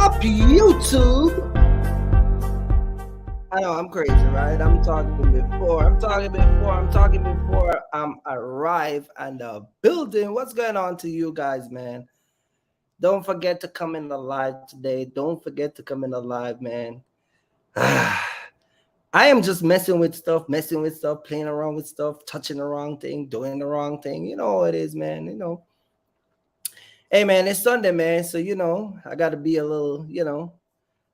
up, YouTube? I know I'm crazy, right? I'm arrive and the building. What's going on to you guys, man? Don't forget to come in the live today. Don't forget to come in the live, man. I am just messing with stuff, playing around with stuff, touching the wrong thing, doing the wrong thing. You know how it is, man. Hey, man, it's Sunday, man. So I got to be a little.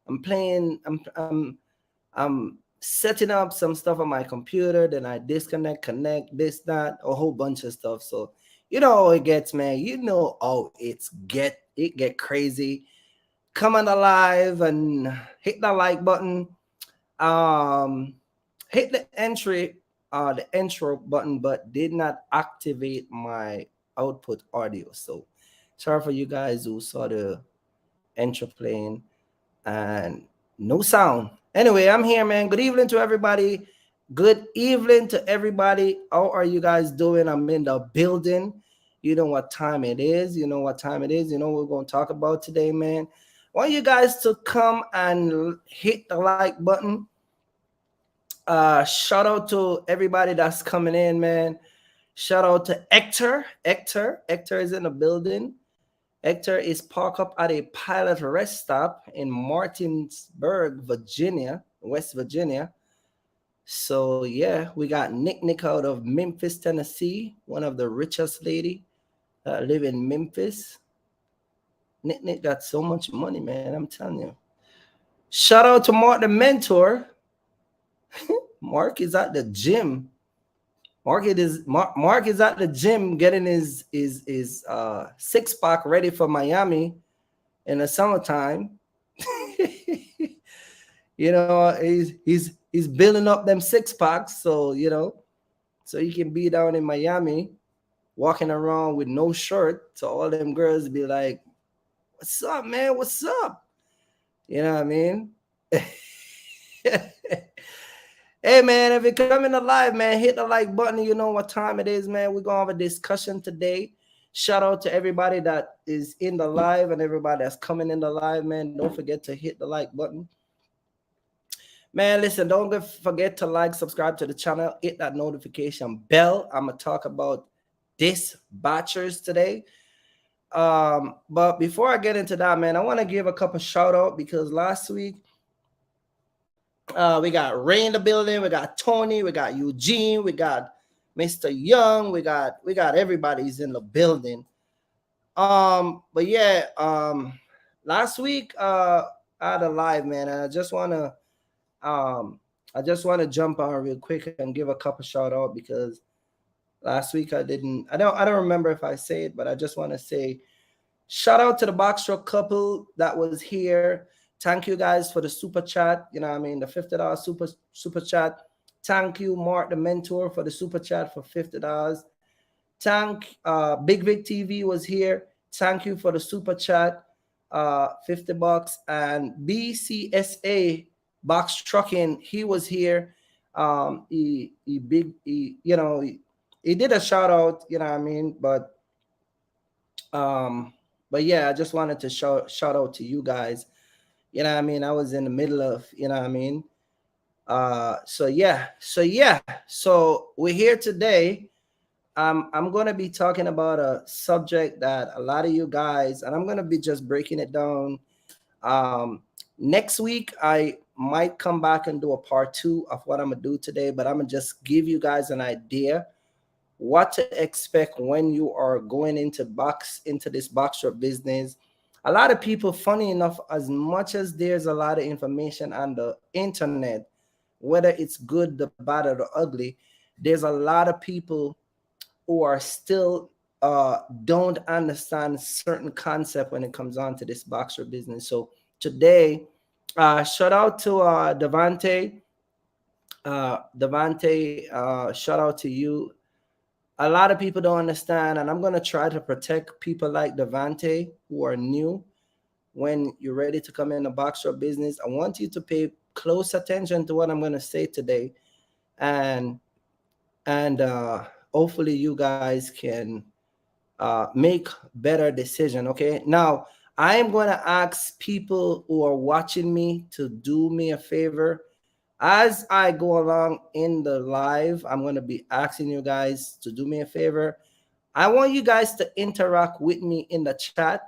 I'm playing. I'm setting up some stuff on my computer, then I disconnect, connect, this, that, a whole bunch of stuff. So you know how it gets, man. You know how it get crazy. Come on alive and hit the like button. Um hit the intro button, but did not activate my output audio. So sorry for you guys who saw the intro playing and no sound. Anyway, I'm here, man. Good evening to everybody. Good evening to everybody. How are you guys doing? I'm in the building. You know what time it is. You know what time it is. You know what we're going to talk about today, man. I want you guys to come and hit the like button. Shout out to everybody that's coming in, man. Shout out to Hector. Hector is in the building. Hector is parked up at a pilot rest stop in Martinsburg, Virginia, West Virginia. So yeah, we got Nick out of Memphis, Tennessee, one of the richest lady that live in Memphis. Nick got so much money, man. I'm telling you. Shout out to Mark the mentor. Mark is at the gym. Mark is at the gym getting his 6 pack ready for Miami in the summertime. He's building up them 6 packs, so he can be down in Miami walking around with no shirt. So all them girls be like, "What's up, man? What's up?" You know what I mean? Hey, man, if you're coming alive, man, hit the like button. You know what time it is, man. We're going to have a discussion today. Shout out to everybody that is in the live and everybody that's coming in the live, man. Don't forget to hit the like button. Man, listen, don't forget to like, subscribe to the channel, hit that notification bell. I'm going to talk about dispatchers today. But before I get into that, man, I want to give a couple shout out because last week, we got Ray in the building, we got Tony, we got Eugene, we got Mr. Young, we got everybody's in the building. But yeah, last week I had a live, man, and I just wanna jump on real quick and give a couple shout out because last week I don't remember if I say it, but I just want to say shout out to the box truck couple that was here. Thank you guys for the super chat. You know what I mean? The $50 super chat. Thank you, Mark, the mentor, for the super chat for $50. Thank Big Vic TV was here. Thank you for the super chat, $50. And BCSA Box Trucking, he was here. He did a shout out, you know what I mean? But yeah, I just wanted to shout out to you guys. You know what I mean? I was in the middle of, you know what I mean? So we're here today. I'm gonna be talking about a subject that a lot of you guys, and I'm gonna be just breaking it down. Next week I might come back and do a part 2 of what I'm gonna do today, but I'm gonna just give you guys an idea what to expect when you are going into this box shop business. A lot of people, funny enough, as much as there's a lot of information on the internet, whether it's good, the bad, or the ugly, there's a lot of people who are still don't understand certain concept when it comes on to this boxer business. So today, shout out to Devante. Shout out to you. A lot of people don't understand, and I'm going to try to protect people like Devante who are new. When you're ready to come in the box shop business, I want you to pay close attention to what I'm going to say today, and hopefully you guys can make better decision. Okay, now I am going to ask people who are watching me to do me a favor. As I go along in the live, I'm going to be asking you guys to do me a favor. I want you guys to interact with me in the chat,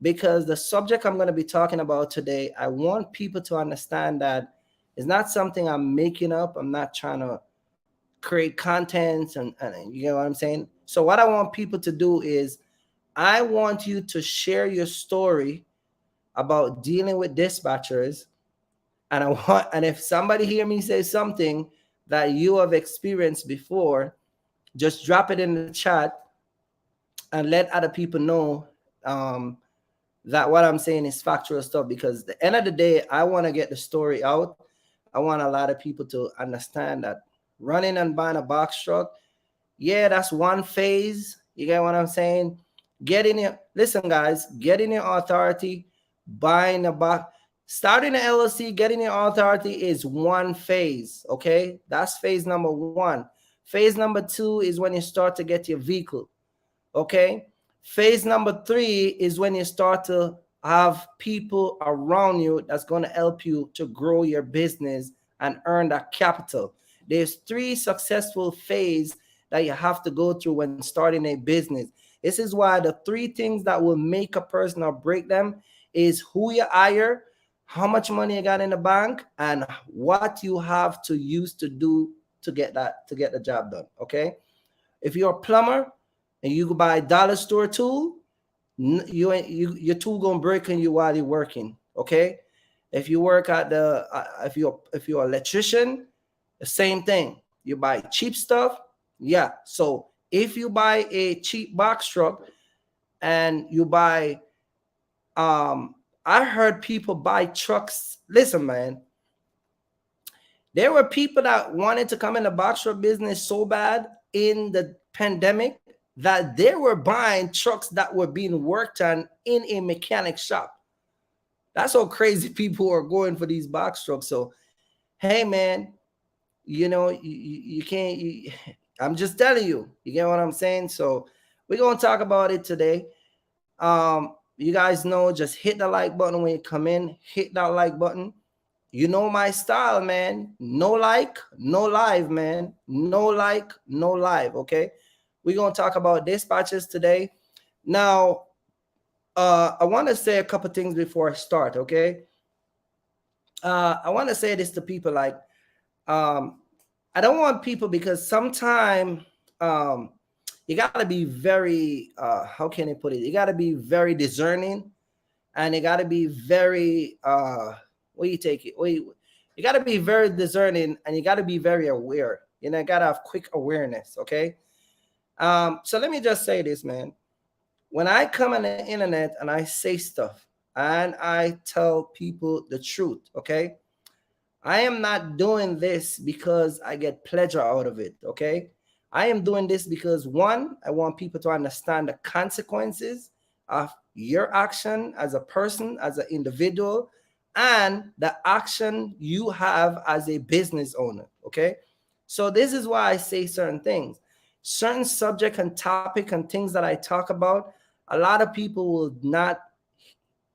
because the subject I'm going to be talking about today, I want people to understand that it's not something I'm making up. I'm not trying to create content, and you know what I'm saying? So what I want people to do is I want you to share your story about dealing with dispatchers. And I want, and if somebody hear me say something that you have experienced before, just drop it in the chat and let other people know um, that what I'm saying is factual stuff. Because at the end of the day, I want to get the story out. I want a lot of people to understand that running and buying a box truck, yeah, that's one phase. You get what I'm saying? Getting your, listen, guys, getting your authority, buying a box, starting an LLC, getting your authority is one phase. Okay, that's phase number one. Phase number two is when you start to get your vehicle. Okay, phase number three is when you start to have people around you that's going to help you to grow your business and earn that capital. There's three successful phases that you have to go through when starting a business. This is why the three things that will make a person or break them is who you hire, how much money you got in the bank, and what you have to use to do to get the job done. Okay, if you're a plumber and you go buy a dollar store tool, you ain't your tool gonna break on you while you're working. Okay, if you work at the if you're an electrician, the same thing. You buy cheap stuff, yeah. So if you buy a cheap box truck and you buy, I heard people buy trucks. Listen, man, there were people that wanted to come in the box truck business so bad in the pandemic that they were buying trucks that were being worked on in a mechanic shop. That's how crazy people are going for these box trucks. So, hey, man, you know, you can't, I'm just telling you, you get what I'm saying? So, we're going to talk about it today. You guys know, just hit the like button when you come in, hit that like button. You know my style, man. No like, no live, man. No like, no live. Okay. We're gonna talk about dispatches today. Now, I want to say a couple things before I start. Okay. I want to say this to people like, um, I don't want people, because sometimes um, you gotta be very how can I put it? You gotta be very discerning, and you gotta be very where you take it, you gotta be very discerning, and you gotta be very aware. You know, you gotta have quick awareness. Okay. So let me just say this, man. When I come on the internet and I say stuff and I tell people the truth, okay, I am not doing this because I get pleasure out of it. Okay. I am doing this because, one, I want people to understand the consequences of your action as a person, as an individual, and the action you have as a business owner. Okay. So, this is why I say certain things, certain subject and topic and things that I talk about. A lot of people will not,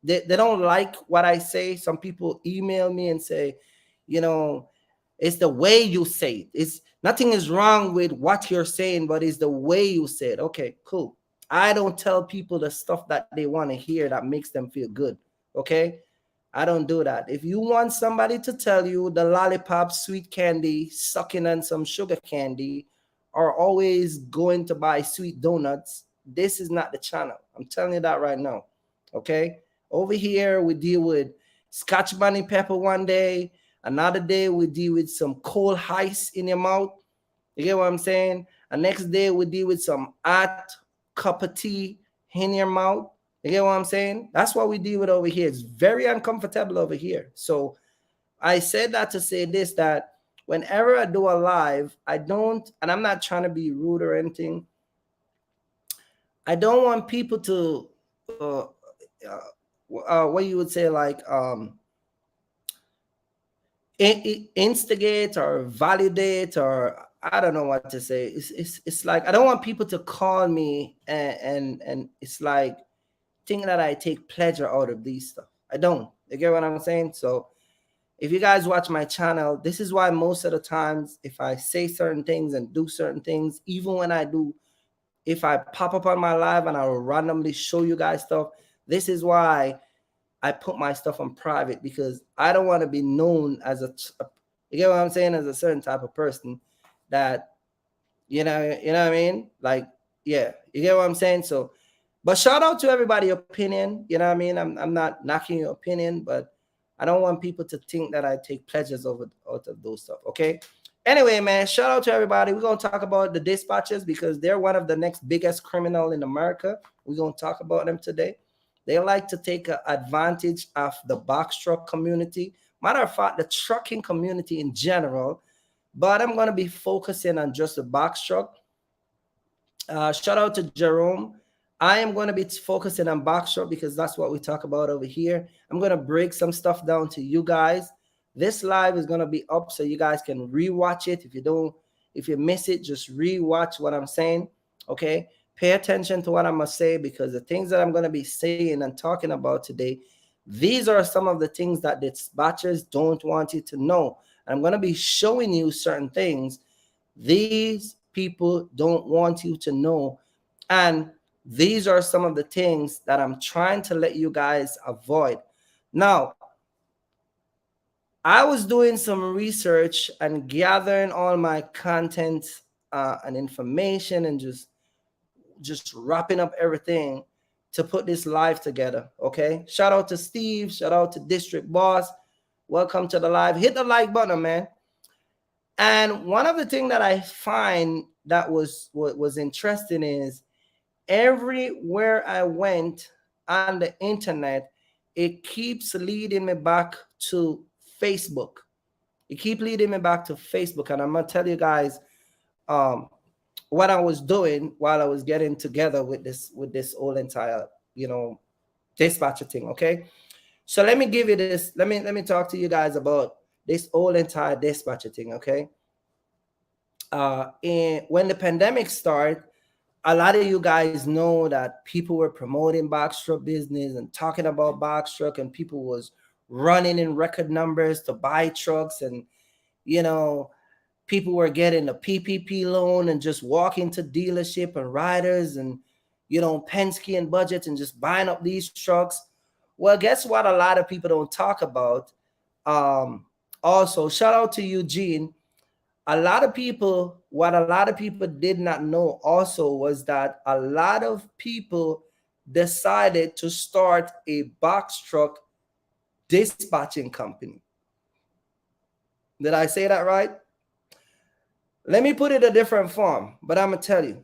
they don't like what I say. Some people email me and say, you know, it's the way you say it. It's nothing is wrong with what you're saying, but it's the way you say it. Okay, cool. I don't tell people the stuff that they want to hear that makes them feel good. Okay. I don't do that. If you want somebody to tell you the lollipop, sweet candy, sucking on some sugar candy, or always going to buy sweet donuts, this is not the channel. I'm telling you that right now. Okay. Over here, we deal with Scotch bunny pepper one day. Another day, we deal with some cold ice in your mouth. You get what I'm saying? And next day, we deal with some hot cup of tea in your mouth. You get what I'm saying? That's what we deal with over here. It's very uncomfortable over here. So I said that to say this, that whenever I do a live, I don't, and I'm not trying to be rude or anything, I don't want people to, what you would say, like, instigate or validate, or I don't know what to say. It's like I don't want people to call me and it's like think that I take pleasure out of these stuff. I don't. You get what I'm saying? So if you guys watch my channel, this is why most of the times if I say certain things and do certain things, even when I do, if I pop up on my live and I will randomly show you guys stuff, this is why I put my stuff on private, because I don't want to be known as you get what I'm saying, as a certain type of person that, you know what I mean? Like, yeah, you get what I'm saying? So, but shout out to everybody opinion, you know what I mean? I'm not knocking your opinion, but I don't want people to think that I take pleasures out of those stuff, okay? Anyway, man, shout out to everybody. We're going to talk about the dispatchers because they're one of the next biggest criminal in America. We're going to talk about them today. They like to take advantage of the box truck community. Matter of fact, the trucking community in general. But I'm going to be focusing on just the box truck. Shout out to Jerome. I am going to be focusing on box truck because that's what we talk about over here. I'm going to break some stuff down to you guys. This live is going to be up so you guys can rewatch it. If you miss it, just rewatch what I'm saying. Okay. Pay attention to what I'm going to say, because the things that I'm going to be saying and talking about today, these are some of the things that dispatchers don't want you to know. I'm going to be showing you certain things these people don't want you to know. And these are some of the things that I'm trying to let you guys avoid. Now, I was doing some research and gathering all my content and information and just wrapping up everything to put this live together. Okay. Shout out to Steve. Shout out to District Boss. Welcome to the live. Hit the like button, man. And one of the things that I find that was interesting is everywhere I went on the internet, it keeps leading me back to Facebook. It keeps leading me back to Facebook. And I'm going to tell you guys what I was doing while I was getting together with this whole entire, dispatcher thing. Okay. So let me give you this. Let me talk to you guys about this whole entire dispatcher thing. Okay. And when the pandemic started, a lot of you guys know that people were promoting box truck business and talking about box truck, and people was running in record numbers to buy trucks, and people were getting a PPP loan and just walking to dealership and riders and Penske and budgets and just buying up these trucks. Well, guess what? A lot of people don't talk about. Also, shout out to Eugene. What a lot of people did not know also was that a lot of people decided to start a box truck dispatching company. Did I say that right? Let me put it a different form, but I'm going to tell you.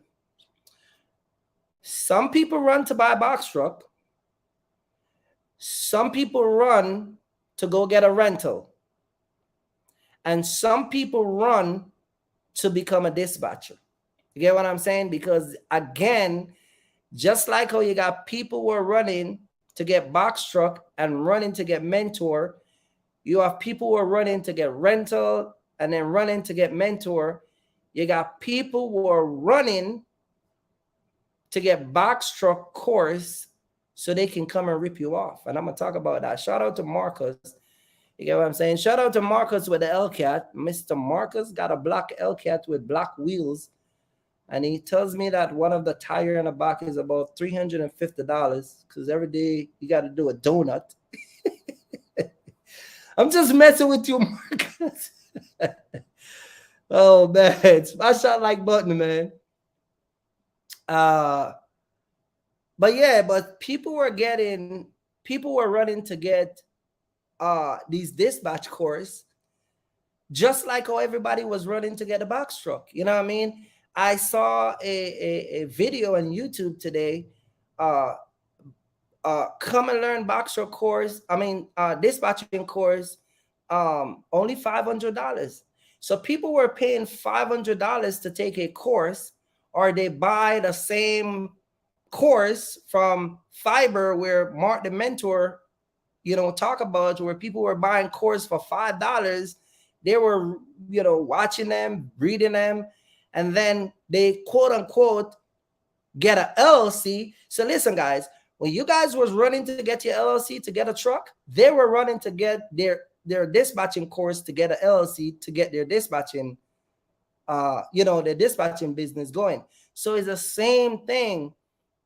Some people run to buy a box truck. Some people run to go get a rental. And some people run to become a dispatcher. You get what I'm saying? Because again, just like how you got people who are running to get box truck and running to get mentor, you have people who are running to get rental and then running to get mentor. You got people who are running to get box truck course so they can come and rip you off. And I'm going to talk about that. Shout out to Marcus. You get what I'm saying? Shout out to Marcus with the Hellcat. Mr. Marcus got a black Hellcat with black wheels. And he tells me that one of the tire in the back is about $350 because every day you got to do a donut. I'm just messing with you, Marcus. Oh, man. Smash that like button, man. But people were running to get these dispatch course, just like how everybody was running to get a box truck. You know what I mean? I saw a video on YouTube today. Come and learn box truck course. Dispatching course. Only $500. So people were paying $500 to take a course, or they buy the same course from Fiverr where Mark the Mentor talk about, where people were buying course for $5. They were, watching them, reading them, and then they quote unquote get an LLC. So listen, guys, When you guys was running to get your LLC to get a truck, they were running to get their dispatching course to get an LLC to get their dispatching, their dispatching business going. So it's the same thing.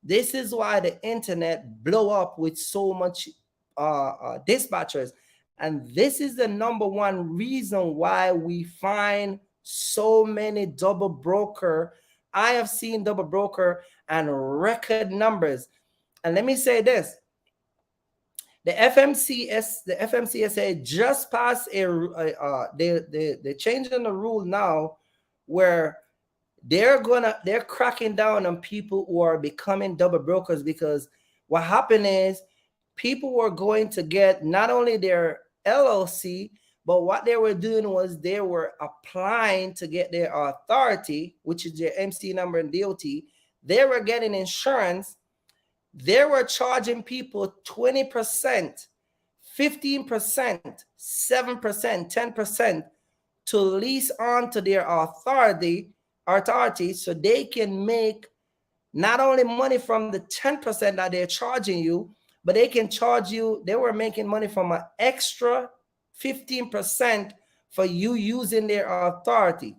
This is why the internet blow up with so much dispatchers. And this is the number one reason why we find so many double broker. I have seen double broker and record numbers. And let me say this. The FMCSA just passed they're changing the rule now where they're cracking down on people who are becoming double brokers, because what happened is people were going to get not only their LLC, but what they were doing was they were applying to get their authority, which is their MC number and DOT. They were getting insurance. They were charging people 20%, 15%, 7%, 10% to lease on to their authority, so they can make not only money from the 10% that they're charging you, but they can charge you. They were making money from an extra 15% for you using their authority.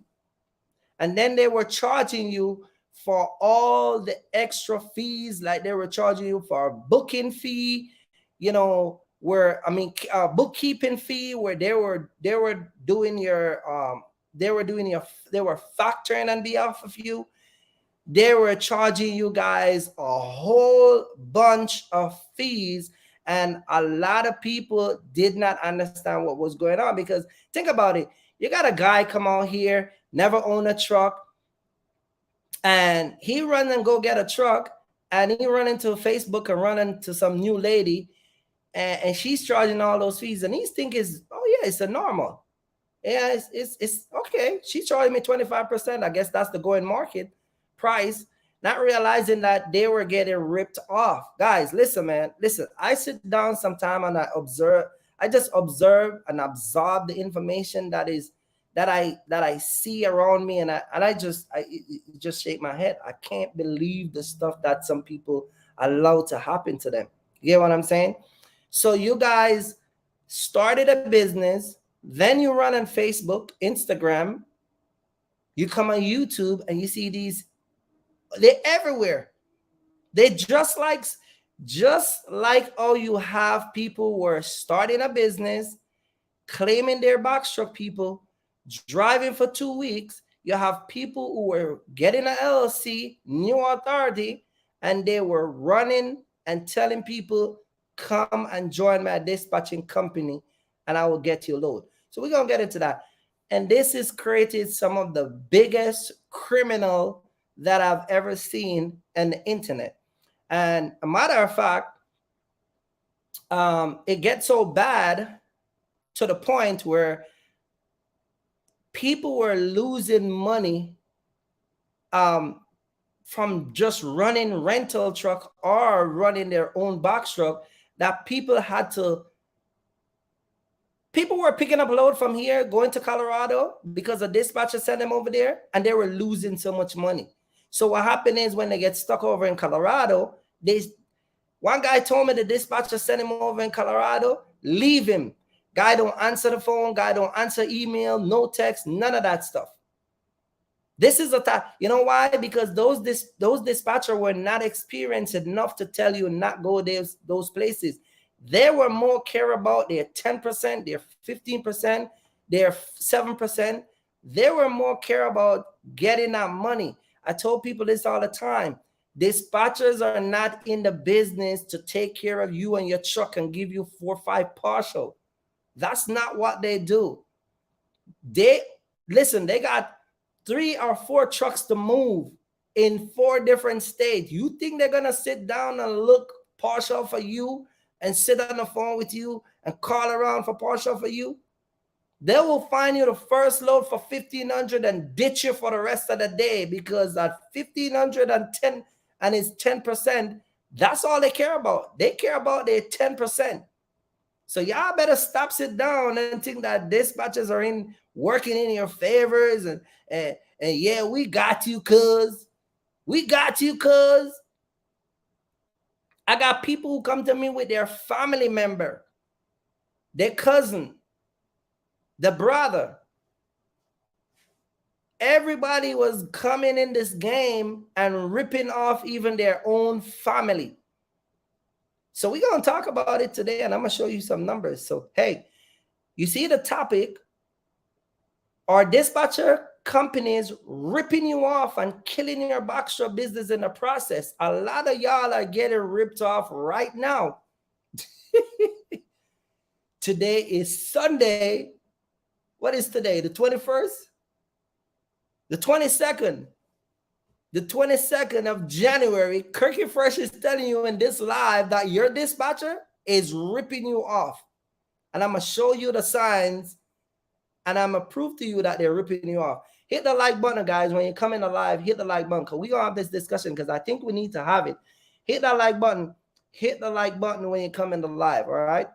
And then they were charging you for all the extra fees, like they were charging you for a booking fee, bookkeeping fee, where they were factoring on behalf of you. They were charging you guys a whole bunch of fees, and a lot of people did not understand what was going on. Because think about it, you got a guy come out here, never own a truck, and he run and go get a truck, and he run into Facebook and run into some new lady, and she's charging all those fees, and he's thinking, oh yeah, it's a normal. Yeah, it's okay. She's charging me 25%. I guess that's the going market price, not realizing that they were getting ripped off. Guys, listen, man. Listen, I sit down sometime and I just observe and absorb the information that I see around me, and I just shake my head. I can't believe the stuff that some people allow to happen to them. You get what I'm saying? So you guys started a business, then you run on Facebook, Instagram, you come on YouTube, and you see these, they're everywhere. They just like how you have people who are starting a business, claiming they're box truck people, driving for 2 weeks. You have people who were getting an LLC, new authority, and they were running and telling people, come and join my dispatching company and I will get you a load. So we're going to get into that. And this has created some of the biggest criminal that I've ever seen on the internet. And a matter of fact, it gets so bad to the point where people were losing money from just running rental truck or running their own box truck, that people were picking up a load from here, going to Colorado because the dispatcher sent them over there, and they were losing so much money. So what happened is when they get stuck over in Colorado, one guy told me the dispatcher sent him over in Colorado, leave him. Guy don't answer the phone, guy don't answer email, no text, none of that stuff. This is a time, you know why? Because those dispatchers were not experienced enough to tell you not go those places. They were more care about their 10%, their 15%, their 7%. They were more care about getting that money. I told people this all the time. Dispatchers are not in the business to take care of you and your truck and give you 4 or 5 partial. That's not what they do. They got 3 or 4 trucks to move in 4 different states. You think they're going to sit down and look partial for you and sit on the phone with you and call around for partial for you? They will find you the first load for $1,500 and ditch you for the rest of the day, because at $1,510 and it's 10%, that's all they care about. They care about their 10%. So y'all better stop, sit down, and think that dispatchers are working in your favors and yeah, we got you, cuz. We got you, cuz. I got people who come to me with their family member, their cousin, the brother. Everybody was coming in this game and ripping off even their own family. So we're going to talk about it today, and I'm going to show you some numbers. So, hey, you see the topic, are dispatcher companies ripping you off and killing your boxer business in the process? A lot of y'all are getting ripped off right now. Today is Sunday. What is today? The 21st? The 22nd. The 22nd of January. Kirky Fresh is telling you in this live that your dispatcher is ripping you off. And I'm going to show you the signs, and I'm going to prove to you that they're ripping you off. Hit the like button, guys. When you come in the live, hit the like button, because we're going to have this discussion, because I think we need to have it. Hit that like button. Hit the like button when you come in the live, all right?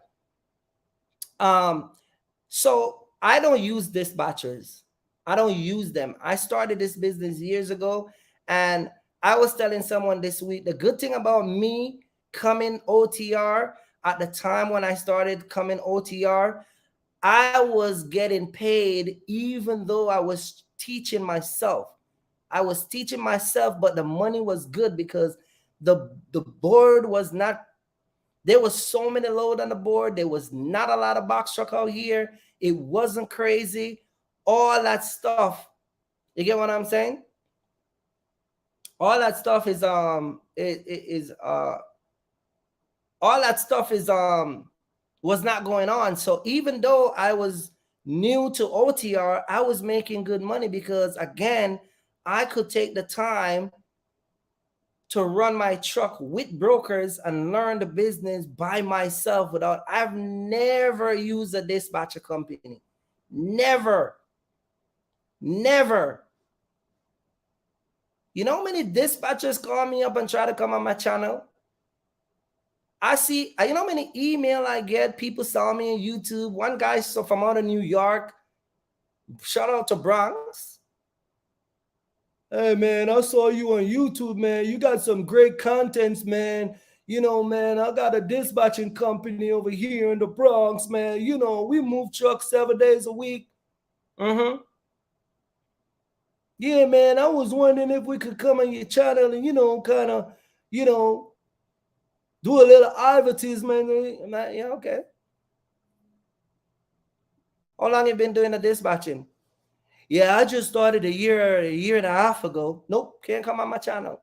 So I don't use dispatchers. I don't use them. I started this business years ago, and I was telling someone this week, the good thing about me coming OTR at the time when I started coming OTR, I was getting paid even though I was teaching myself. I was teaching myself, but the money was good because the board was not, there was so many load on the board. There was not a lot of box truck out here. It wasn't crazy. All that stuff. You get what I'm saying? All that stuff is all that stuff is was not going on. So even though I was new to OTR, I was making good money because, again, I could take the time to run my truck with brokers and learn the business by myself without, I've never used a dispatcher company. Never. Never. You know how many dispatchers call me up and try to come on my channel? I see, you know how many email I get? People saw me on YouTube. One guy from out of New York, shout out to Bronx. Hey, man, I saw you on YouTube, man. You got some great contents, man. You know, man, I got a dispatching company over here in the Bronx, man. You know, we move trucks 7 days a week. Yeah, man, I was wondering if we could come on your channel and, you know, kind of, you know, do a little advertisement. Yeah, okay. How long you been doing the dispatching? Yeah, I just started a year and a half ago. Nope, can't come on my channel.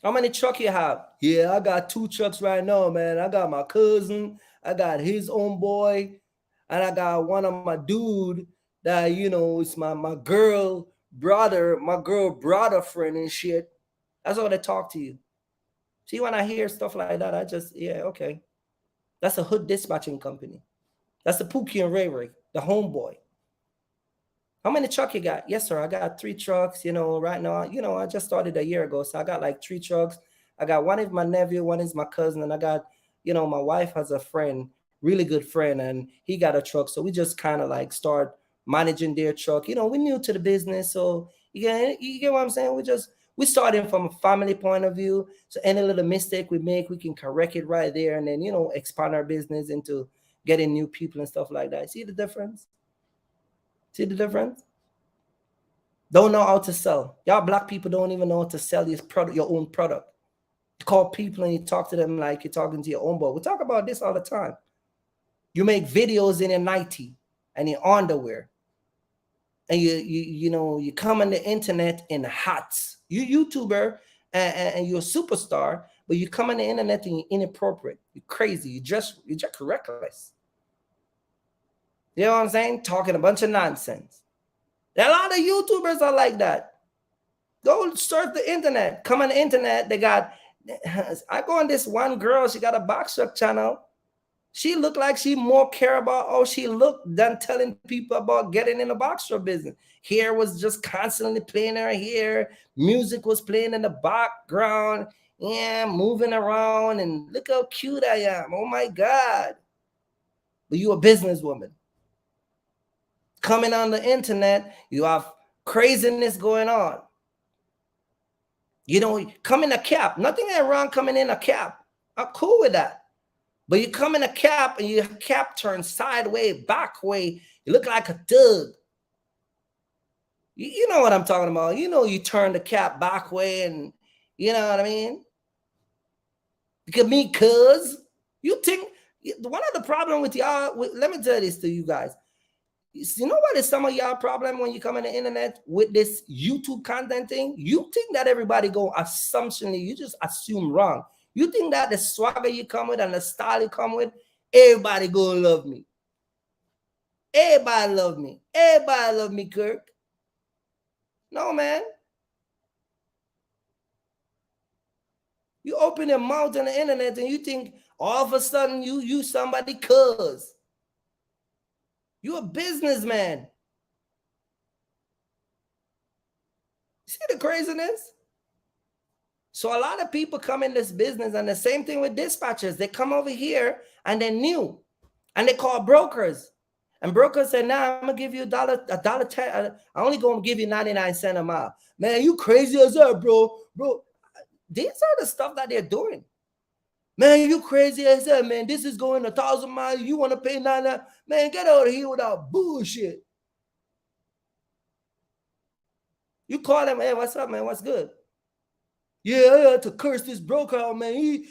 How many trucks you have? Yeah, I got 2 trucks right now, man. I got my cousin, I got his own boy, and I got one of my dude that, you know, it's my girl brother friend and shit. That's how they talk to you. See, when I hear stuff like that, I just, yeah, okay. That's a hood dispatching company. That's the Pookie and Ray Ray, the homeboy. How many trucks you got? Yes, sir. I got 3 trucks. You know, right now, you know, I just started a year ago. So I got like 3 trucks. I got one is my nephew, one is my cousin, and I got, you know, my wife has a friend, really good friend, and he got a truck. So we just kind of like start managing their truck. You know, we're new to the business. So you get what I'm saying? We starting from a family point of view. So any little mistake we make, we can correct it right there, and then, you know, expand our business into getting new people and stuff like that. See the difference? See the difference? Don't know how to sell. Y'all black people don't even know how to sell your own product. You call people and you talk to them like you're talking to your own boy. We talk about this all the time. You make videos in your nightie and your underwear, and you come on the internet in hats. You YouTuber and you're a superstar, but you come on the internet and you're inappropriate. You're crazy. You just reckless. You know what I'm saying? Talking a bunch of nonsense. A lot of YouTubers are like that. Go surf the internet. Come on the internet. I go on this one girl. She got a box truck channel. She looked like she more care about how she looked than telling people about getting in the box truck business. Hair was just constantly playing her hair. Music was playing in the background. Yeah, moving around. And look how cute I am. Oh my God. But you a businesswoman. Coming on the internet, you have craziness going on. You know, come in a cap. Nothing ain't wrong coming in a cap. I'm cool with that. But you come in a cap and your cap turns sideways, back way. You look like a thug. You know what I'm talking about. You know, you turn the cap back way and you know what I mean? Because me, cuz you think one of the problem with y'all, let me tell this to you guys. You know what is some of y'all problem when you come on the internet with this YouTube content thing? You think that everybody go assumptionally, you just assume wrong. You think that the swagger you come with and the style you come with, everybody gonna love me. Everybody love me. Everybody love me, Kirk. No, man. You open your mouth on the internet and you think all of a sudden you somebody cuz. You a businessman. See the craziness? So a lot of people come in this business, and the same thing with dispatchers. They come over here and they're new, and they call brokers. And brokers say, "Nah, I'm gonna give you a dollar 10. I only gonna give you 99 cents a mile." Man, you crazy as hell, bro. Bro, these are the stuff that they're doing. Man, you crazy as hell, man. This is going 1,000 miles. You want to pay 99? Man, get out of here without bullshit. You call them, hey, what's up, man? What's good? Yeah, I had to curse this broker out, man.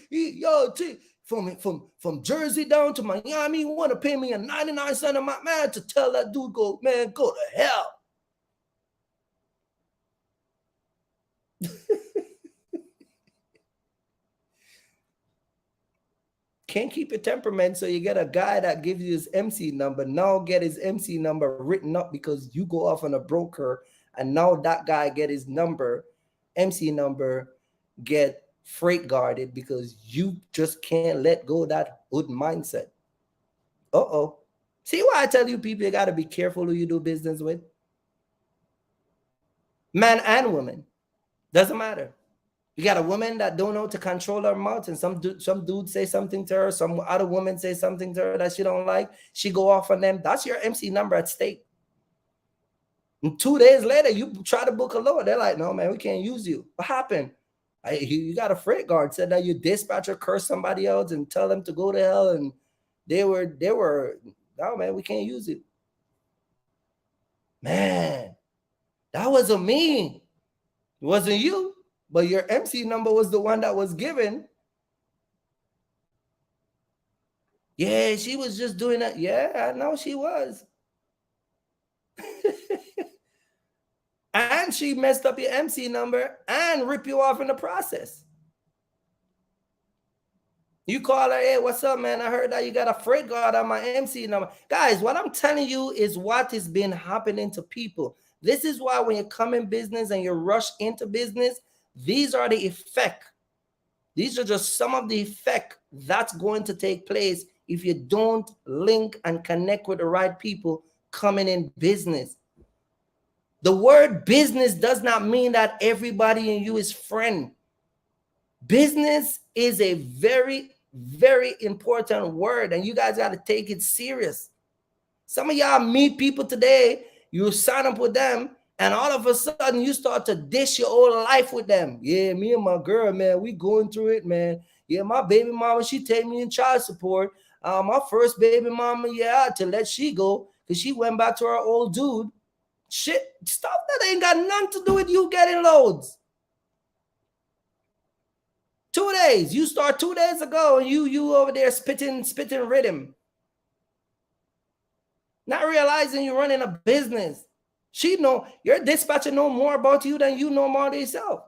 From Jersey down to Miami, you want to pay me a 99 cent a mile, man, to tell that dude, go to hell. Can't keep your temperament, so you get a guy that gives you his MC number. Now get his MC number written up because you go off on a broker, and now that guy get his number, MC number, get freight guarded because you just can't let go of that good mindset. Uh-oh. See why I tell you people you got to be careful who you do business with? Man and woman. Doesn't matter. You got a woman that don't know to control her mouth, and some dude say something to her, some other woman say something to her that she don't like. She go off on them. That's your MC number at stake. And 2 days later, you try to book a load. They're like, no, man, we can't use you. What happened? You got a freight guard said that your dispatcher cursed somebody else and tell them to go to hell, and they were no, man, we can't use it. Man, that wasn't me. It wasn't you, but your MC number was the one that was given. Yeah, she was just doing that. Yeah, I know she was. And she messed up your MC number and rip you off in the process. You call her, hey, what's up, man? I heard that you got a freight guard on my MC number. Guys, what I'm telling you is what has been happening to people. This is why when you come in business and you rush into business, these are the effect. These are just some of the effect that's going to take place if you don't link and connect with the right people coming in business. The word business does not mean that everybody in you is friend. Business is a very, very important word, and you guys got to take it serious. Some of y'all meet people today, you sign up with them, and all of a sudden you start to dish your whole life with them. Yeah, me and my girl, man, we going through it, man. Yeah, my baby mama, she take me in child support. My first baby mama, yeah, I had to let she go because she went back to her old dude. Shit, stuff that ain't got nothing to do with you getting loads. 2 days. You start 2 days ago and you over there spitting rhythm. Not realizing you're running a business. She know, your dispatcher know more about you than you know more about yourself.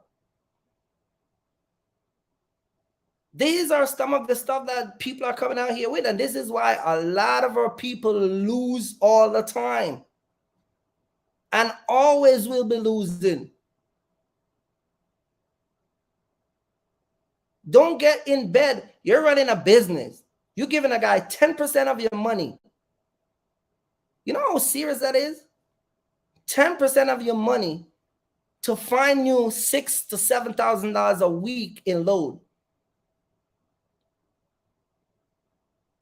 These are some of the stuff that people are coming out here with, and this is why a lot of our people lose all the time and always will be losing. Don't get in bed. You're running a business. You're giving a guy 10% of your money. You know how serious that is? 10% of your money to find you $6,000 to $7,000 a week in load.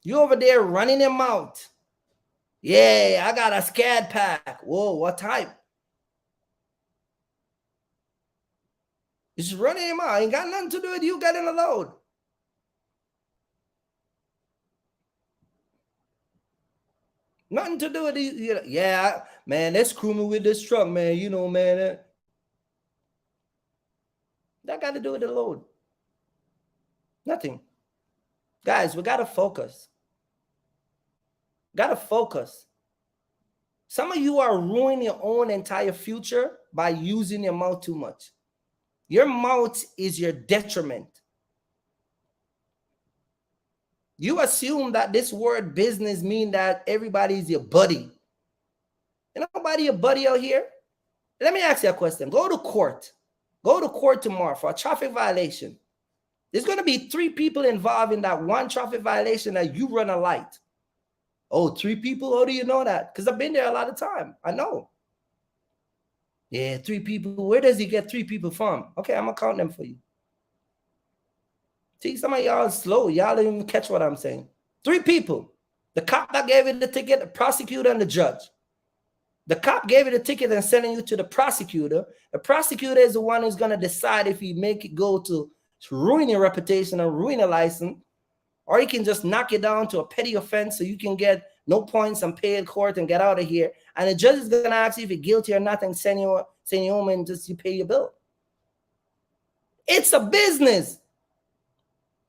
You over there running your mouth. Yeah, I got a SCAD pack. Whoa, what type? You're just running him out. Ain't got nothing to do with you getting a load. Nothing to do with you. Yeah, man, they screw me with this truck, man. You know, man. That got to do with the load. Nothing. Guys, we got to focus. Got to focus. Some of you are ruining your own entire future by using your mouth too much. Your mouth is your detriment. You assume that this word business means that everybody's your buddy. Ain't nobody your buddy out here. Let me ask you a question. Go to court. Go to court tomorrow for a traffic violation. There's going to be 3 people involved in that one traffic violation that you run a light. Oh, 3 people? How do you know that? Because I've been there a lot of time. I know. Yeah, 3 people. Where does he get 3 people from? Okay, I'm going to count them for you. See, some of y'all are slow. Y'all don't even catch what I'm saying. 3 people. The cop that gave you the ticket, the prosecutor, and the judge. The cop gave you the ticket and sending you to the prosecutor. The prosecutor is the one who's going to decide if he make it go to ruin your reputation or ruin your license, or he can just knock you down to a petty offense so you can get no points and pay in court and get out of here. And the judge is going to ask you if you're guilty or not and send you home and just you pay your bill. It's a business.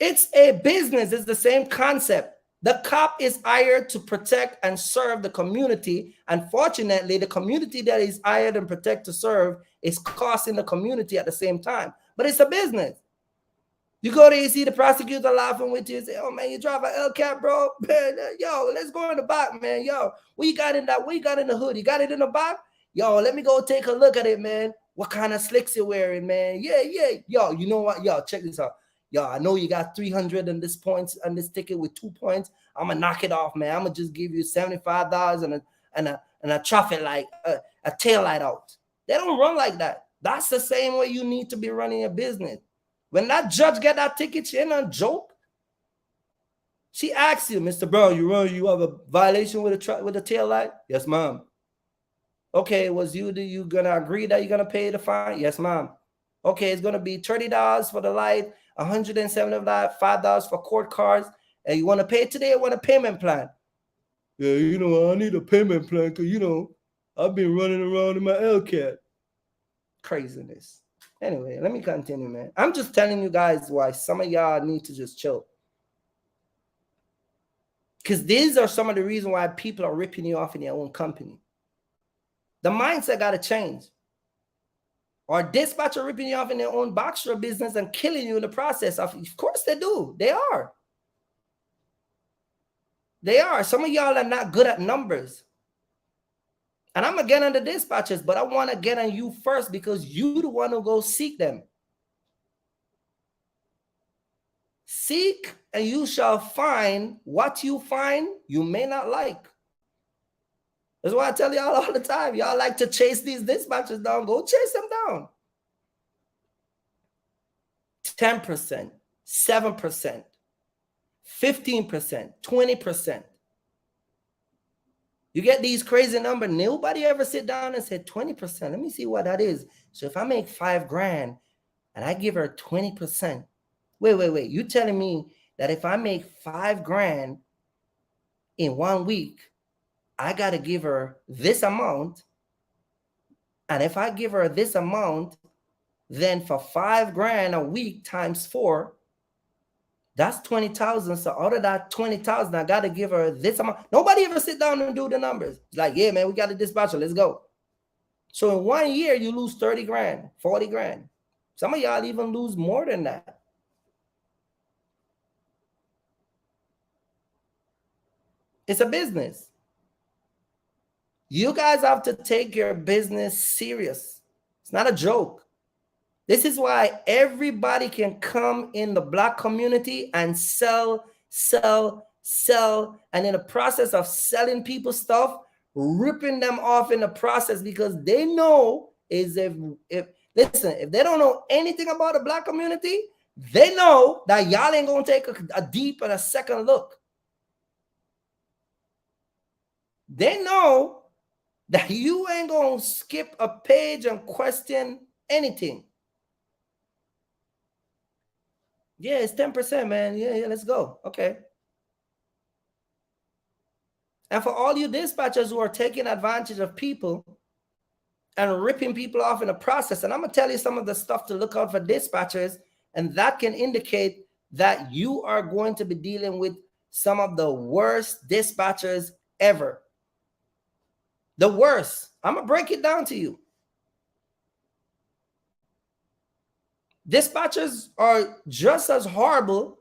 It's a business. It's the same concept. The cop is hired to protect and serve the community. Unfortunately, the community that is hired and protect to serve is costing the community at the same time. But it's a business. You go there, you see the prosecutor laughing with you and say, oh, man, you drive an LCAT, bro? Man, yo, let's go in the back, man. Yo, what you got in that? What you got in the hood? You got it in the back? Yo, let me go take a look at it, man. What kind of slicks you wearing, man? Yeah. Yo, you know what? Yo, check this out. Yo, I know you got 300 on this points on this ticket with 2 points. I'm gonna knock it off, man. I'm gonna just give you $75 and a traffic light, a tail light out. They don't run like that. That's the same way you need to be running your business. When that judge get that ticket, she ain't no joke. She asks you, Mr. Brown, you have a violation with a tail light? Yes, ma'am. Okay, you gonna agree that you're gonna pay the fine? Yes, ma'am. Okay, it's gonna be $30 for the light, $175 for court cards, and you want to pay today or want a payment plan? Yeah, I need a payment plan because, I've been running around in my LCAT. Craziness. Anyway, let me continue, man. I'm just telling you guys why some of y'all need to just chill. Because these are some of the reasons why people are ripping you off in your own company. The mindset got to change. Or dispatcher ripping you off in their own boxer business and killing you in the process. Of course they do. They are. They are. Some of y'all are not good at numbers. And I'm going to get on the dispatchers, but I want to get on you first because you the one who go seek them. Seek and you shall find. What you find, you may not like. That's why I tell y'all all the time. Y'all like to chase these dispatchers down. Go chase them down. 10%, 7%, 15%, 20%. You get these crazy numbers. Nobody ever sit down and said 20%. Let me see what that is. So if I make $5,000 and I give her 20%, wait. You telling me that if I make $5,000 in 1 week, I got to give her this amount. And if I give her this amount, then for $5,000 a week times 4, that's 20,000. So out of that 20,000, I got to give her this amount. Nobody ever sit down and do the numbers. It's like, yeah, man, we got a dispatcher. Let's go. So in 1 year, you lose 30 grand, 40 grand. Some of y'all even lose more than that. It's a business. You guys have to take your business serious. It's not a joke. This is why everybody can come in the Black community and sell. And in the process of selling people stuff, ripping them off in the process because they know is if they don't know anything about the Black community, they know that y'all ain't going to take a deep and a second look. They know that you ain't going to skip a page and question anything. Yeah, it's 10%, man. Yeah, let's go. Okay. And for all you dispatchers who are taking advantage of people and ripping people off in the process, and I'm going to tell you some of the stuff to look out for dispatchers, and that can indicate that you are going to be dealing with some of the worst dispatchers ever. The worst. I'm going to break it down to you. Dispatchers are just as horrible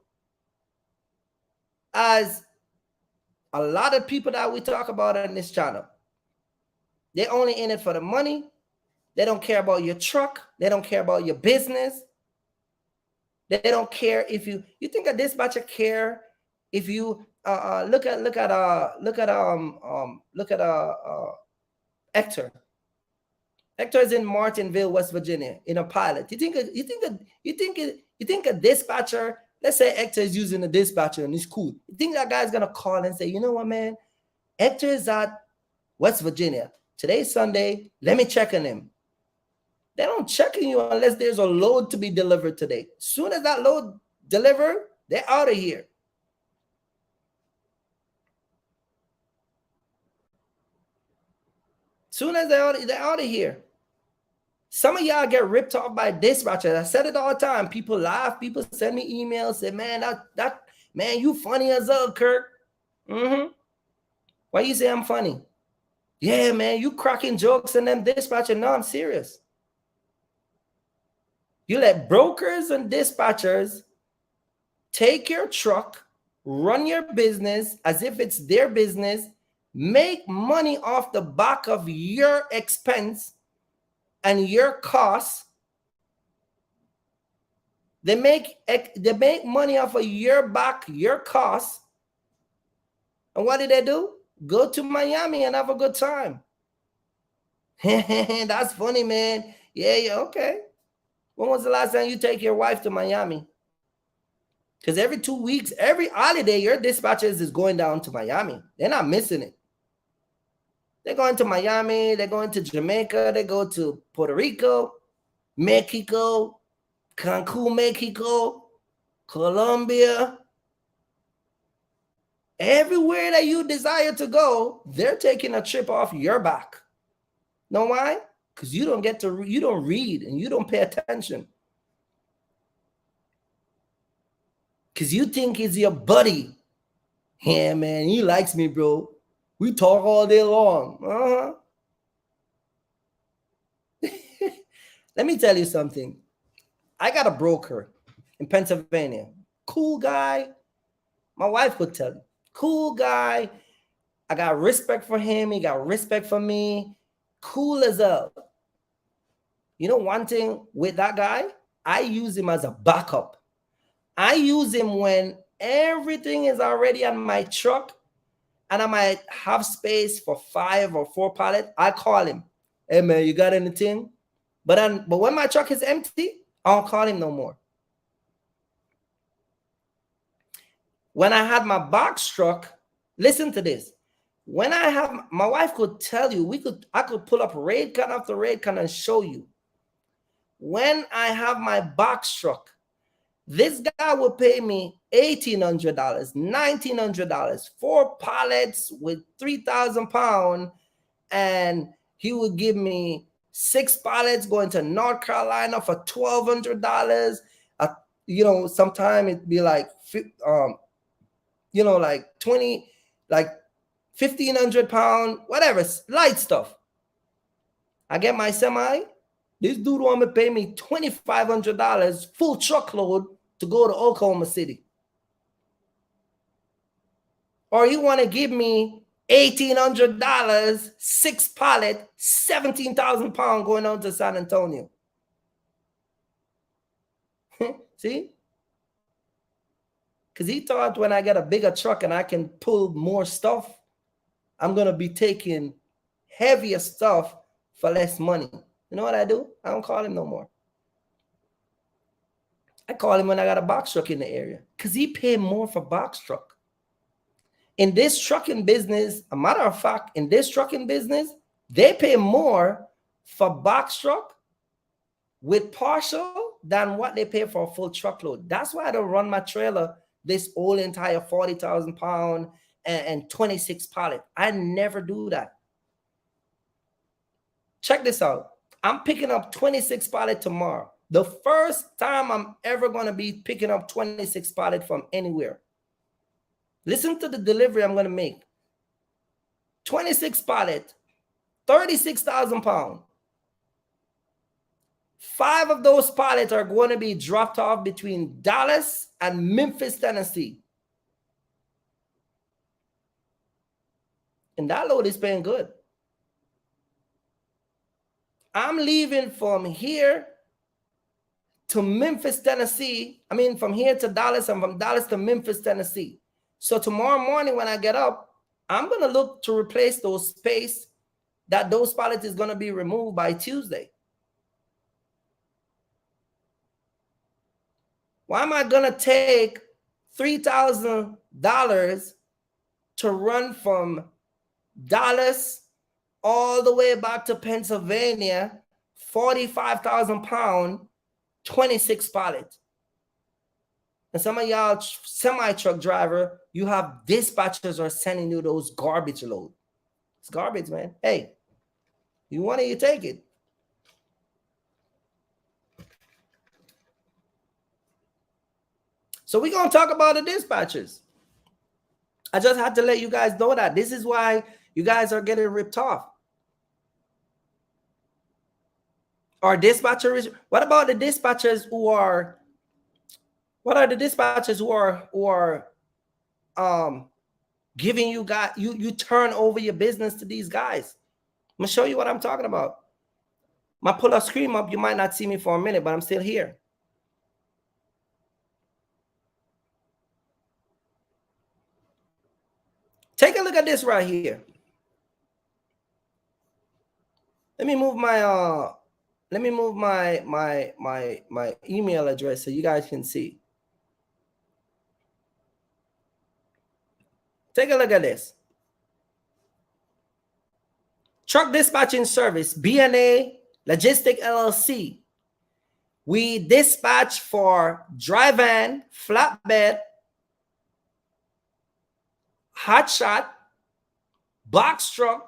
as a lot of people that we talk about on this channel. They're only in it for the money. They don't care about your truck. They don't care about your business. They don't care if you think a dispatcher care if you look at Hector. Hector is in Martinville, West Virginia, in a pilot. You think a dispatcher, let's say Hector is using a dispatcher and it's cool. You think that guy's gonna call and say, you know what, man? Hector is at West Virginia. Today's Sunday. Let me check on him. They don't check on you unless there's a load to be delivered today. As soon as that load delivered, they're out of here. Soon as they're out of here. Some of y'all get ripped off by dispatchers. I said it all the time. People laugh. People send me emails. Say, man, that man, you funny as hell, Kirk. Why you say I'm funny? Yeah, man, you cracking jokes and them dispatcher. No, I'm serious. You let brokers and dispatchers take your truck, run your business as if it's their business, make money off the back of your expense and your costs. They make money off of your back, your costs. And what do? Go to Miami and have a good time. That's funny, man. Yeah, okay. When was the last time you take your wife to Miami? Because every 2 weeks, every holiday, your dispatchers is going down to Miami. They're not missing it. They're going to Miami. They're going to Jamaica. They go to Puerto Rico, Mexico, Cancun, Mexico, Colombia. Everywhere that you desire to go, they're taking a trip off your back. Know why? Because you don't read and you don't pay attention. Because you think he's your buddy. Yeah, man, he likes me, bro. We talk all day long. Let me tell you something. I got a broker in Pennsylvania. Cool guy. My wife could tell you. Cool guy. I got respect for him. He got respect for me. Cool as hell. You know one thing with that guy? I use him as a backup. I use him when everything is already on my truck and I might have space for 5 or 4 pallets. I call him. Hey, man, you got anything? But when my truck is empty, I don't call him no more. When I had my box truck, listen to this. When I have, my wife could tell you, I could pull up raid can after raid can and show you. When I have my box truck, this guy would pay me $1,800, $1,900, 4 pallets with 3,000 pounds, and he would give me 6 pallets going to North Carolina for $1,200. Sometime it'd be like, like 20, like 1,500 pounds, whatever, light stuff. I get my semi. This dude want to pay me $2,500 full truckload to go to Oklahoma City. Or he want to give me $1,800, 6 pallet, 17,000 pounds going down to San Antonio. See? Because he thought when I get a bigger truck and I can pull more stuff, I'm going to be taking heavier stuff for less money. You know what I do? I don't call him no more. I call him when I got a box truck in the area because he paid more for box truck. In this trucking business, a matter of fact, in this trucking business, they pay more for box truck with partial than what they pay for a full truckload. That's why I don't run my trailer this whole entire 40,000 pound and 26 pallet. I never do that. Check this out. I'm picking up 26 pallet tomorrow. The first time I'm ever going to be picking up 26 pallet from anywhere. Listen to the delivery I'm going to make. 26 pallet, 36,000 pounds. 5 of those pallets are going to be dropped off between Dallas and Memphis, Tennessee. And that load is paying good. I'm leaving from here to Memphis, Tennessee. I mean, from here to Dallas and from Dallas to Memphis, Tennessee. So tomorrow morning when I get up, I'm going to look to replace those space that those pallets is going to be removed by Tuesday. Why am I going to take $3,000 to run from Dallas all the way back to Pennsylvania, 45,000 pound, 26 pallet? And some of y'all semi-truck driver, you have dispatchers are sending you those garbage load. It's garbage, man. Hey, you want it, you take it. So we're going to talk about the dispatchers. I just had to let you guys know that. This is why you guys are getting ripped off. Our dispatchers, what about the dispatchers who are, what are the dispatchers who are giving you guys, you turn over your business to these guys? I'm going to show you what I'm talking about. My pull-up screen up, you might not see me for a minute, but I'm still here. Take a look at this right here. Let me move my my email address so you guys can see. Take a look at this. Truck Dispatching Service, BNA Logistic LLC. We dispatch for dry van, flatbed, hot shot, box truck.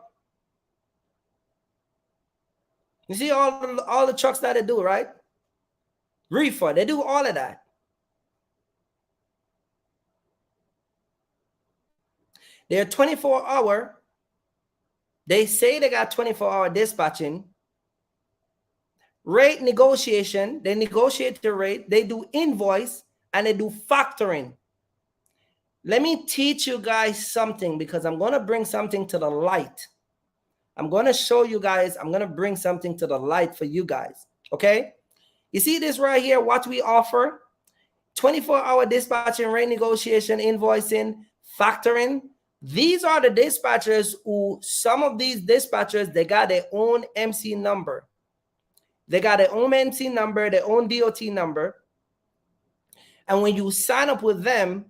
You see all the trucks that they do, right? Reefer, they do all of that. They're 24-hour. They say they got 24-hour dispatching. Rate negotiation. They negotiate the rate. They do invoice and they do factoring. Let me teach you guys something because I'm going to bring something to the light. I'm going to show you guys. I'm going to bring something to the light for you guys. Okay? You see this right here, what we offer? 24-hour dispatching, rate negotiation, invoicing, factoring. These are the dispatchers who, some of these dispatchers, they got their own MC number. They got their own MC number, their own DOT number. And when you sign up with them,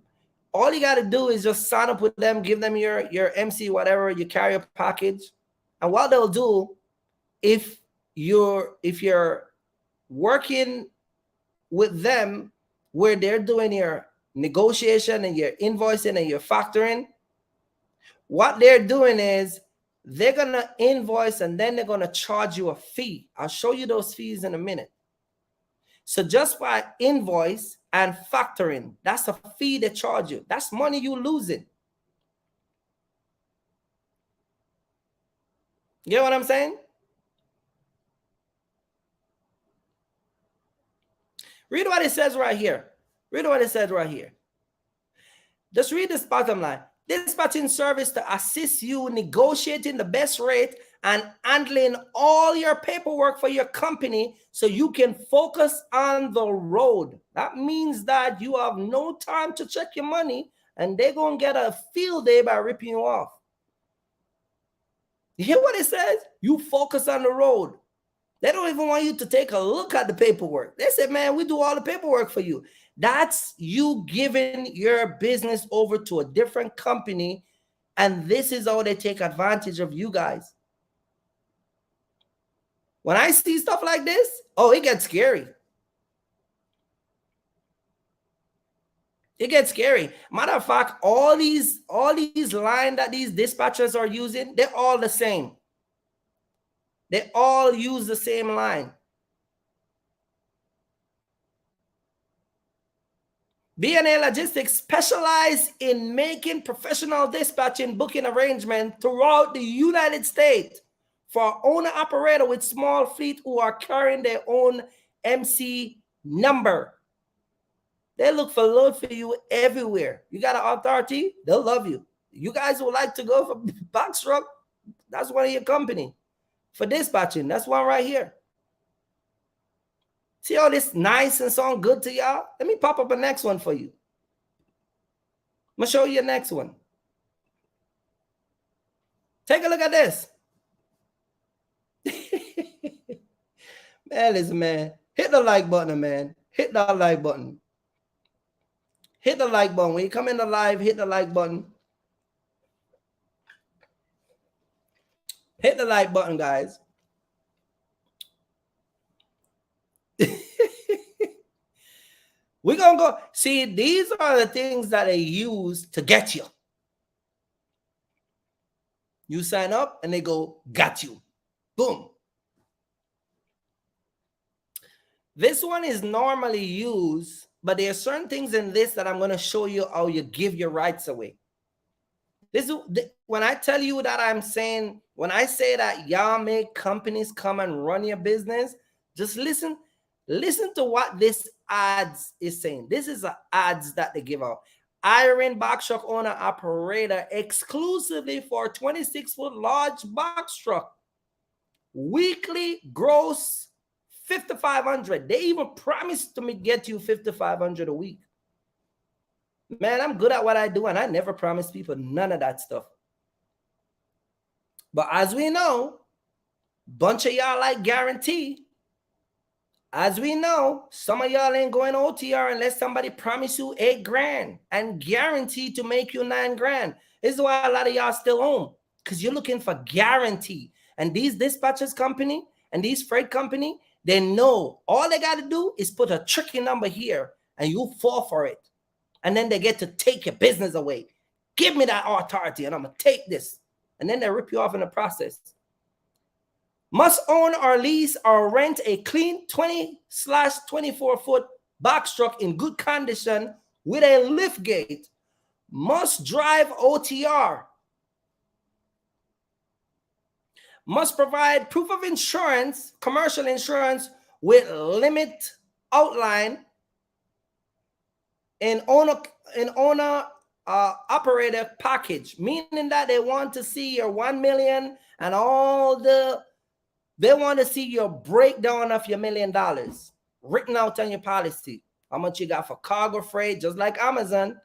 all you got to do is just sign up with them, give them your MC, whatever, your carrier package. And what they'll do, if you're working with them where they're doing your negotiation and your invoicing and your factoring, what they're doing is they're going to invoice and then they're going to charge you a fee. I'll show you those fees in a minute. So just by invoice and factoring, that's a fee they charge you. That's money you losing. You get what I'm saying? Read what it says right here. Read what it says right here. Just read this bottom line. Dispatching service to assist you negotiating the best rate and handling all your paperwork for your company so you can focus on the road. That means that you have no time to check your money and they're going to get a field day by ripping you off. You hear what it says? You focus on the road. They don't even want you to take a look at the paperwork. They say, man, we do all the paperwork for you. That's you giving your business over to a different company, and this is how they take advantage of you guys. When I see stuff like this, oh, it gets scary. It gets scary. Matter of fact, all these lines that these dispatchers are using, they're all the same. They all use the same line. B&A Logistics specialize in making professional dispatching booking arrangements throughout the United States for owner-operator with small fleet who are carrying their own MC number. They look for load for you everywhere. You got an authority, they'll love you. You guys would like to go for box truck, that's one of your company. For dispatching, that's one right here. See all this nice and sound good to y'all? Let me pop up a next one for you. I'm going to show you the next one. Take a look at this. Man, listen, man. Hit the like button, man. Hit the like button. Hit the like button. When you come in the live, hit the like button. Hit the like button, guys. We're going to go. See, these are the things that they use to get you. You sign up and they go, got you. Boom. This one is normally used, but there are certain things in this that I'm going to show you how you give your rights away. When I tell you that I'm saying, when I say that y'all make companies come and run your business, just listen to what this ads is saying. This is the ads that they give out. Hiring box truck owner operator exclusively for 26-foot large box truck. Weekly gross $5,500. They even promised to me get you $5,500 a week. Man, I'm good at what I do, and I never promise people none of that stuff. But as we know, bunch of y'all like guarantee. As we know, some of y'all ain't going OTR unless somebody promise you $8,000 and guarantee to make you $9,000. This is why a lot of y'all still home, because you're looking for guarantee. And these dispatchers company and these freight company, they know all they got to do is put a tricky number here and you fall for it. And then they get to take your business away. Give me that authority and I'm going to take this. And then they rip you off in the process. Must own or lease or rent a clean 20/24-foot box truck in good condition with a lift gate. Must drive OTR. Must provide proof of insurance, commercial insurance with limit outline in owner operator package, meaning that they want to see your 1 million and all they want to see your breakdown of your $1 million written out on your policy. How much you got for cargo freight, just like Amazon.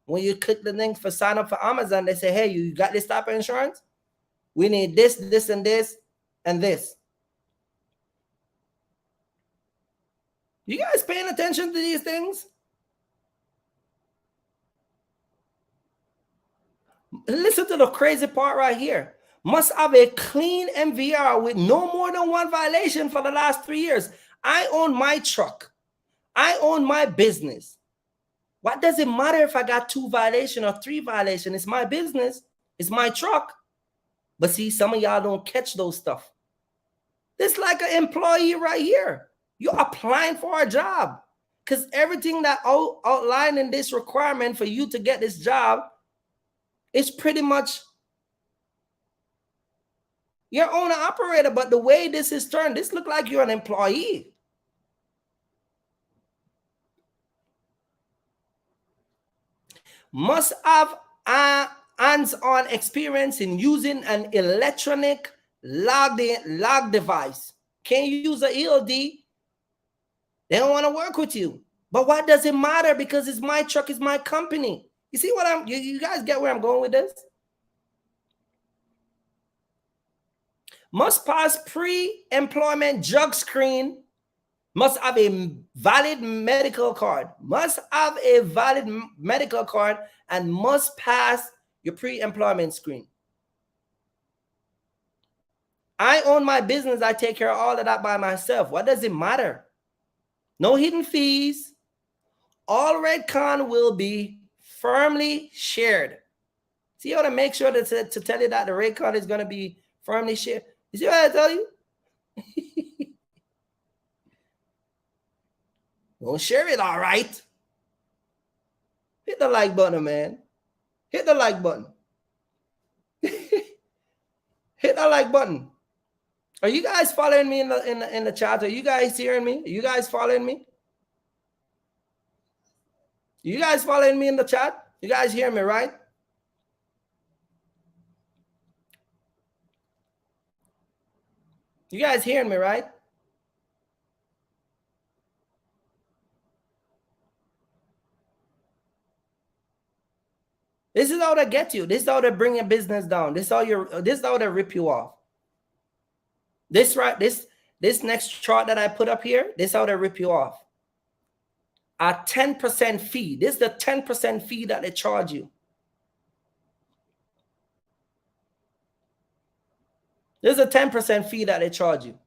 When you click the link for sign up for Amazon, they say, hey, you got this type of insurance? We need this, this, and this, and this. You guys paying attention to these things? Listen to the crazy part right here. Must have a clean MVR with no more than one violation for the last 3 years. I own my truck. I own my business. What does it matter if I got 2 violations or 3 violations? It's my business. It's my truck. But see, some of y'all don't catch those stuff. This is like an employee right here. You're applying for a job because everything that outlined in this requirement for you to get this job is pretty much your owner operator. But the way this is turned, this look like you're an employee. Must have hands-on experience in using an electronic log device. Can't use an ELD. They don't want to work with you. But what does it matter? Because it's my truck, it's my company. You see what you guys get where I'm going with this? Must pass pre-employment drug screen. Must have a valid medical card. Must have a valid medical card and must pass your pre-employment screen. I own my business. I take care of all of that by myself. What does it matter? No hidden fees. all Redcon will be firmly shared. See how to make sure to tell you that the Redcon is going to be firmly shared. You see what I tell you? Don't share it, all right. Hit the like button, man. Hit the like button. Hit that like button. Are you guys following me in the chat? Are you guys hearing me? Are you guys following me? You guys following me in the chat? You guys hear me, right? You guys hearing me, right? This is how they get you. This is how they bring your business down. This is how they rip you off. This next chart that I put up here, this is how they rip you off. A 10% fee. This is the 10% fee that they charge you. This is a 10% fee that they charge you.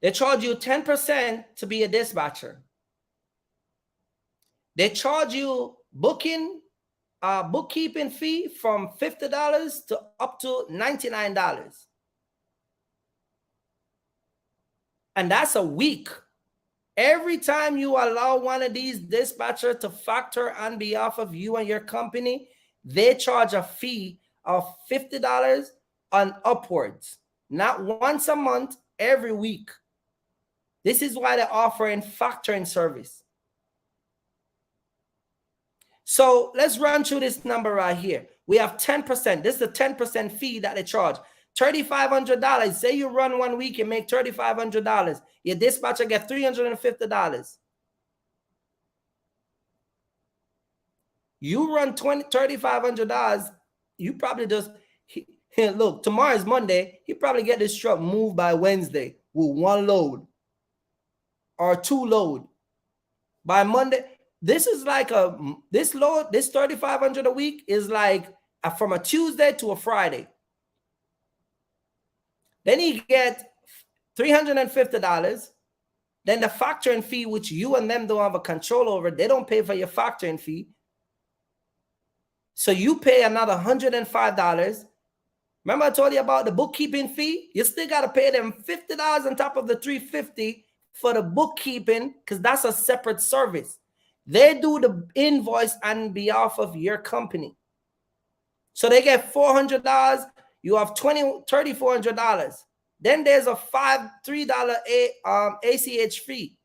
They charge you 10% to be a dispatcher. They charge you bookkeeping fee from $50 to up to $99. And that's a week. Every time you allow one of these dispatchers to factor on behalf of you and your company, they charge a fee of $50 on upwards. Not once a month, every week. This is why they're offering factoring service. So let's run through this number right here. We have 10%. This is the 10% fee that they charge. $3,500. Say you run 1 week and make $3,500. Your dispatcher gets $350. You run $3,500. You probably just look. Tomorrow is Monday. He probably get this truck moved by Wednesday with 1 load or 2 load by Monday. This is like this $3,500 a week is like from a Tuesday to a Friday. Then he get $350. Then the factoring fee, which you and them don't have a control over, they don't pay for your factoring fee. So you pay another $105. Remember I told you about the bookkeeping fee? You still got to pay them $50 on top of the $350 for the bookkeeping, because that's a separate service. They do the invoice on behalf of your company. So they get $400. You have $3,400. Then there's a $3 ACH fee.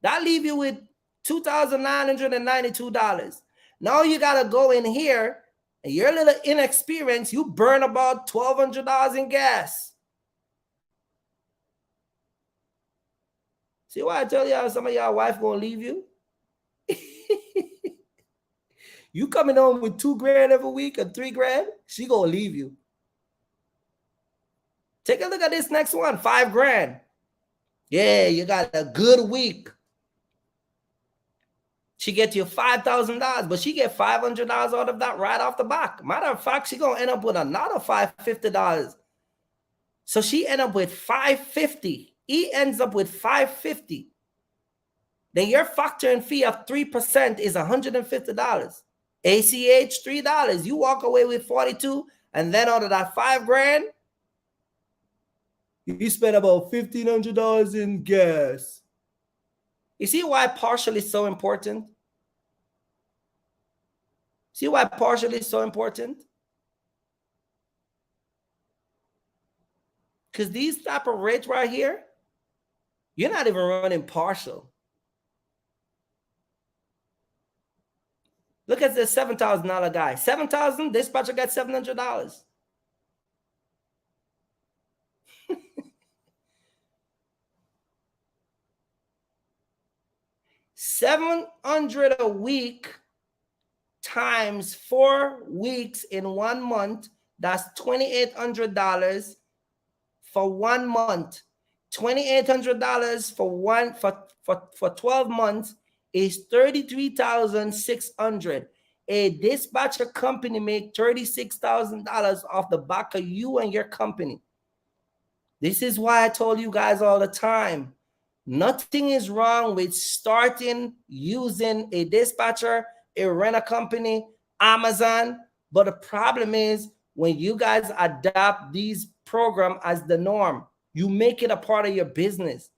That leave you with $2,992. Now you got to go in here, and you're a little inexperienced. You burn about $1,200 in gas. See why I tell y'all some of y'all wife gonna leave you? You coming home with $2,000 every week or $3,000, she gonna leave you. Take a look at this next one, $5,000. Yeah, you got a good week. She get you $5,000, but she get $500 out of that right off the back. Matter of fact, she gonna end up with another $550. So she end up with $550. He ends up with $550. Then your factoring fee of 3% is $150. ACH $3. You walk away with $42, and then out of that $5,000, you spend about $1,500 in gas. You see why partial is so important? See why partial is so important? Because these type of rates right here, you're not even running partial. Look at this $7,000 guy. $7,000, dispatcher got $700. $700 a week times 4 weeks in 1 month. That's $2,800 for 1 month. $2,800 for 12 months is $33,600. A dispatcher company make $36,000 off the back of you and your company. This is why I told you guys all the time, Nothing is wrong with starting using a dispatcher, a rent a company, Amazon. But the problem is when you guys adopt these programs as the norm, you make it a part of your business.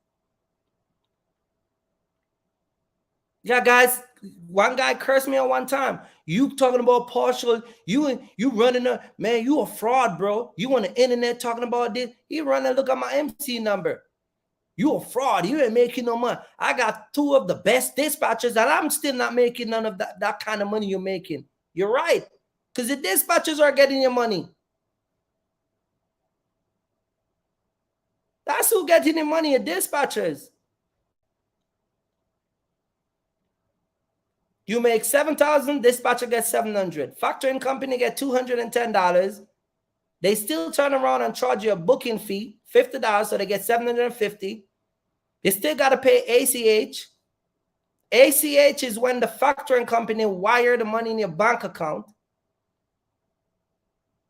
Yeah, guys, one guy cursed me at one time. You talking about partial, you running a man, you a fraud, bro. You on the internet talking about this. He running, look at my MC number. You a fraud. You ain't making no money. I got two of the best dispatchers and I'm still not making none of that kind of money you're making. You're right. Because the dispatchers are getting your money. That's who getting the money, the dispatchers. You make $7,000, dispatcher gets $700. Factoring company get $210. They still turn around and charge you a booking fee, $50, so they get $750. They still got to pay ACH. ACH is when the factoring company wire the money in your bank account.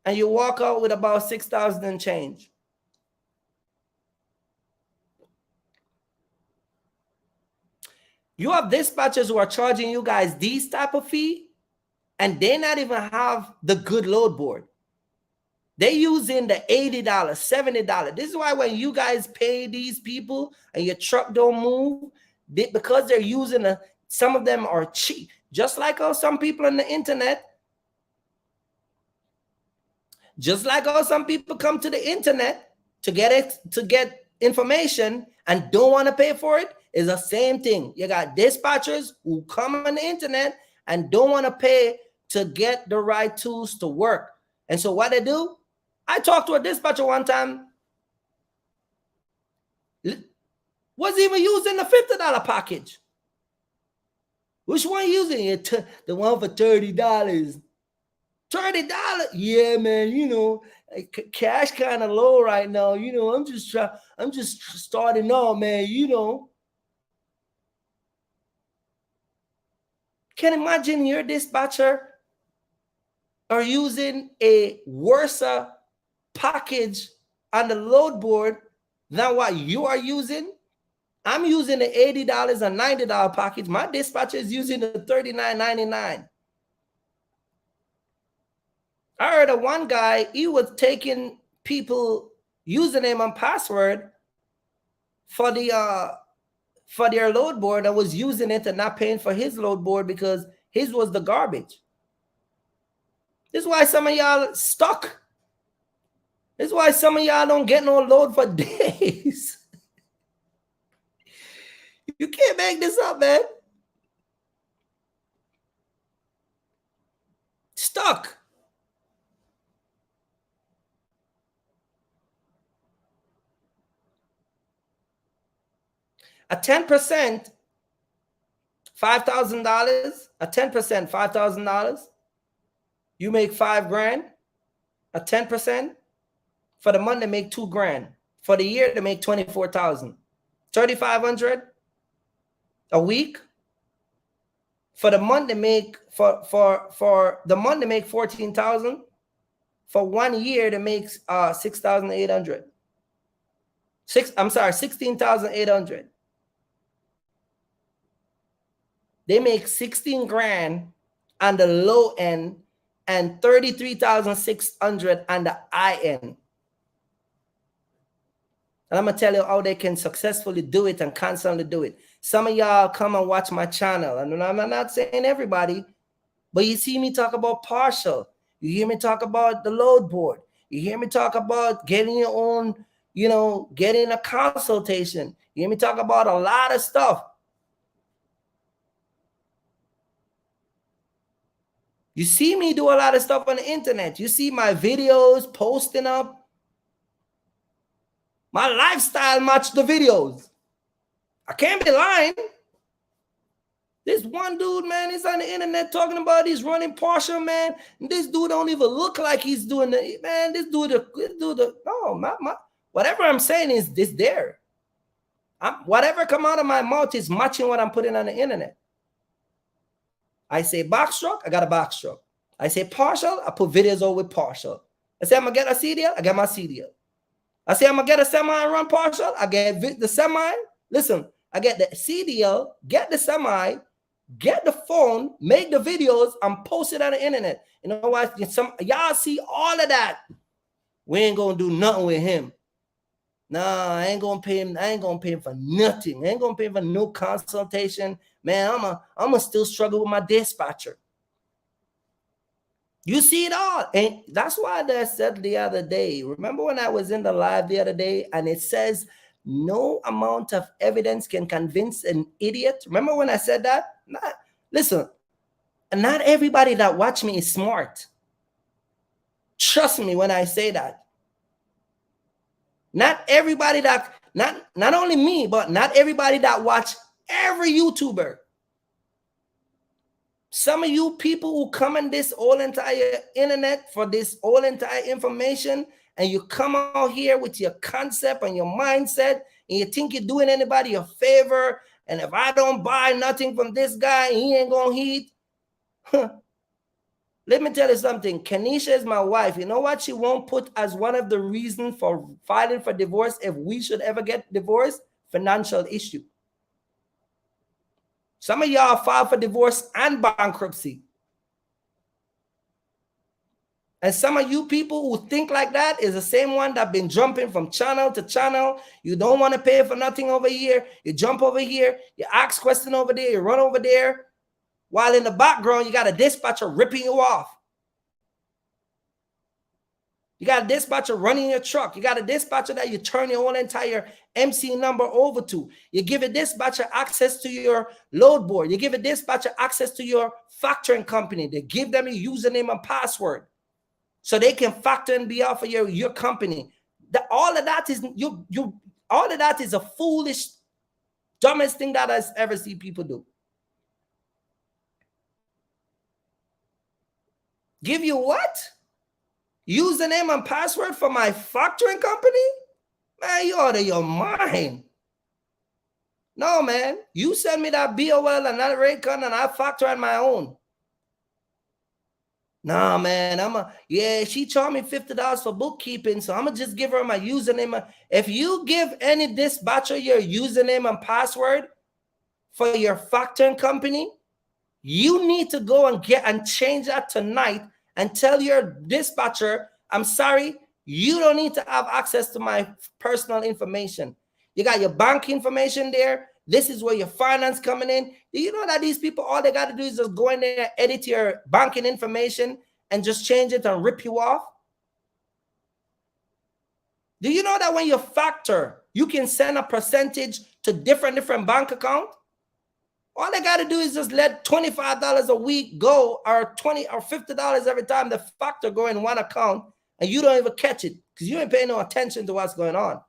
And you walk out with about $6,000 and change. You have dispatchers who are charging you guys these type of fee, and they not even have the good load board. They using the $80, $70. This is why when you guys pay these people and your truck don't move, because they're using some of them are cheap. Just like how some people on the internet, some people come to the internet to get information and don't want to pay for it. Is the same thing. You got dispatchers who come on the internet and don't want to pay to get the right tools to work. And so what they do, I talked to a dispatcher one time, was even using the $50 package. Which one using it? The one for $30. $30? Yeah, man, you know, cash kind of low right now. You know, I'm just starting out, man, you know. Can imagine your dispatcher are using a worse package on the load board than what you are using. I'm using the $80 and $90 package. My dispatcher is using the $39.99. I heard of one guy, he was taking people username and password for their load board and was using it and not paying for his load board because his was the garbage. This is why some of y'all stuck. This is why some of y'all don't get no load for days. You can't make this up, man. Stuck. A 10%, $5,000. A 10%, $5,000. You make $5,000. A 10%. For the month, they make $2,000. For the year, they make $24,000. $3,500 a week. For the month, they make for the month they make $14,000. For 1 year, they make $6,800. $16,800. They make $16,000 on the low end and $33,600 on the high end. And I'm going to tell you how they can successfully do it and constantly do it. Some of y'all come and watch my channel. And I'm not saying everybody, but you see me talk about partial. You hear me talk about the load board. You hear me talk about getting your own, you know, getting a consultation. You hear me talk about a lot of stuff. You see me do a lot of stuff on the internet. You see my videos posting up. My lifestyle match the videos. I can't be lying. This one dude, man, is on the internet talking about he's running partial, man. And this dude don't even look like he's doing the, man, this dude, whatever I'm saying is this there. Whatever come out of my mouth is matching what I'm putting on the internet. I say box truck, I got a box truck. I say partial, I put videos over with partial. I say I'm gonna get a CDL, I get my CDL. I say I'm gonna get a semi and run partial, I get the semi Listen, I get the CDL, get the semi, get the phone, make the videos, and post it on the internet. You know what? Some y'all see all of that. We ain't gonna do nothing with him. Nah, I ain't gonna pay him. I ain't gonna pay him for nothing. I ain't gonna pay him for no consultation. Man, I'm still struggle with my dispatcher. You see it all. And that's why I said the other day. Remember when I was in the live the other day and it says no amount of evidence can convince an idiot? Remember when I said that? Listen, not everybody that watch me is smart. Trust me when I say that. Not everybody that, not only me, but not everybody that watch every YouTuber. Some of you people who come in this whole entire internet for this whole entire information, and you come out here with your concept and your mindset, and you think you're doing anybody a favor, and if I don't buy nothing from this guy, he ain't gonna eat. Let me tell you something. Kenisha is my wife. You know what she won't put as one of the reasons for filing for divorce if we should ever get divorced? Financial issue. Some of y'all filed for divorce and bankruptcy. And some of you people who think like that is the same one that been jumping from channel to channel. You don't want to pay for nothing over here. You jump over here. You ask question over there. You run over there. While in the background, you got a dispatcher ripping you off. You got a dispatcher running your truck. You got a dispatcher that you turn your whole entire MC number over to. You give a dispatcher access to your load board. You give a dispatcher access to your factoring company. They give them your username and password so they can factor and be off of your company. All of that is all of that is a foolish, dumbest thing that I've ever seen people do. Give you what? Username and password for my factoring company? Man, you out of your mind. No, man. You send me that BOL and that Raycon and I factor on my own. Nah, man. She charged me $50 for bookkeeping, so I'm going to just give her my username. If you give any dispatcher your username and password for your factoring company, you need to go and change that tonight and tell your dispatcher, I'm sorry, you don't need to have access to my personal information. You got your bank information there. This is where your finance coming in. Do you know that these people, all they got to do is just go in there, edit your banking information and just change it and rip you off? Do you know that when you factor, you can send a percentage to different bank account? All they got to do is just let $25 a week go, or $20 or $50 every time the factor go in one account, and you don't even catch it because you ain't paying no attention to what's going on.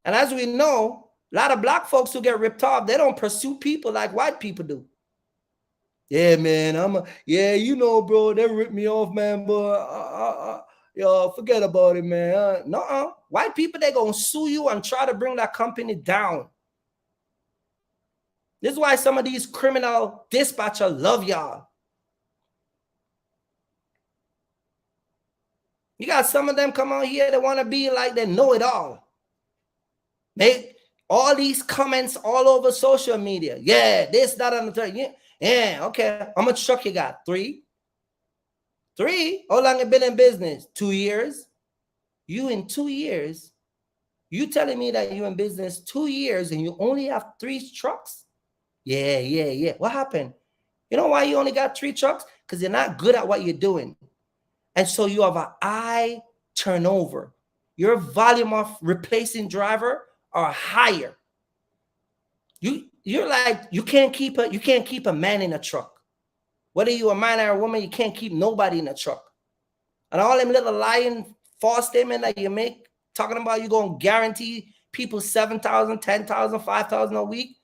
And as we know, a lot of black folks who get ripped off, they don't pursue people like white people do. Yeah, man, you know, bro, they ripped me off, man, but yo, forget about it, man. No, white people, they gonna sue you and try to bring that company down. This is why some of these criminal dispatchers love y'all. You got some of them come out here that want to be like they know it all. Make all these comments all over social media. Yeah, this, that, and the third. Yeah, okay. How much truck you got? 3? 3? How long you been in business? 2 years? You in 2 years? You telling me that you in business 2 years and you only have 3 trucks? Yeah. What happened? You know why you only got 3 trucks? Because you're not good at what you're doing. And so you have an high turnover. Your volume of replacing driver are higher. You're like, you can't keep a man in a truck. Whether you're a man or a woman, you can't keep nobody in a truck. And all them little lying false statement that you make, talking about you going to guarantee people 7,000, 10,000, 5,000 a week.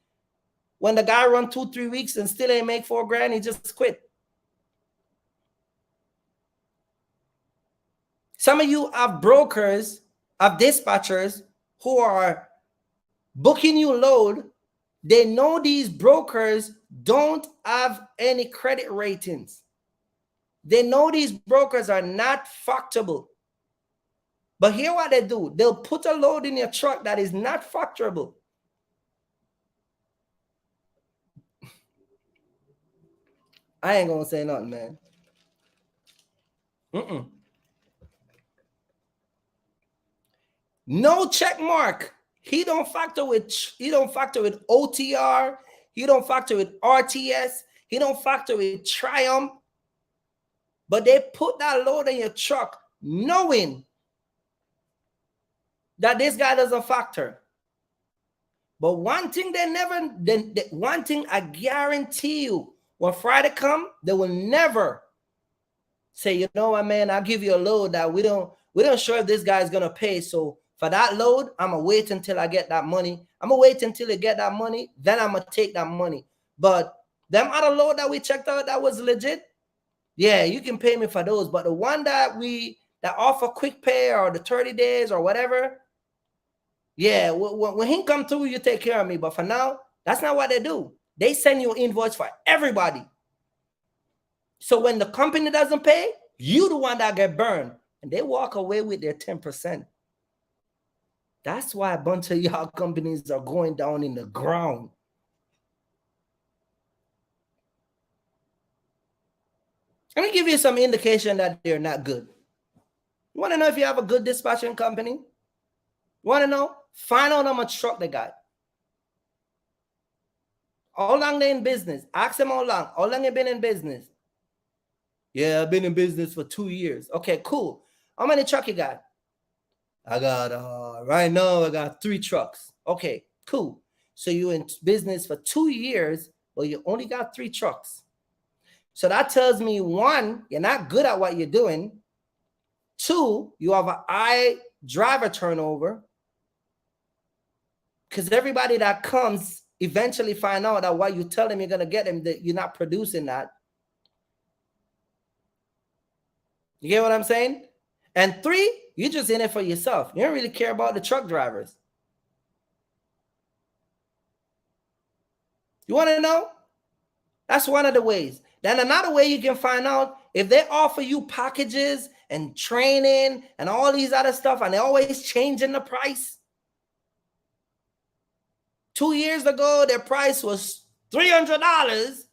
When the guy run 2-3 weeks and still ain't make $4,000, he just quit. Some of you have brokers, have dispatchers who are booking you load. They know these brokers don't have any credit ratings. They know these brokers are not factorable. But here what they do, they'll put a load in your truck that is not factorable. I ain't gonna say nothing, man. No check mark. He don't factor with OTR. He don't factor with RTS. He don't factor with Triumph. But they put that load in your truck knowing that this guy doesn't factor. But one thing one thing I guarantee you, when Friday come, they will never say, you know what, man, I'll give you a load that we don't sure if this guy is gonna pay. So for that load, I'm gonna wait until I get that money. I'm gonna wait until I get that money, then I'm gonna take that money. But them other load that we checked out that was legit, yeah, you can pay me for those. But the one that offer quick pay or the 30 days or whatever, yeah, when he come through, you take care of me. But for now, that's not what they do. They send you an invoice for everybody. So when the company doesn't pay, you the one that get burned. And they walk away with their 10%. That's why a bunch of y'all companies are going down in the ground. Let me give you some indication that they're not good. You want to know if you have a good dispatching company? You want to know? Find out how much truck they got. How long they in business? Ask them how long. How long you been in business? Yeah, I've been in business for 2 years. Okay, cool. How many truck you got? I got, right now, I got 3 trucks. Okay, cool. So you're in business for 2 years, but you only got 3 trucks. So that tells me, 1, you're not good at what you're doing. 2, you have a high driver turnover. Because everybody that comes eventually find out that what you tell them you're going to get them, that you're not producing that. You get what I'm saying? And 3, you're just in it for yourself. You don't really care about the truck drivers. You want to know? That's one of the ways. Then another way you can find out, if they offer you packages and training and all these other stuff, and they're always changing the price. 2 years ago, their price was $300,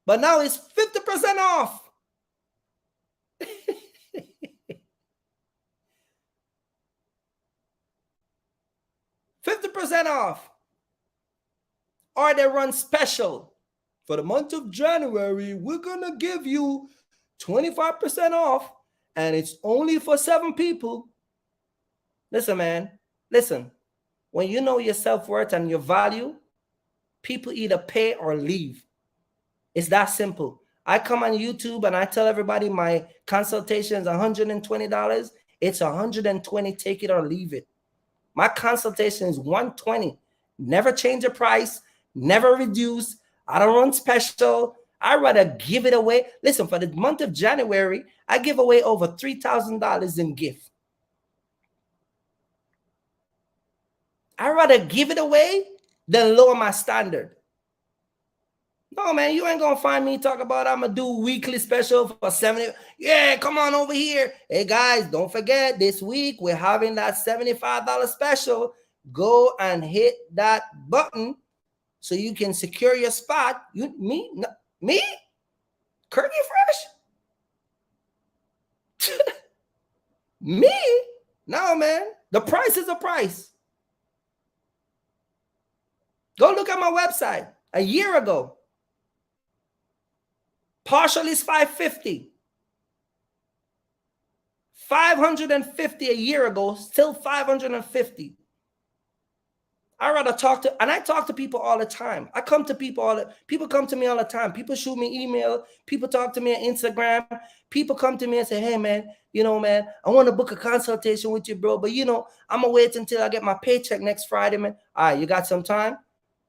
but now it's 50% off. 50% off. Or they run special. For the month of January, we're going to give you 25% off, and it's only for 7 people. Listen, man. Listen. When you know your self-worth and your value, people either pay or leave. It's that simple. I come on YouTube and I tell everybody my consultation is $120. It's $120. Take it or leave it. My consultation is $120. Never change the price. Never reduce. I don't run special. I'd rather give it away. Listen, for the month of January, I give away over $3,000 in gift. I'd rather give it away than lower my standard. No, man, you ain't going to find me talk about I'm going to do weekly special for 70. Yeah, come on over here. Hey, guys, don't forget this week we're having that $75 special. Go and hit that button so you can secure your spot. Me? Kirky Fresh? Me? No, man. The price is a price. Go look at my website. A year ago, partial is $550. $550 a year ago, still $550. I rather talk to, and I talk to people all the time. I come to people people come to me all the time. People shoot me email. People talk to me on Instagram. People come to me and say, hey, man, you know, man, I want to book a consultation with you, bro. But, you know, I'm going to wait until I get my paycheck next Friday, man. All right, you got some time?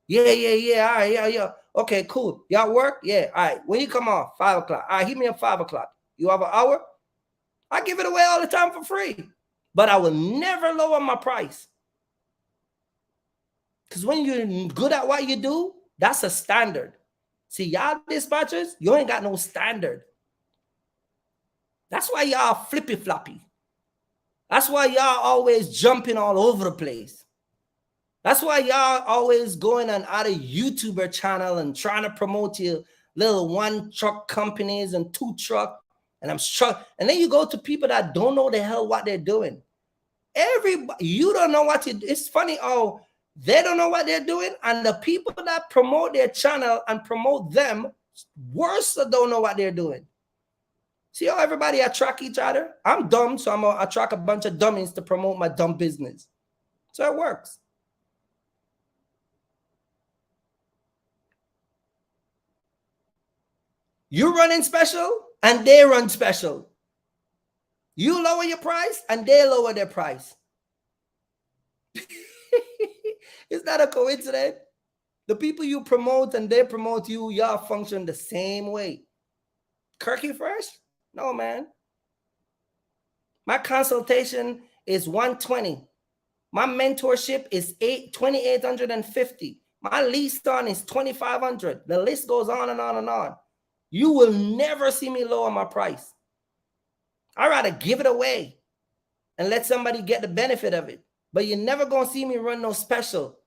Yeah. All right, yeah. Okay, cool. Y'all work? Yeah. All right. When you come off, 5 o'clock. All right, hit me at 5 o'clock. You have an hour? I give it away all the time for free. But I will never lower my price. Because when you're good at what you do, that's a standard. See, y'all dispatchers, you ain't got no standard. That's why y'all flippy floppy. That's why y'all always jumping all over the place. That's why y'all always going on other YouTuber channel and trying to promote your little one truck companies and two truck. And I'm struck. And then you go to people that don't know the hell what they're doing. Everybody, you don't know what you. It's funny. Oh, they don't know what they're doing, and the people that promote their channel and promote them worse don't know what they're doing. See how everybody attract each other? I'm dumb, so I'm gonna attract a bunch of dummies to promote my dumb business. So it works. You running special, and they run special. You lower your price, and they lower their price. Is that a coincidence? The people you promote and they promote you, y'all function the same way. Kirky Fresh? No, man. My consultation is $120. My mentorship is $2,850. My lease on is $2,500. The list goes on and on and on. You will never see me lower my price. I'd rather give it away and let somebody get the benefit of it. But you're never going to see me run no special.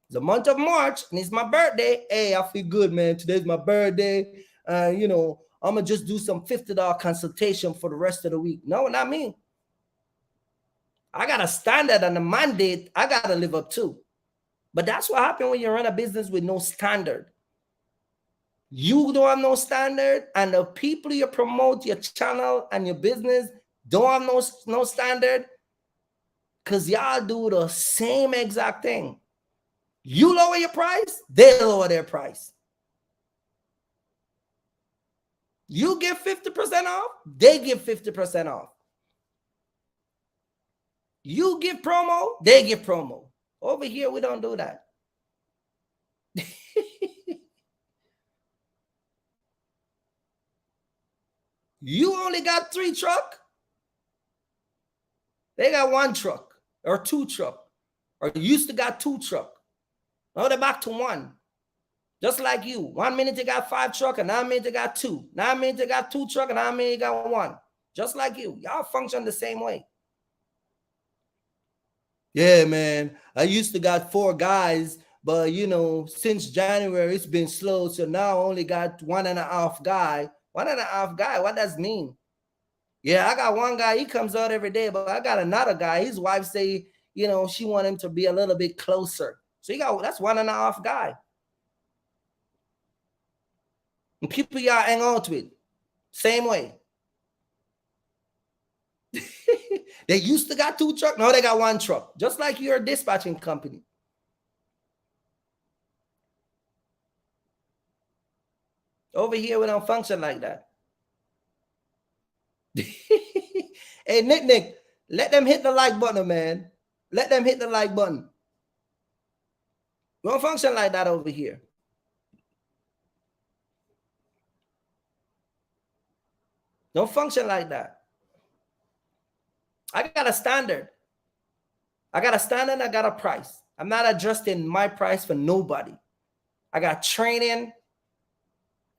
It's the month of March and it's my birthday. Hey, I feel good, man. Today's my birthday. You know, I'm going to just do some $50 consultation for the rest of the week. No, not me. I got a standard and a mandate I got to live up to. But that's what happens when you run a business with no standard. You don't have no standard, and the people you promote your channel and your business don't have no standard, because y'all do the same exact thing. You lower your price, they lower their price. You give 50% off, they give 50% off. You give promo, they give promo. Over here, we don't do that. You only got 3 truck. They got 1 truck or 2 truck, or used to got 2 truck. Now they're back to 1. Just like you. 1 minute they got 5 truck, and 9 minutes they got 2. 9 minutes they got 2 truck, and 9 minutes they got 1. Just like you. Y'all function the same way. Yeah, man. I used to got 4 guys, but you know, since January it's been slow, so now I only got 1.5 guy. 1.5 guy. What does it mean? Yeah, I got 1 guy. He comes out every day, but I got another guy. His wife say, you know, she want him to be a little bit closer. So you got that's 1.5 guy. And people y'all hang out with, same way. They used to got 2 trucks. Now they got 1 truck. Just like you're a dispatching company. Over here, we don't function like that. Hey, Nick, let them hit the like button, man. Let them hit the like button. We don't function like that over here. Don't function like that. I got a standard. I got a standard, I got a price. I'm not adjusting my price for nobody. I got training.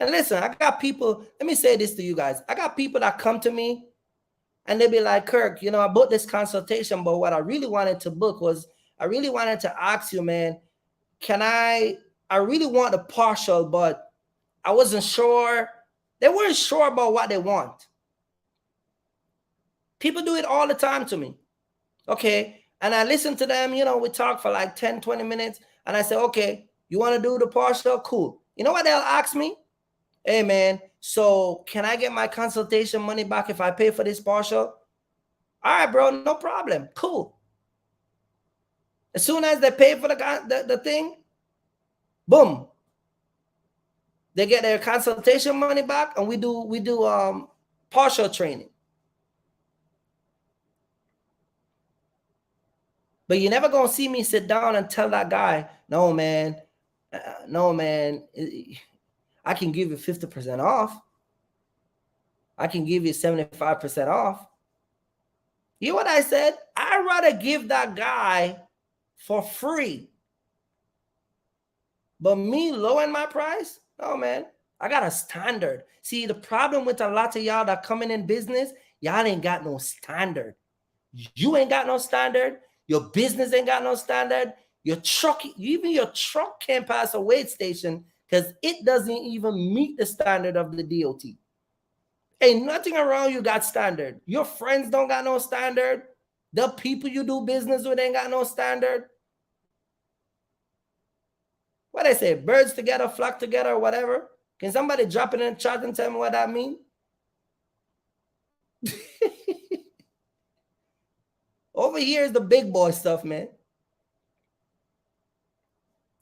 And listen, I got people, let me say this to you guys. I got people that come to me and they be like, Kirk, you know, I booked this consultation, but what I really wanted to book was, I really wanted to ask you, man, I really want a partial, but I wasn't sure. They weren't sure about what they want. People do it all the time to me. Okay. And I listen to them, you know, we talk for like 10, 20 minutes. And I say, okay, you want to do the partial? Cool. You know what they'll ask me? Hey, man, so can I get my consultation money back if I pay for this partial? All right, bro, no problem. Cool. As soon as they pay for the thing, boom, they get their consultation money back, and we do partial training. But you're never gonna see me sit down and tell that guy, no, man, I can give you 50% off. I can give you 75% off. You know what I said? I'd rather give that guy for free. But me lowering my price? Oh, man, I got a standard. See, the problem with a lot of y'all that coming in business, Y'all ain't got no standard. You ain't got no standard. Your business ain't got no standard. Your truck, even your truck can't pass a weight station because it doesn't even meet the standard of the DOT. Ain't nothing around you got standard. Your friends don't got no standard. The people you do business with ain't got no standard. What they say, birds together, flock together, or whatever. Can somebody drop it in the chat and tell me what that means? Over here is the big boy stuff, man.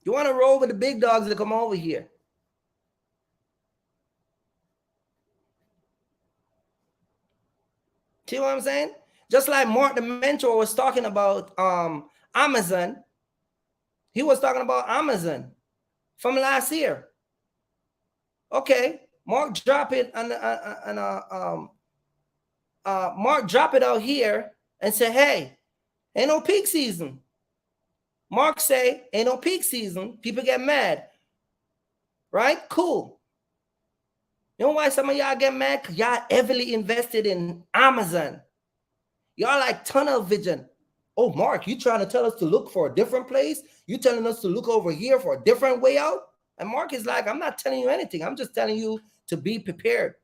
You want to roll with the big dogs to come over here. See what I'm saying? Just like Mark the mentor was talking about Amazon. He was talking about Amazon from last year. Okay, Mark drop it Mark drop it out here and say, hey, ain't no peak season. Mark say, ain't no peak season. People get mad. Right? Cool. You know why some of y'all get mad? Because y'all heavily invested in Amazon. Y'all like tunnel vision. Oh, Mark, you trying to tell us to look for a different place? You telling us to look over here for a different way out? And Mark is like, I'm not telling you anything. I'm just telling you to be prepared.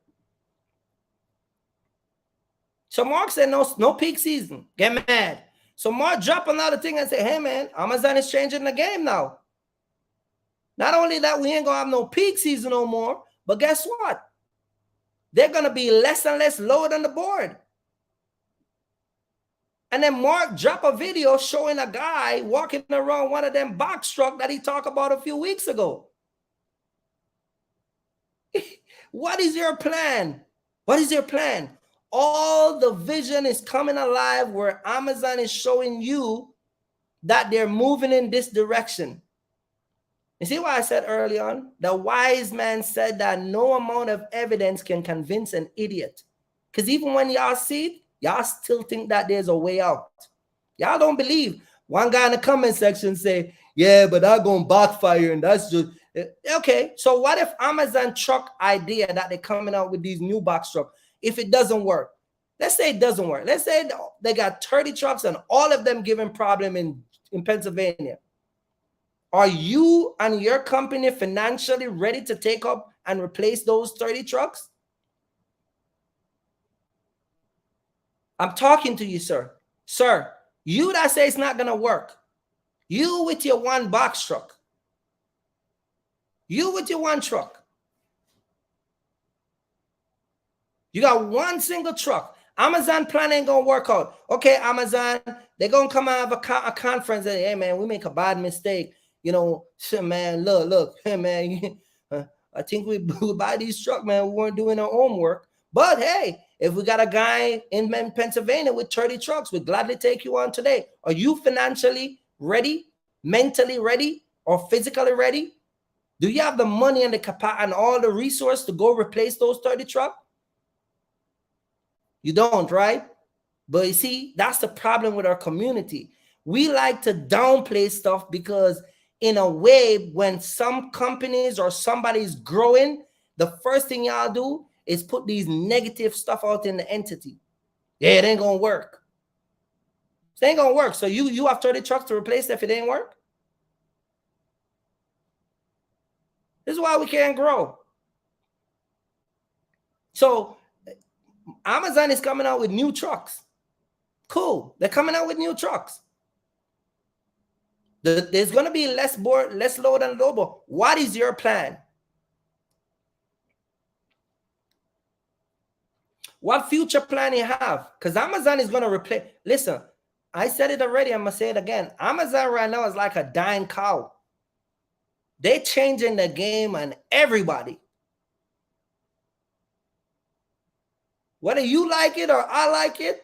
So Mark said, no peak season. Get mad. So Mark drop another thing and say, hey, man, Amazon is changing the game now. Not only that, we ain't going to have no peak season no more, but guess what? They're going to be less and less load on the board. And then Mark drop a video showing a guy walking around one of them box truck that he talked about a few weeks ago. What is your plan? What is your plan? All the vision is coming alive where Amazon is showing you that they're moving in this direction. You see what I said early on? The wise man said that no amount of evidence can convince an idiot. Because even when y'all see it, y'all still think that there's a way out. Y'all don't believe. One guy in the comment section say, yeah, but that's going to backfire and that's just... Okay, so what if Amazon truck idea that they're coming out with these new box trucks, if it doesn't work? Let's say it doesn't work. Let's say they got 30 trucks and all of them giving problem in Pennsylvania. Are you and your company financially ready to take up and replace those 30 trucks? I'm talking to you, sir. Sir, you that say it's not going to work. You with your one box truck. You with your one truck. You got one single truck. Amazon plan ain't going to work out. Okay, Amazon, they're going to come out of a conference and, hey, man, we make a bad mistake. You know, man, look, hey, man, I think we buy these trucks, man. We weren't doing our homework. But, hey, if we got a guy in Pennsylvania with 30 trucks, we'd gladly take you on today. Are you financially ready, mentally ready, or physically ready? Do you have the money and the capacity and all the resources to go replace those 30 trucks? You don't, right? But you see, that's the problem with our community. We like to downplay stuff because in a way, when some companies or somebody's growing, the first thing y'all do is put these negative stuff out in the entity. Yeah, it ain't gonna work. It ain't gonna work. So you have 30 trucks to replace it if it ain't work? This is why we can't grow. So Amazon is coming out with new trucks. Cool. They're coming out with new trucks. There's going to be less load and load. But what is your plan? What future plan you have? Because Amazon is going to replace. Listen, I said it already. I'm going to say it again. Amazon right now is like a dying cow. They're changing the game on everybody. Whether you like it or I like it.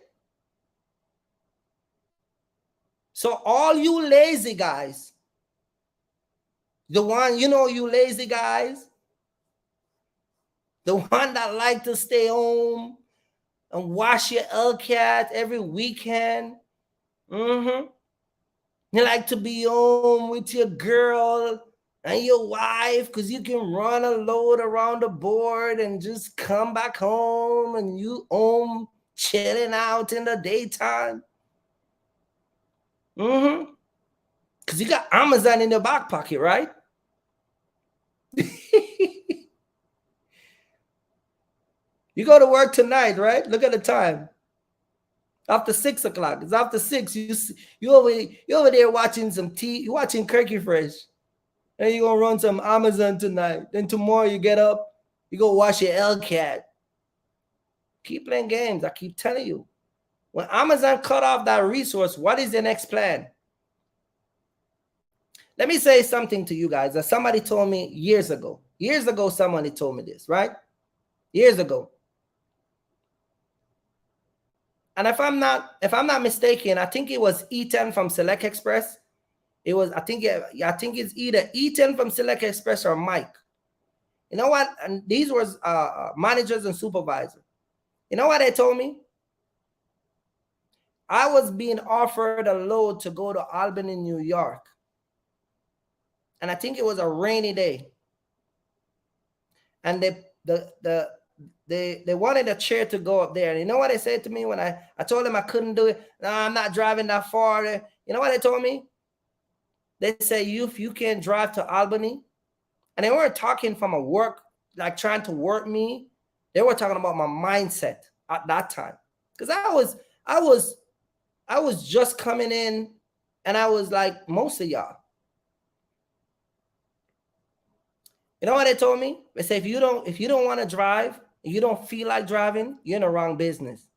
So all you lazy guys, the one, you know, you lazy guys, the one that like to stay home and wash your LCAT every weekend. You like to be home with your girl and your wife because you can run a load around the board and just come back home and you home chilling out in the daytime. Because you got Amazon in your back pocket, right? You go to work tonight, right? Look at the time. After 6 o'clock. It's after 6. You over there watching some tea. You're watching Kirky Fresh. And you're going to run some Amazon tonight. Then tomorrow you get up. You go watch your LCAT. Keep playing games. I keep telling you. When Amazon cut off that resource, what is the next plan? Let me say something to you guys that somebody told me years ago. Years ago, somebody told me this, right? Years ago. And if I'm not mistaken, I think it was Ethan from Select Express. It was, I think it's either Ethan from Select Express or Mike. You know what? And these was managers and supervisors. You know what they told me? I was being offered a load to go to Albany, New York. And I think it was a rainy day. And they wanted a chair to go up there. And you know what they said to me when I told them I couldn't do it? No, I'm not driving that far. You know what they told me? They say, if you can't drive to Albany, and they weren't talking from a work, like trying to work me. They were talking about my mindset at that time. Because I was just coming in, and I was like most of y'all. You know what they told me? They say, if you don't want to drive, and you don't feel like driving, you're in the wrong business.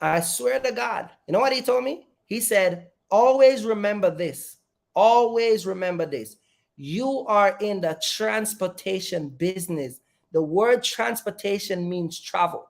I swear to God. You know what he told me? He said, always remember this. Always remember this. You are in the transportation business. The word transportation means travel.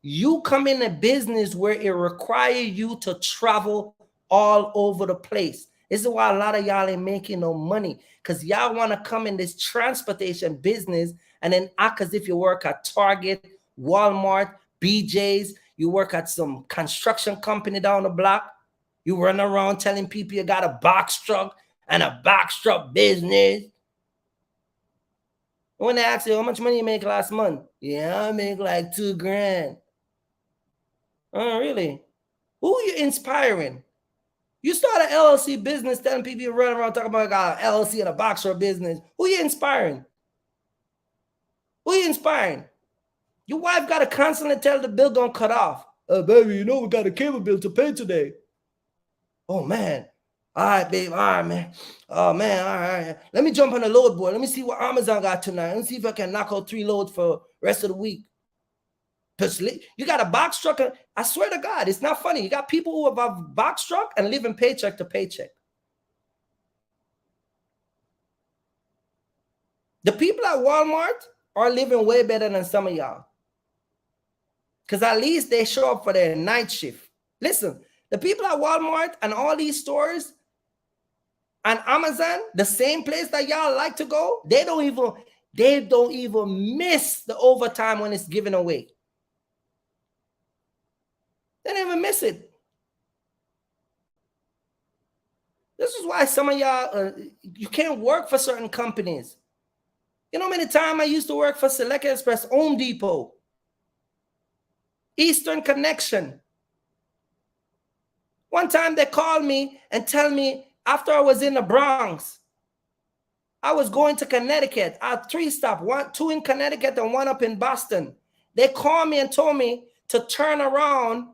You come in a business where it requires you to travel all over the place. This is why a lot of y'all ain't making no money, because y'all want to come in this transportation business and then act as if you work at Target, Walmart, BJ's, you work at some construction company down the block. You run around telling people you got a box truck and a box truck business. When they ask you, how much money you make last month? Yeah, I make like $2,000. Oh, really? Who are you inspiring? You start an LLC business telling people you run around talking about got an LLC and a box truck business. Who are you inspiring? Who are you inspiring? Your wife got to constantly tell the bill gonna cut off. Baby, you know we got a cable bill to pay today. Oh, man. All right, babe. All right, man. Oh, man. All right. Let me jump on the load board. Let me see what Amazon got tonight. Let me see if I can knock out 3 loads for the rest of the week. You got a box truck. I swear to God, it's not funny. You got people who have a box truck and living paycheck to paycheck. The people at Walmart are living way better than some of y'all. Because at least they show up for their night shift. Listen, the people at Walmart and all these stores and Amazon, the same place that y'all like to go, they don't even miss the overtime when it's given away. They don't even miss it. This is why some of y'all, you can't work for certain companies. You know how many times I used to work for Select Express, Home Depot, Eastern Connection. One time they called me and tell me after I was in the Bronx, I was going to Connecticut. I had 3 stops, 2 in Connecticut and 1 up in Boston. They called me and told me to turn around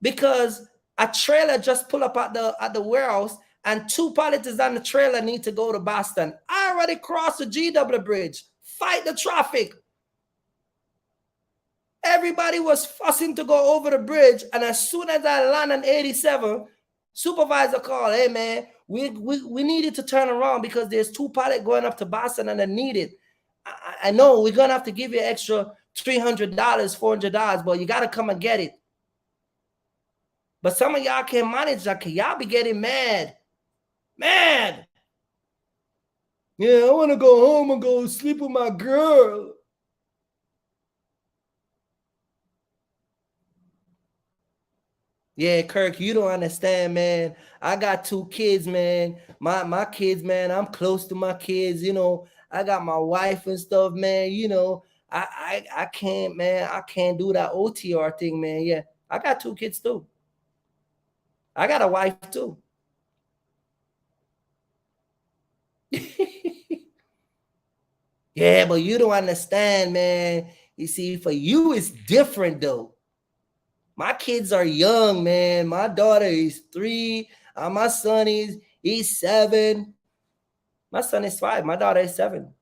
because a trailer just pulled up at the warehouse and 2 pallets on the trailer need to go to Boston. I already crossed the GW Bridge. Fight the traffic. Everybody was fussing to go over the bridge, and as soon as I land on 87, supervisor called, hey man, we needed to turn around because there's 2 pallets going up to Boston and they need it. I know we're gonna have to give you extra $300, $400, but you gotta come and get it. But some of y'all can't manage that because y'all be getting mad. Mad. Yeah, I want to go home and go sleep with my girl. Yeah, Kirk, you don't understand, man. I got 2 kids, man. My kids, man, I'm close to my kids, you know. I got my wife and stuff, man, you know. I can't, man. I can't do that OTR thing, man. Yeah, I got 2 kids too. I got a wife too. Yeah, but you don't understand, man. You see, for you, it's different though. My kids are young, man. My daughter is 3. My son he's 7. My son is 5. My daughter is 7.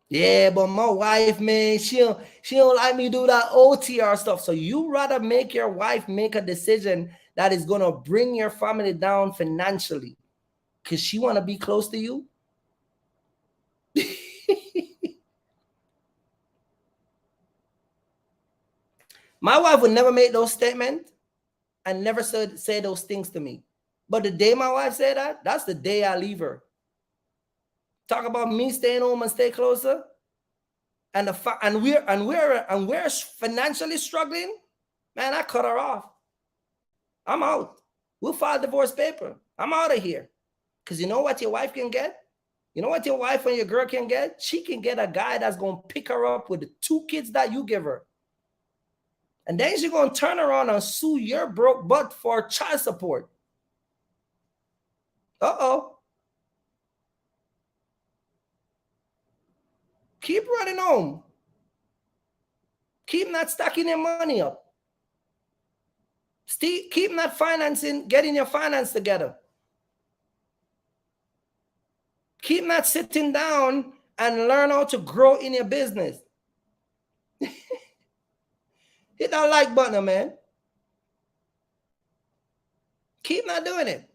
Yeah, but my wife, man, she don't like me do that OTR stuff. So you rather make your wife make a decision that is gonna bring your family down financially, cause she wanna be close to you. My wife would never make those statements and never say those things to me. But the day my wife said that, that's the day I leave her. Talk about me staying home and stay closer, and we're financially struggling. Man, I cut her off. I'm out. We'll file divorce paper. I'm out of here. Because you know what your wife can get? You know what your wife and your girl can get? She can get a guy that's going to pick her up with the 2 kids that you give her. And then she's going to turn around and sue your broke butt for child support. Uh-oh. Keep running home. Keep not stacking your money up. Keep not financing, getting your finance together. Keep not sitting down and learn how to grow in your business. Hit that like button, man. Keep not doing it.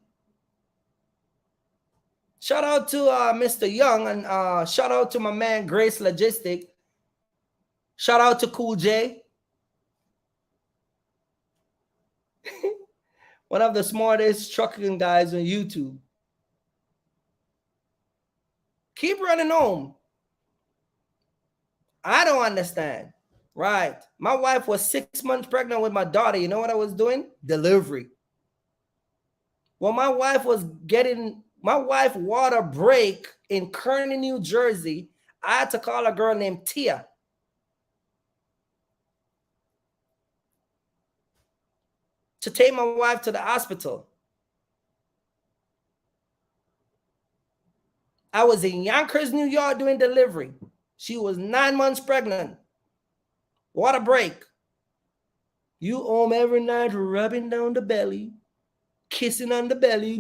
Shout out to Mr. Young, and shout out to my man Grace Logistic. Shout out to Cool J. One of the smartest trucking guys on YouTube. Keep running home. I don't understand. Right. My wife was 6 months pregnant with my daughter. You know what I was doing? Delivery. Well, my wife water break in Kearney, New Jersey. I had to call a girl named Tia to take my wife to the hospital. I was in Yonkers, New York doing delivery. She was 9 months pregnant. Water break. You home every night, rubbing down the belly, kissing on the belly.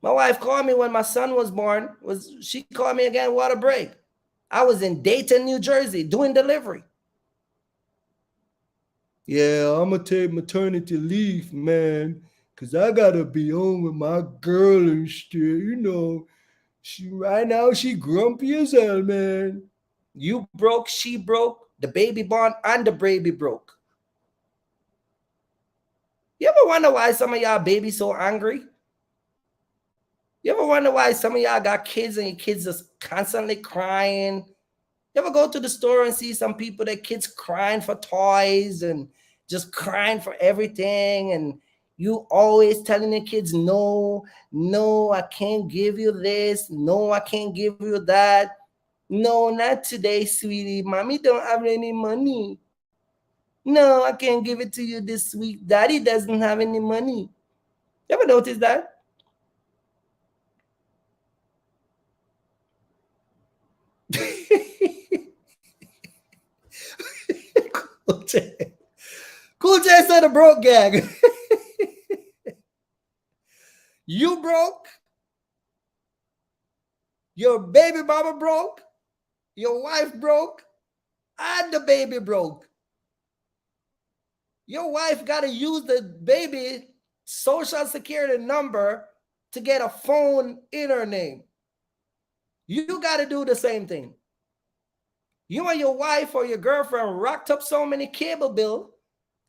My wife called me when my son was born. She called me again, water break. I was in Dayton, New Jersey, doing delivery. Yeah, I'm gonna take maternity leave, man, because I gotta be home with my girl and shit. You know, right now she grumpy as hell, man. You broke, she broke, the baby born, and the baby broke. You ever wonder why some of y'all babies so angry? You ever wonder why some of y'all got kids and your kids just constantly crying? You ever go to the store and see some people, their kids crying for toys and just crying for everything, and you always telling the kids, no, no, I can't give you this. No, I can't give you that. No, not today, sweetie. Mommy don't have any money. No, I can't give it to you this week. Daddy doesn't have any money. You ever notice that? Cool J. Cool J said a broke gag. You broke. Your baby mama broke. Your wife broke. And the baby broke. Your wife got to use the baby social security number to get a phone in her name. You got to do the same thing. You and your wife or your girlfriend racked up so many cable bills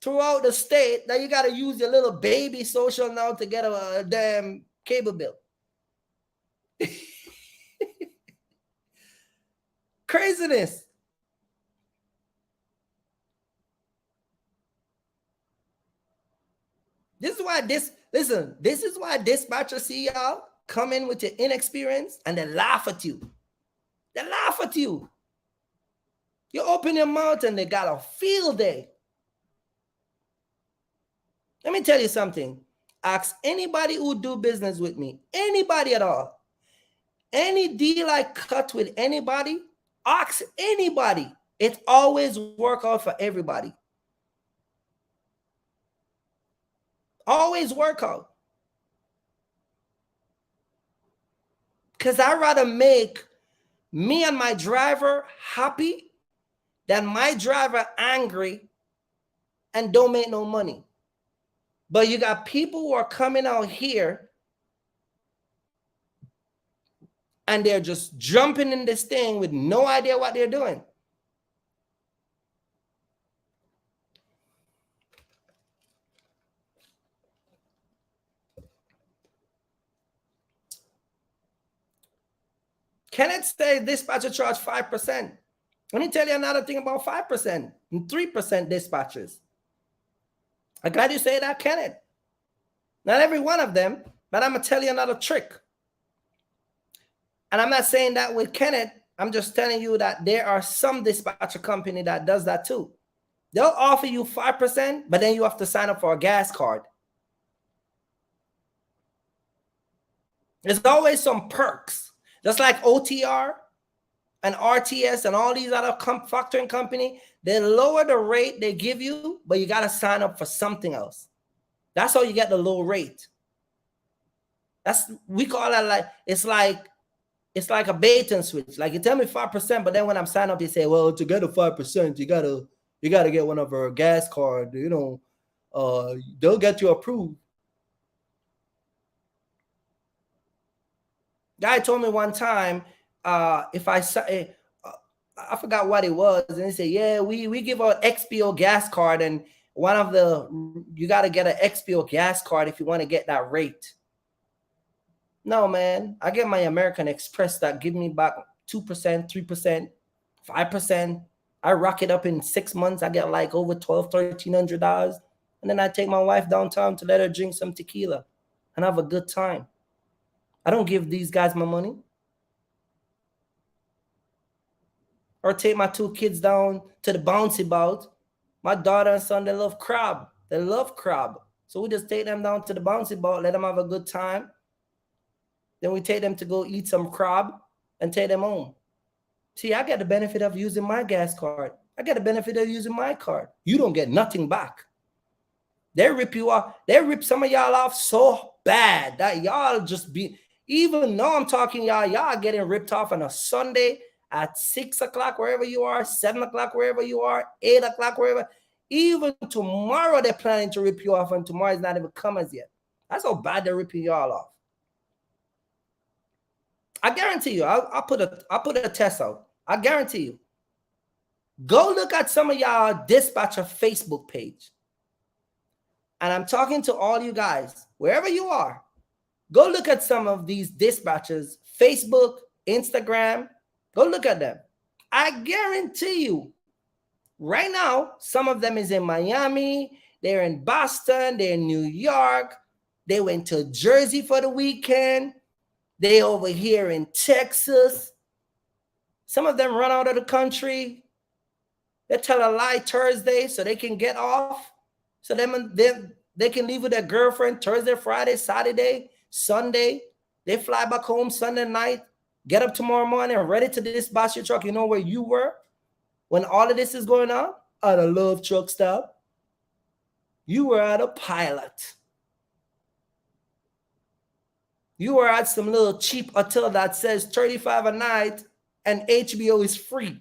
throughout the state that you got to use your little baby social now to get a damn cable bill. Craziness. why this is why dispatchers see y'all come in with your inexperience and they laugh at you. They laugh at you. You open your mouth and they got a field day. Let me tell you something. Ask anybody who do business with me, anybody at all. Any deal I cut with anybody, ask anybody. It always work out for everybody. Always work out. Because I'd rather make me and my driver happy than my driver angry and don't make no money. But you got people who are coming out here and they're just jumping in this thing with no idea what they're doing. Kenneth said dispatcher charge 5%. Let me tell you another thing about 5% and 3% dispatchers. I'm glad you say that, Kenneth. Not every one of them, but I'm going to tell you another trick. And I'm not saying that with Kenneth. I'm just telling you that there are some dispatcher company that does that too. They'll offer you 5%, but then you have to sign up for a gas card. There's always some perks. Just like OTR and RTS and all these other factoring company, they lower the rate they give you, but you got to sign up for something else. That's how you get the low rate. We call that like it's like a bait and switch. Like you tell me 5%, but then when I'm signing up, you say, well, to get a 5%, you gotta get one of our gas card. They'll get you approved. Guy told me one time, if I forgot what it was, and he said, yeah, we give out XPO gas card, and you got to get an XPO gas card if you want to get that rate. No, man, I get my American Express that give me back 2%, 3%, 5%. I rock it up in 6 months. I get like over $1,200, $1,300. And then I take my wife downtown to let her drink some tequila and have a good time. I don't give these guys my money. Or take my 2 kids down to the bouncy boat. My daughter and son, they love crab. They love crab. So we just take them down to the bouncy boat, let them have a good time. Then we take them to go eat some crab and take them home. See, I get the benefit of using my gas card. I get the benefit of using my card. You don't get nothing back. They rip you off. They rip some of y'all off so bad that y'all just be, even though I'm talking y'all getting ripped off on a Sunday at 6 o'clock, wherever you are, 7 o'clock, wherever you are, 8 o'clock, wherever. Even tomorrow, they're planning to rip you off, and tomorrow is not even come as yet. That's how bad they're ripping y'all off. I guarantee you, I'll put a test out. I guarantee you. Go look at some of y'all dispatcher Facebook page. And I'm talking to all you guys, wherever you are. Go look at some of these dispatchers, Facebook, Instagram. Go look at them. I guarantee you, right now, some of them is in Miami. They're in Boston. They're in New York. They went to Jersey for the weekend. They over here in Texas. Some of them run out of the country. They tell a lie Thursday so they can get off. So they can leave with their girlfriend Thursday, Friday, Saturday, Sunday. They fly back home Sunday night, get up tomorrow morning and ready to dispatch your truck. You know where you were when all of this is going on? At a Love truck stop. You were at a Pilot. You were at some little cheap hotel that says $35 a night and HBO is free.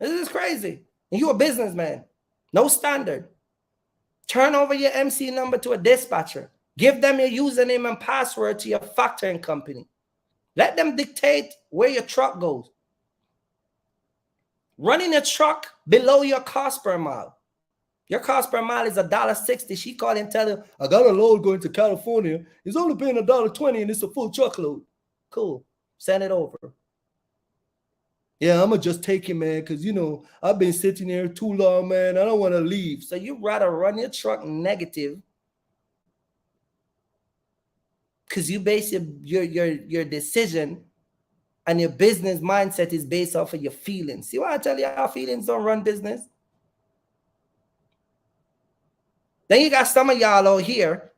This is crazy. And you're a businessman. No standard. Turn over your MC number to a dispatcher. Give them your username and password to your factoring company. Let them dictate where your truck goes. Running a truck below your cost per mile. Your cost per mile is $1.60. She called and tell him, I got a load going to California. He's only paying $1.20 and it's a full truckload. Cool. Send it over. Yeah, I'm going to just take it, man, because, I've been sitting here too long, man. I don't want to leave. So you rather run your truck negative because you base your decision and your business mindset is based off of your feelings. See why I tell you how feelings don't run business? Then you got some of y'all out here.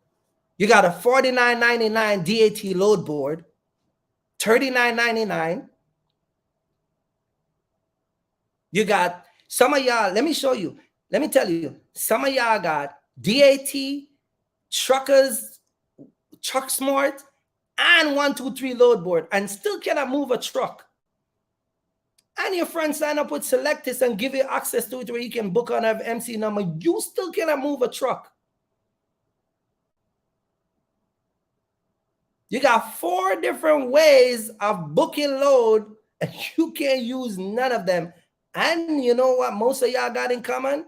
You got a $49.99 DAT load board, $39.99. You got some of y'all, let me show you. Let me tell you, some of y'all got DAT, truckers, Truck Smart, and 123 load board, and still cannot move a truck. And your friend sign up with Selectus and give you access to it where you can book on an MC number. You still cannot move a truck. You got 4 different ways of booking load, and you can't use none of them. And you know what most of y'all got in common?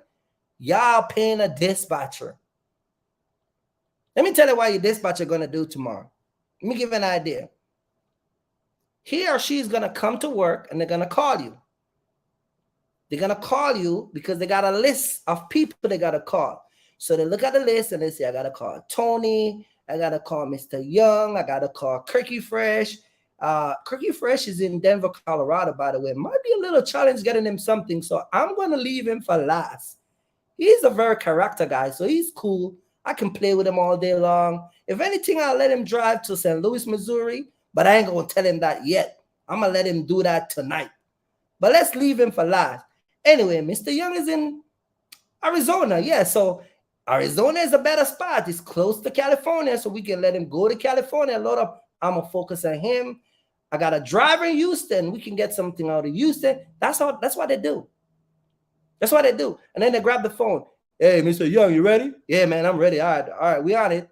Y'all paying a dispatcher. Let me tell you what your dispatcher going to do tomorrow. Let me give you an idea. He or she is going to come to work and they're going to call you. They're going to call you because they got a list of people they got to call. So they look at the list and they say, I got to call Tony. I got to call Mr. Young. I got to call Kirky Fresh. Kirky Fresh is in Denver, Colorado, by the way. Might be a little challenge getting him something. So I'm going to leave him for last. He's a very character guy, so he's cool. I can play with him all day long. If anything, I'll let him drive to St. Louis, Missouri, but I ain't going to tell him that yet. I'm going to let him do that tonight. But let's leave him for last. Anyway, Mr. Young is in Arizona. Yeah, so Arizona is a better spot. It's close to California, so we can let him go to California. I'm going to focus on him. I got a driver in Houston. We can get something out of Houston. That's what they do. That's what they do. And then they grab the phone. Hey, Mr. Young, you ready? Yeah, man, I'm ready. All right, we on it.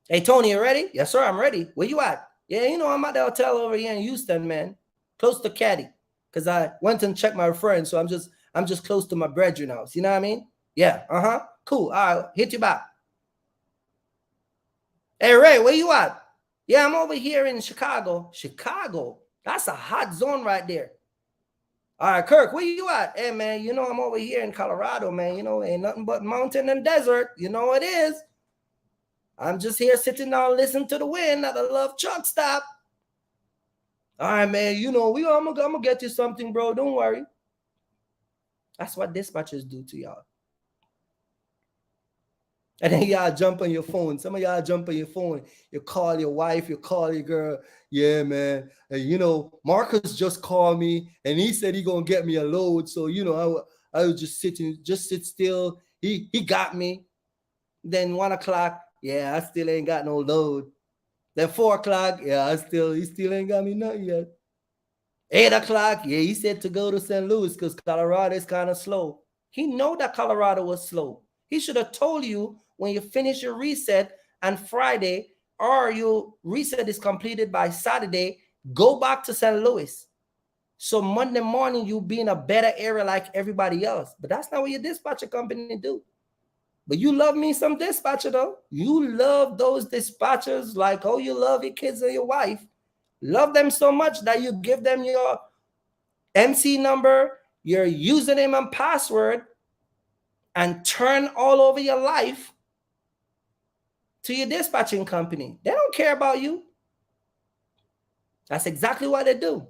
Hey, Tony, you ready? Yes, sir, I'm ready. Where you at? Yeah, you know, I'm at the hotel over here in Houston, man. Close to Caddy. Because I went and checked my friend, so I'm just close to my brethren house. You know what I mean? Yeah, cool. All right, hit you back. Hey, Ray, where you at? Yeah, I'm over here in Chicago. Chicago? That's a hot zone right there. All right, Kirk, where you at? Hey, man, you know I'm over here in Colorado, man. You know, ain't nothing but mountain and desert. You know it is. I'm just here sitting down listening to the wind at a Love Truck Stop. All right, man, you know, I'm gonna get you something, bro. Don't worry. That's what dispatchers do to y'all. And then y'all jump on your phone. Some of y'all jump on your phone. You call your wife, you call your girl. Yeah, man. And, you know, Marcus just called me and he said he gonna get me a load. So, you know, I was just sit still. He got me. Then 1 o'clock, yeah, I still ain't got no load. Then 4 o'clock, yeah, he still ain't got me nothing yet. 8 o'clock, yeah, he said to go to St. Louis because Colorado is kind of slow. He know that Colorado was slow. He should have told you when you finish your reset on Friday or your reset is completed by Saturday, go back to St. Louis. So Monday morning, you'll be in a better area like everybody else. But that's not what your dispatcher company do. But you love me some dispatcher, though. You love those dispatchers like, oh, you love your kids and your wife. Love them so much that you give them your MC number, your username and password, and turn all over your life to your dispatching company. They don't care about you. That's exactly what they do.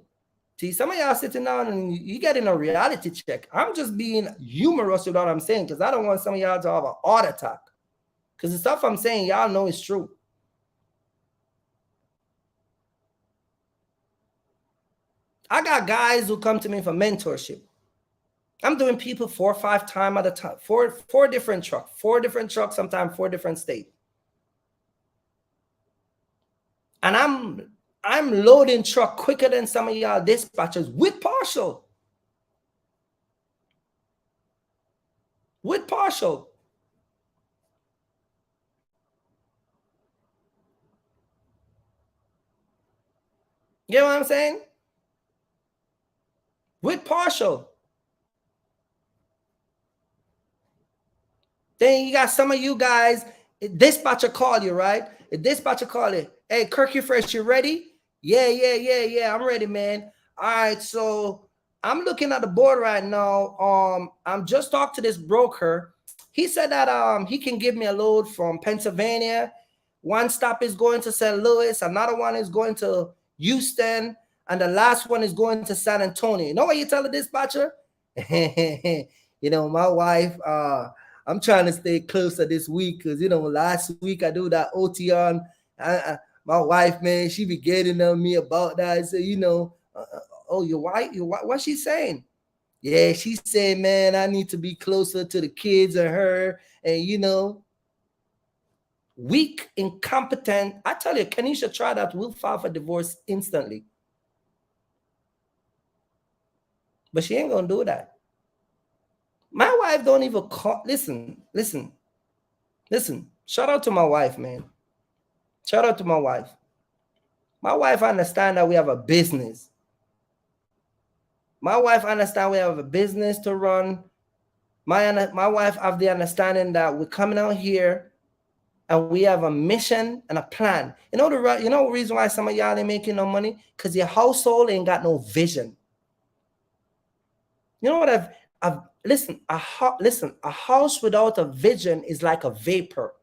See, some of y'all sitting down and you getting a reality check. I'm just being humorous with what I'm saying because I don't want some of y'all to have a heart attack. Because the stuff I'm saying, y'all know is true. I got guys who come to me for mentorship. I'm doing people 4 or 5 times at a time, four different trucks, sometimes 4 different states. And I'm loading truck quicker than some of y'all dispatchers with partial. With partial. You know what I'm saying? With partial. Then you got some of you guys, dispatcher call you, right? The dispatcher call you. Hey, Kirky Fresh, you ready? Yeah, I'm ready, man. All right, so I'm looking at the board right now. I'm just talked to this broker. He said that he can give me a load from Pennsylvania, One stop is going to St. Louis, another one is going to Houston, and the last one is going to San Antonio. You know what you tell the dispatcher? My wife, I'm trying to stay closer this week because, last week I do that OT on. My wife, man, she be getting on me about that. I say, oh, your wife, what's she saying? Yeah, she's saying, man, I need to be closer to the kids and her. And, weak, incompetent. I tell you, Kenisha tried that, will file for divorce instantly. But she ain't going to do that. My wife don't even call. Listen. Shout out to my wife, man. Shout out to my wife. My wife understand that we have a business. My wife understand we have a business to run. My wife have the understanding that we're coming out here and we have a mission and a plan. The reason why some of y'all ain't making no money? Because your household ain't got no vision. You know what listen, a house without a vision is like a vapor.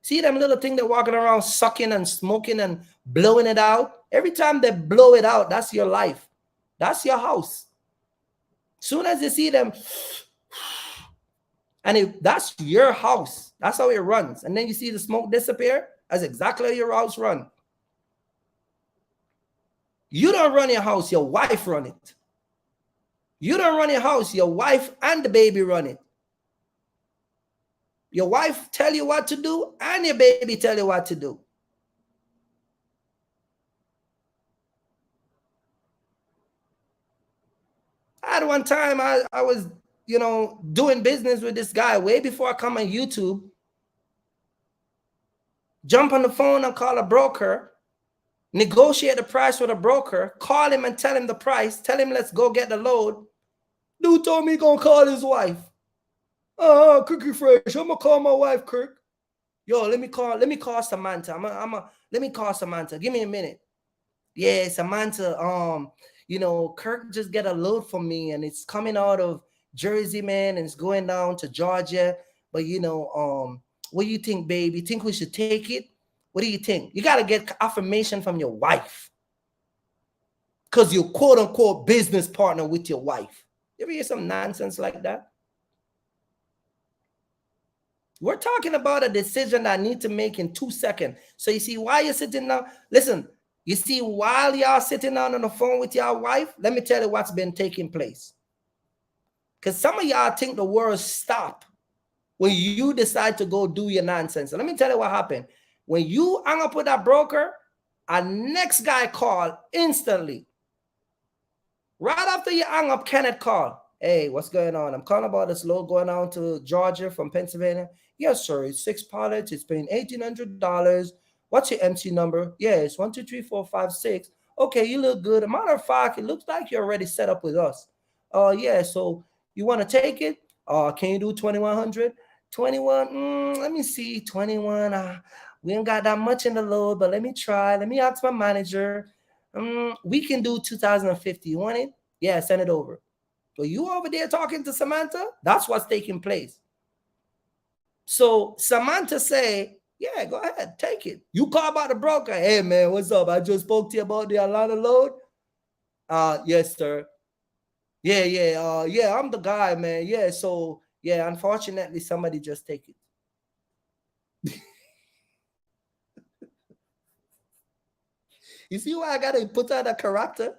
See them little thing they're walking around sucking and smoking and blowing it out? Every time they blow it out, that's your life. That's your house. Soon as you see them, and that's your house. That's how it runs. And then you see the smoke disappear. That's exactly how your house runs. You don't run your house, your wife run it. You don't run your house, your wife and the baby run it. Your wife tell you what to do and your baby tell you what to do. I had one time I was, doing business with this guy way before I come on YouTube. Jump on the phone and call a broker, negotiate the price with a broker, call him and tell him the price, tell him let's go get the load. Dude told me he gonna call his wife. Cookie Fresh, I'm gonna call my wife, Kirk. Yo, let me call Samantha. Let me call Samantha. Give me a minute. Yeah, Samantha, Kirk just get a load from me and it's coming out of Jersey, man, and it's going down to Georgia. But what do you think, babe? You think we should take it? What do you think? You got to get affirmation from your wife. Because you're quote unquote business partner with your wife. You ever hear some nonsense like that? We're talking about a decision that I need to make in 2 seconds. So you see why you're sitting down. Listen, you see, while y'all sitting down on the phone with your wife, let me tell you what's been taking place. Because some of y'all think the world stop when you decide to go do your nonsense. So let me tell you what happened. When you hung up with that broker, a next guy called instantly. Right after you hung up, Kenneth called. Hey, what's going on? I'm calling about this load going on to Georgia from Pennsylvania. Yes, sir. It's 6 pallets. It's paying $1,800. What's your MC number? Yeah, it's 1, 2, 3, 4, 5, 6. Okay, you look good. As a matter of fact, it looks like you're already set up with us. Yeah, so you want to take it? Can you do 2,100? 21, let me see. 21. We ain't got that much in the load, but let me try. Let me ask my manager. We can do 2,050. You want it? Yeah, send it over. So you over there talking to Samantha? That's what's taking place. So Samantha say, yeah, go ahead, take it. You call about the broker. Hey, man, what's up? I just spoke to you about the Atlanta load. Yes, sir. Yeah, I'm the guy, man. Yeah, so, yeah, unfortunately, somebody just take it. You see why I got to put out a character?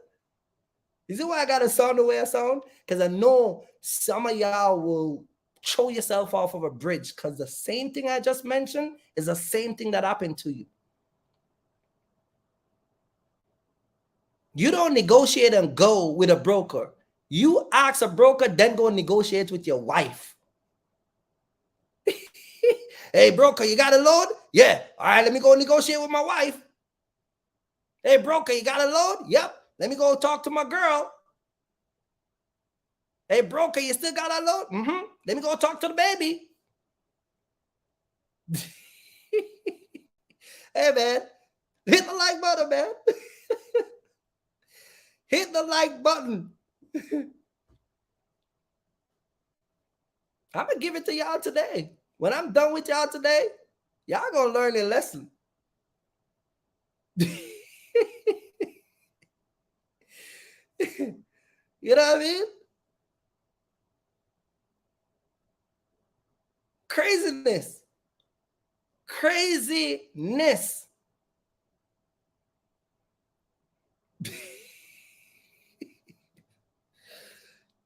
You see why I got to sound the way I sound? Because I know some of y'all will throw yourself off of a bridge because the same thing I just mentioned is the same thing that happened to you. You don't negotiate and go with a broker. You ask a broker, then go negotiate with your wife. Hey, broker, you got a load? Yeah. All right, let me go negotiate with my wife. Hey, broker, you got a load? Yep. Let me go talk to my girl. Hey, broker, you still got a load? Mm-hmm. Let me go talk to the baby. Hey, man, hit the like button, man. Hit the like button. I'm going to give it to y'all today. When I'm done with y'all today, y'all going to learn a lesson. You know what I mean? Craziness. Craziness.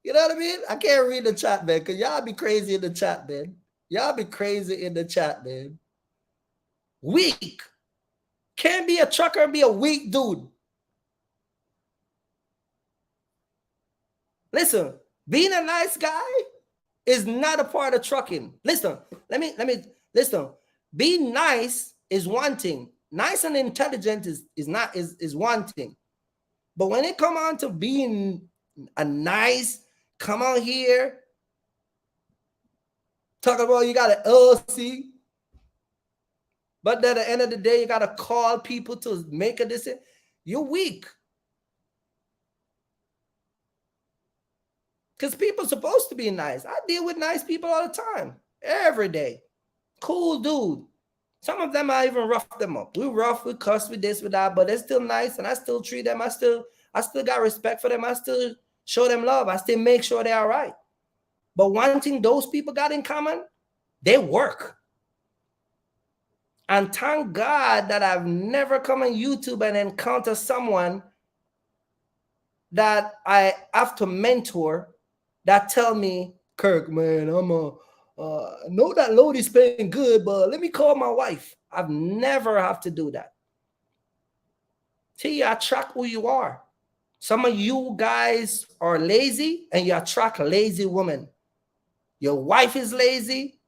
You know what I mean? I can't read the chat, man, because y'all be crazy in the chat, man. Y'all be crazy in the chat, man. Weak. Can't be a trucker and be a weak dude. Listen, being a nice guy is not a part of trucking. Listen, let me listen. Being nice is one thing. Nice and intelligent is one thing. But when it come on to being a nice, come on here, talk about you got an LLC, but at the end of the day, you got to call people to make a decision. You're weak. Because people are supposed to be nice. I deal with nice people all the time, every day. Cool dude. Some of them I even rough them up. We rough, we cuss, we this, we that, but they're still nice, and I still treat them. I still got respect for them. I still show them love. I still make sure they're all right. But one thing those people got in common, they work. And thank God that I've never come on YouTube and encounter someone that I have to mentor that tell me, Kirk, man, know that load is paying good, but let me call my wife. I've never have to do that. Till you attract who you are. Some of you guys are lazy and you attract lazy women. Your wife is lazy.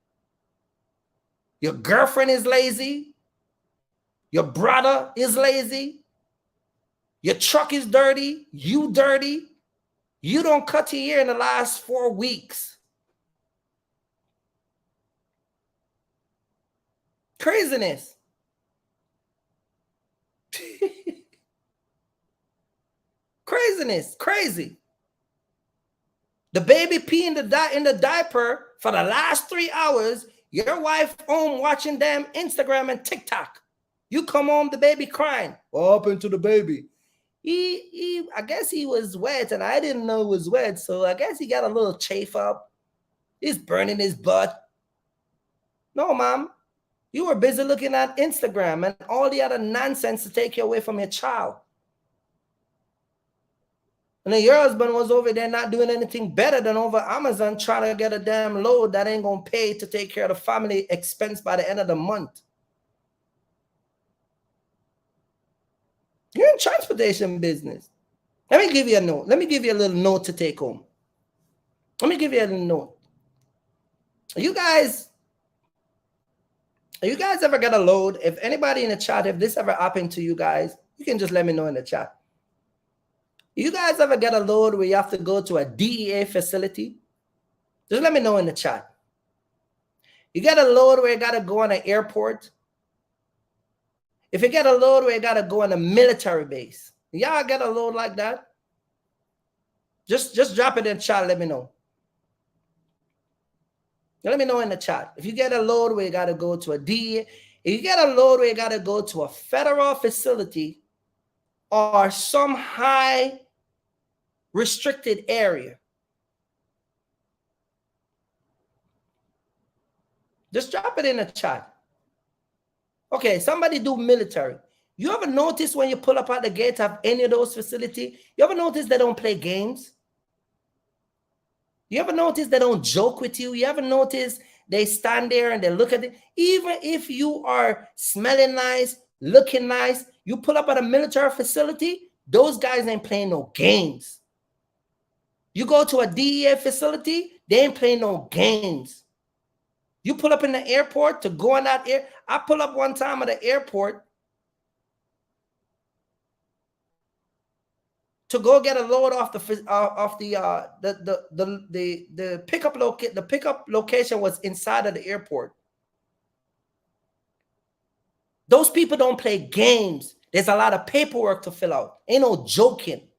Your girlfriend is lazy. Your brother is lazy. Your truck is dirty. You dirty. You don't cut your hair in the last 4 weeks. Craziness. Craziness. Crazy. The baby pee in the diaper for the last 3 hours. Your wife home watching them Instagram and TikTok. You come home, the baby crying. What happened to the baby? I guess he was wet, and I didn't know it was wet, so I guess he got a little chafe up. He's burning his butt. No, mom. You were busy looking at Instagram and all the other nonsense to take you away from your child. And then your husband was over there not doing anything better than over Amazon trying to get a damn load that ain't going to pay to take care of the family expense by the end of the month. You're in transportation business. Let me give you a note. Let me give you a little note to take home. Let me give you a little note. You guys ever get a load? If anybody in the chat, if this ever happened to you guys, you can just let me know in the chat. You guys ever get a load where you have to go to a DEA facility? Just let me know in the chat. You get a load where you got to go on an airport. If you get a load where you got to go on a military base. Y'all get a load like that? Just drop it in the chat. Let me know. Let me know in the chat. If you get a load where you got to go to a DEA, if you get a load where you got to go to a federal facility or some high restricted area, just drop it in the chat. Okay, somebody do military. You ever notice when you pull up at the gate of any of those facilities, you ever notice they don't play games? You ever notice they don't joke with you? You ever notice they stand there and they look at it? Even if you are smelling nice, looking nice, you pull up at a military facility, those guys ain't playing no games. You go to a DEA facility, they ain't playing no games. You pull up in the airport to go on that air. I pull up one time at the airport to go get a load off the pickup location. The pickup location was inside of the airport. Those people don't play games. There's a lot of paperwork to fill out. Ain't no joking.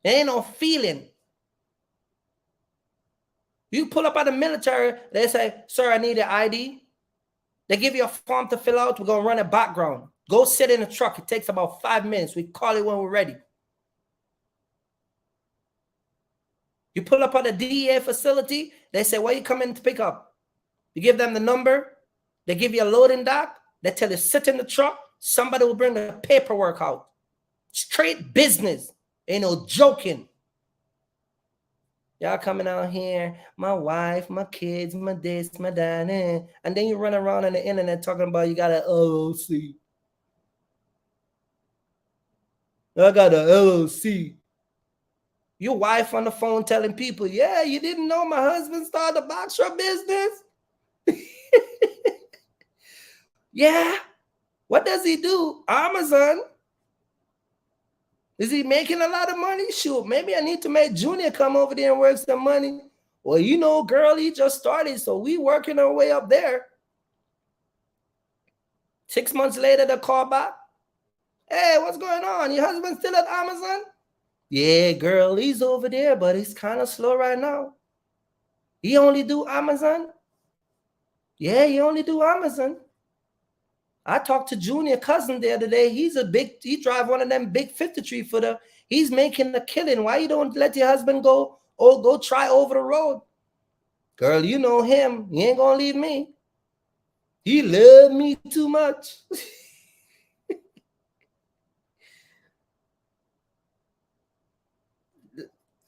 There ain't no feeling. You pull up at the military, they say, sir, I need an ID. They give you a form to fill out. We're going to run a background. Go sit in the truck. It takes about 5 minutes. We call it when we're ready. You pull up at the DEA facility. They say, where you coming to pick up? You give them the number. They give you a loading dock. They tell you, sit in the truck. Somebody will bring the paperwork out. Straight business. Ain't no joking. Y'all coming out here, my wife, my kids, my this, my that, and then you run around on the internet talking about you got an LLC. I got an LLC. Your wife on the phone telling people, yeah, you didn't know my husband started a box shop business? Yeah. What does he do? Amazon. Is he making a lot of money? Shoot, maybe I need to make Junior come over there and work some money. Well, you know, girl, he just started, so we working our way up there. 6 months later, they call back. Hey, what's going on? Your husband still at Amazon? Yeah, girl, he's over there, but he's kind of slow right now. He only do Amazon? Yeah, he only do Amazon. I talked to Junior cousin the other day. He drive one of them big 53 footer. He's making a killing. Why you don't let your husband go try over the road? Girl, you know him. He ain't gonna leave me. He loved me too much.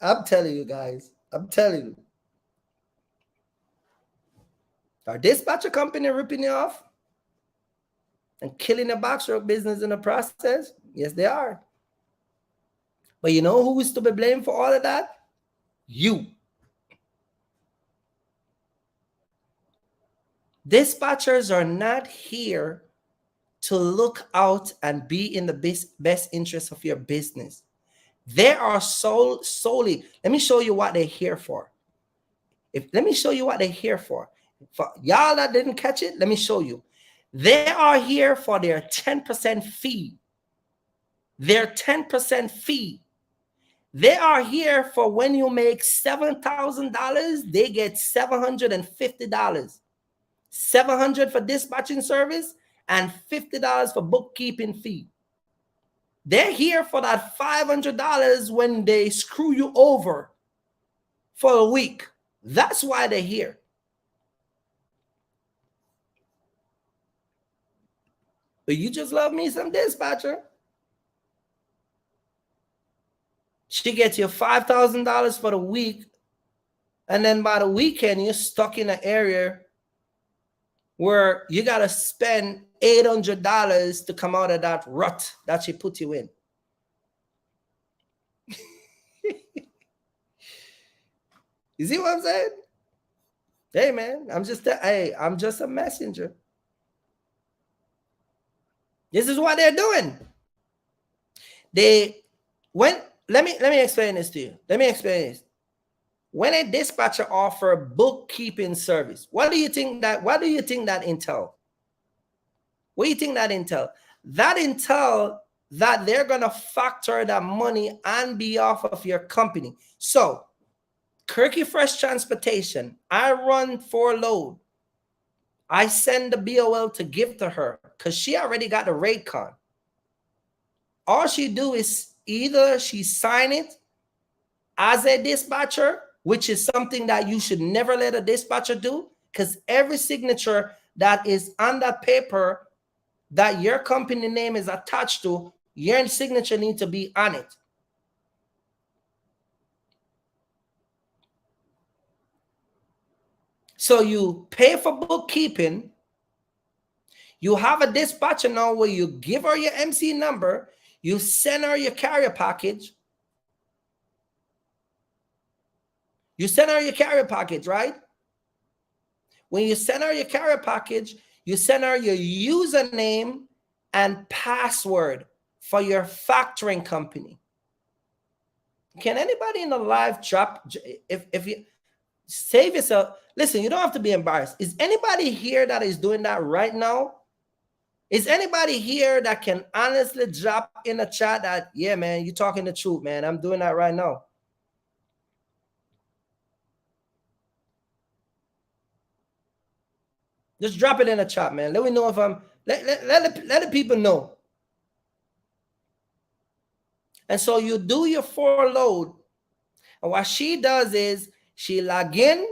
I'm telling you guys. I'm telling you. Our dispatcher company ripping you off and killing the box truck business in the process? Yes, they are. But you know who is to be blamed for all of that? You. Dispatchers are not here to look out and be in the best interest of your business. They are solely, let me show you what they're here for. Let me show you what they're here for. For y'all that didn't catch it, let me show you. They are here for their 10% fee. Their 10% fee. They are here for when you make $7,000, they get $750. $700 for dispatching service and $50 for bookkeeping fee. They're here for that $500 when they screw you over for a week. That's why they're here. But you just love me some dispatcher. She gets you $5,000 for the week, and then by the weekend, you're stuck in an area where you got to spend $800 to come out of that rut that she put you in. You see what I'm saying? Hey, man, I'm just a messenger. This is what they're doing. Let me explain this to you. Let me explain this. When a dispatcher offer bookkeeping service, what do you think that entail? What do you think that entail? That entail that they're gonna factor that money on behalf of your company. So Kirky Fresh Transportation, I run 4 load. I send the BOL to give to her because she already got the rate card. All she do is either she sign it as a dispatcher, which is something that you should never let a dispatcher do, because every signature that is on that paper that your company name is attached to, your signature needs to be on it. So you pay for bookkeeping. You have a dispatcher now where you give her your MC number, you send her your carrier package. You send her your carrier package, right? When you send her your carrier package, you send her your username and password for your factoring company. Can anybody in the live drop, if you save yourself, listen, you don't have to be embarrassed. Is anybody here that is doing that right now? Is anybody here that can honestly drop in the chat that, yeah, man, you're talking the truth, man. I'm doing that right now. Just drop it in the chat, man. Let me know if I'm let the people know. And so you do your 4 load. And what she does is she log in,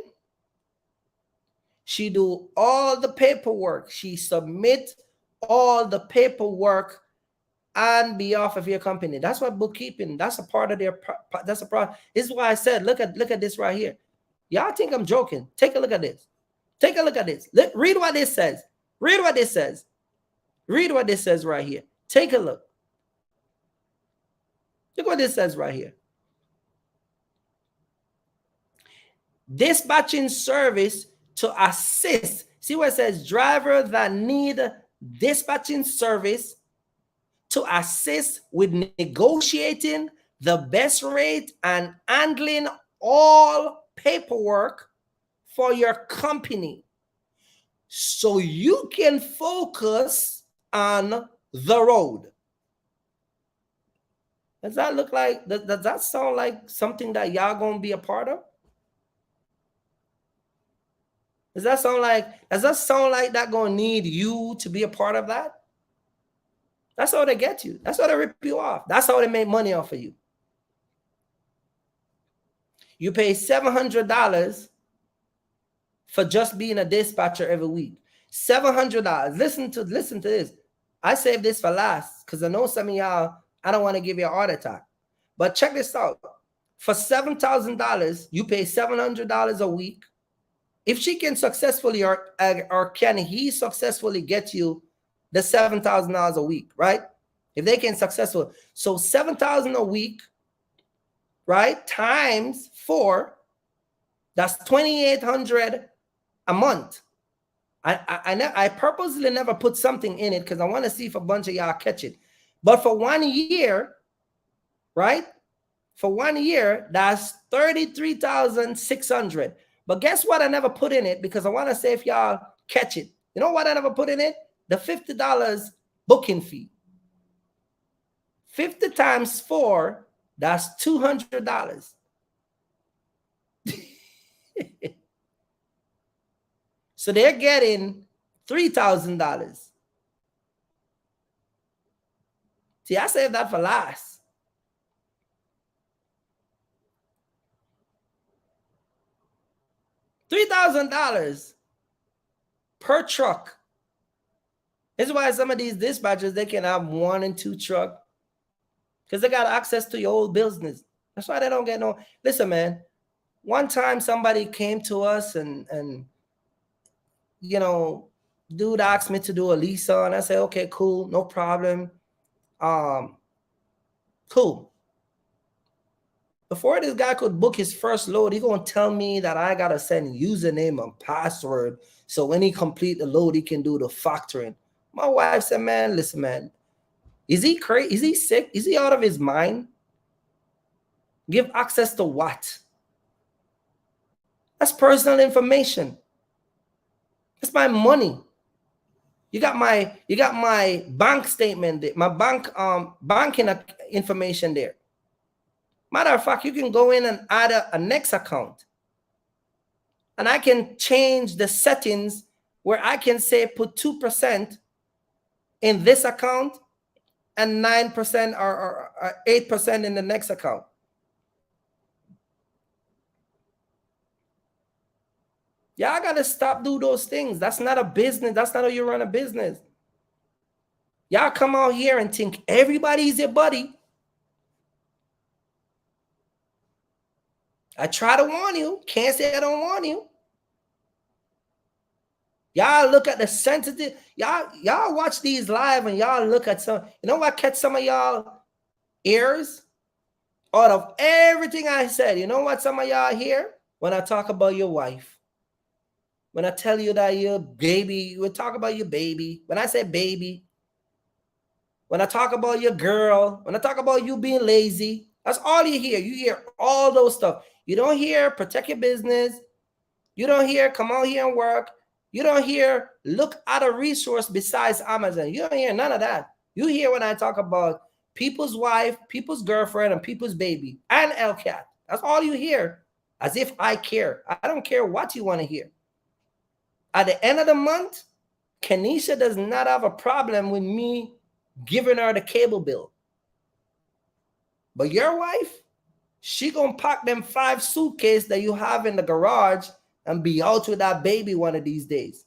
she do all the paperwork, she submit all the paperwork on behalf of your company. That's what bookkeeping, that's a part of their, that's a part. This is why I said, look at this right here. Y'all think I'm joking? Take a look at this. Take a look at this. Read what this says. Read what this says. Read what this says right here. Take a look. Look what this says right here. Dispatching service to assist. See what it says? Driver that need dispatching service to assist with negotiating the best rate and handling all paperwork for your company, so you can focus on the road. Does that look like, does that sound like something that y'all gonna be a part of? Does that sound like that gonna need you to be a part of that? That's how they get you. That's how they rip you off. That's how they make money off of you. You pay $700 for just being a dispatcher every week. $700. Listen to this. I saved this for last because I know some of y'all, I don't want to give you a heart attack. But check this out. For $7,000, you pay $700 a week. If she can successfully or can he successfully get you the $7,000 a week, right? If they can successfully. So $7,000 a week, right? Times 4, that's $2,800 a month. I purposely never put something in it because I want to see if a bunch of y'all catch it. But for 1 year, right? For 1 year, that's $33,600. But guess what? I never put in it because I want to say if y'all catch it. You know what I never put in it? The $50 booking fee. 50 times 4, that's $200. So they're getting $3,000. See, I saved that for last. $3,000 per truck. This is why some of these dispatchers, they can have 1 and 2 trucks because they got access to your old business. That's why they don't get no. Listen, man, one time somebody came to us and you know, dude asked me to do a lease on. I said, okay, cool, no problem. Cool. Before this guy could book his first load, he gonna tell me that I gotta send username and password so when he complete the load, he can do the factoring. My wife said, man, listen, man, is he crazy? Is he sick? Is he out of his mind? Give access to what? That's personal information. That's my money. You got my bank statement there, my banking information there. Matter of fact, you can go in and add a next account. And I can change the settings where I can say put 2% in this account and 9% or 8% in the next account. Y'all gotta stop do those things. That's not a business. That's not how you run a business. Y'all come out here and think everybody's your buddy. I try to warn you. Can't say I don't warn you. Y'all look at the sensitive. Y'all watch these live and y'all look at some. You know what catch some of y'all ears? Out of everything I said, you know what some of y'all hear? When I talk about your wife. When I tell you that your baby, we talk about your baby. When I say baby, when I talk about your girl, when I talk about you being lazy, that's all you hear. You hear all those stuff. You don't hear protect your business. You don't hear come out here and work. You don't hear look at a resource besides Amazon. You don't hear none of that. You hear when I talk about people's wife, people's girlfriend, and people's baby, and LCAT. That's all you hear. As if I care. I don't care what you want to hear. At the end of the month, Kenesha does not have a problem with me giving her the cable bill. But your wife, she gonna pack them 5 suitcases that you have in the garage and be out with that baby one of these days.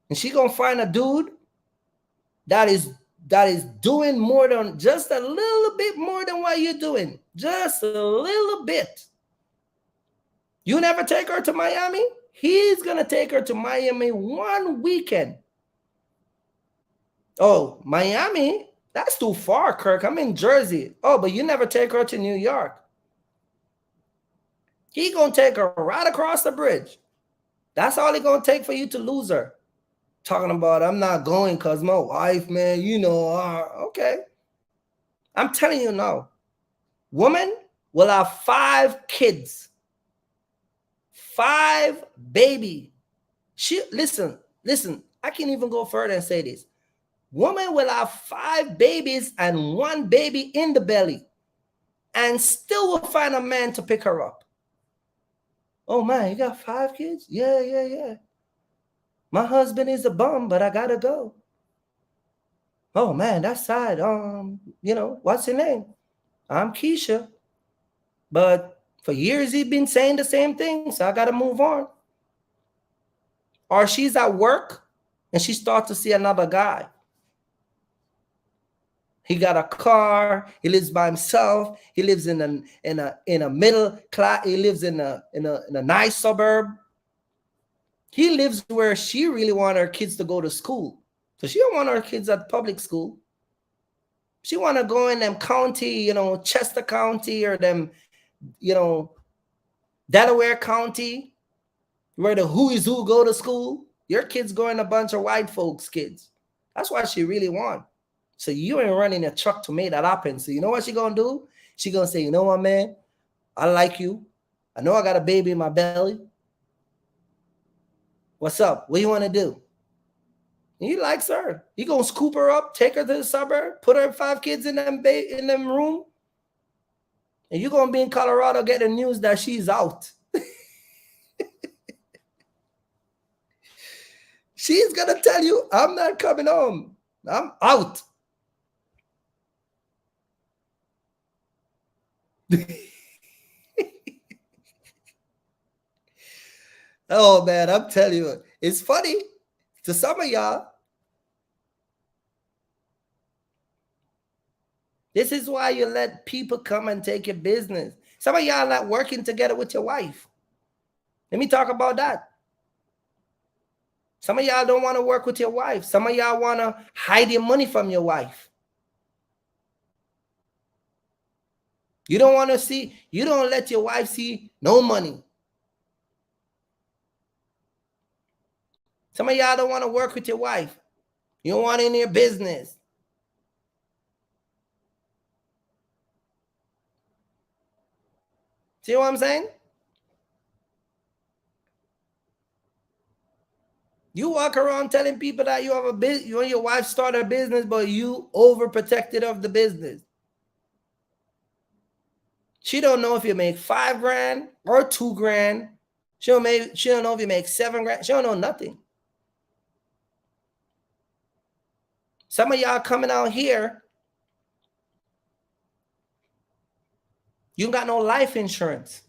And she gonna find a dude that is doing more than just a little bit more than what you're doing. Just a little bit. You never take her to Miami? He's gonna take her to Miami one weekend. Oh, Miami? That's too far, Kirk. I'm in Jersey. Oh, but you never take her to New York. He gonna take her right across the bridge. That's all he gonna take for you to lose her. Talking about, I'm not going because my wife, man, you know, okay. I'm telling you now, woman will have 5 kids. 5 baby. Listen, I can even go further and say this. Woman will have 5 babies and 1 baby in the belly and still will find a man to pick her up. Oh man, you got 5 kids? Yeah. My husband is a bum, but I gotta go. Oh man, that's sad. What's your name? I'm Keisha. But for years he's been saying the same thing, so I gotta move on. Or she's at work and she starts to see another guy. He got a car. He lives by himself. He lives in a middle class. He lives in a nice suburb. He lives where she really wants her kids to go to school. So she don't want her kids at public school. She want to go in them county, Chester County or them, Delaware County, where the who is who go to school. Your kids going a bunch of white folks' kids. That's what she really want. So you ain't running a truck to make that happen. So you know what she gonna do? She gonna say, you know what, man? I like you. I know I got a baby in my belly. What's up? What do you want to do? And he likes her. He gonna scoop her up, take her to the suburb, put her 5 kids in them room, and you gonna be in Colorado getting news that she's out. She's gonna tell you, I'm not coming home. I'm out. Oh man, I'm telling you, it's funny to some of y'all. This is why you let people come and take your business. Some of y'all not working together with your wife. Let me talk about that. Some of y'all don't want to work with your wife. Some of y'all want to hide your money from your wife. You don't want to see, you don't let your wife see no money. Some of y'all don't want to work with your wife. You don't want in your business. See what I'm saying? You walk around telling people that you have a business, you and your wife started a business, but you overprotected of the business. She don't know if you make $5,000 or $2,000. She don't know if you make $7,000. She don't know nothing. Some of y'all coming out here, you got no life insurance.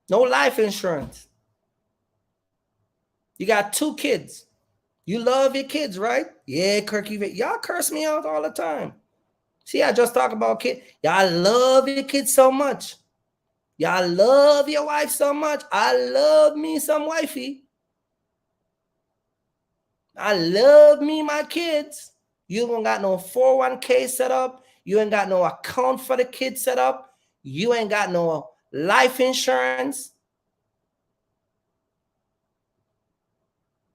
No life insurance. You got 2 kids. You love your kids, right? Yeah, Kirky. Y'all curse me out all the time. See, I just talk about kids. Y'all love your kids so much. Y'all love your wife so much. I love me some wifey. I love me my kids. You don't got no 401k set up. You ain't got no account for the kids set up. You ain't got no life insurance.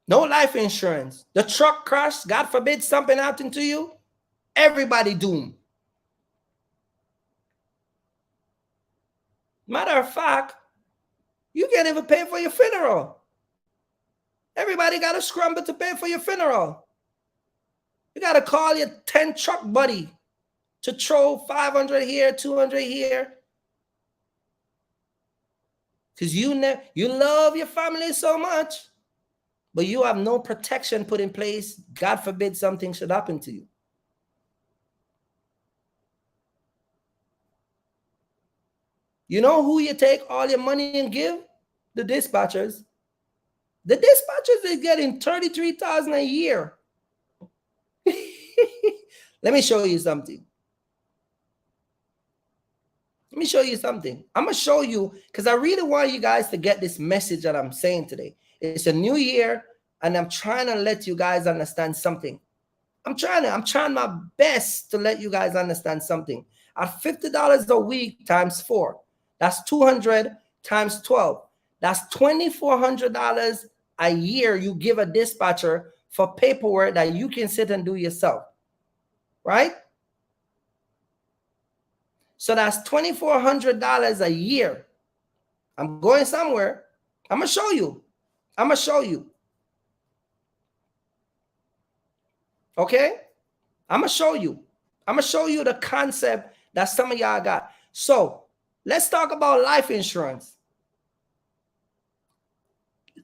No life insurance. The truck crashed. God forbid something happened to you. Everybody doomed. Matter of fact, you can't even pay for your funeral. Everybody got to scramble to pay for your funeral. You got to call your 10 truck buddy to throw 500 here, 200 here. Because you love your family so much, but you have no protection put in place. God forbid something should happen to you. You know who you take all your money and give? The dispatchers. The dispatchers is getting $33,000 a year. Let me show you something. Let me show you something. I'm going to show you because I really want you guys to get this message that I'm saying today. It's a new year, and I'm trying to let you guys understand something. I'm trying my best to let you guys understand something. At $50 a week times 4, that's 200 times 12. That's $2,400 a year you give a dispatcher for paperwork that you can sit and do yourself, right? So that's $2,400 a year. I'm going somewhere. I'm going to show you. I'm going to show you. Okay? I'm going to show you. I'm going to show you the concept that some of y'all got. So let's talk about life insurance.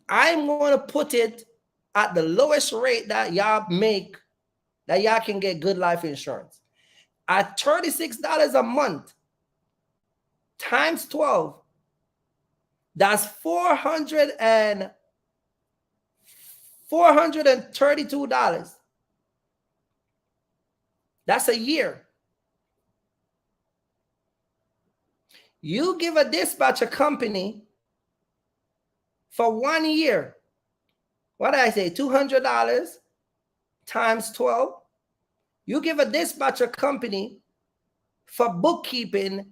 I'm going to put it at the lowest rate that y'all make, that y'all can get good life insurance. At $36 a month times 12, that's $432. That's a year. You give a dispatcher company for 1 year. What did I say? $200 times 12. You give a dispatcher company for bookkeeping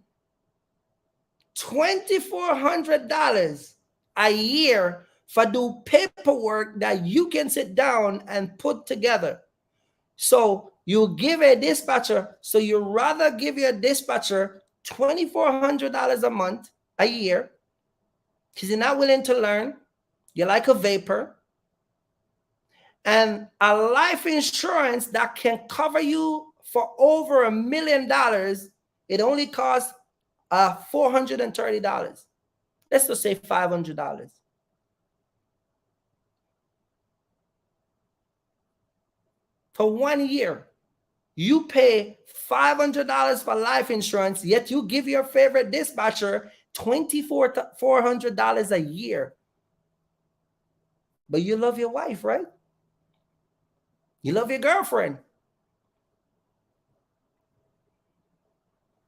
$2,400 a year for do paperwork that you can sit down and put together. So you give a dispatcher, so you rather give your dispatcher $2,400 a month, a year, because you're not willing to learn. You're like a vapor. And a life insurance that can cover you for over $1 million, it only costs $430. Let's just say $500. For 1 year, you pay $500 for life insurance, yet you give your favorite dispatcher $2,400 a year. But you love your wife, right? You love your girlfriend.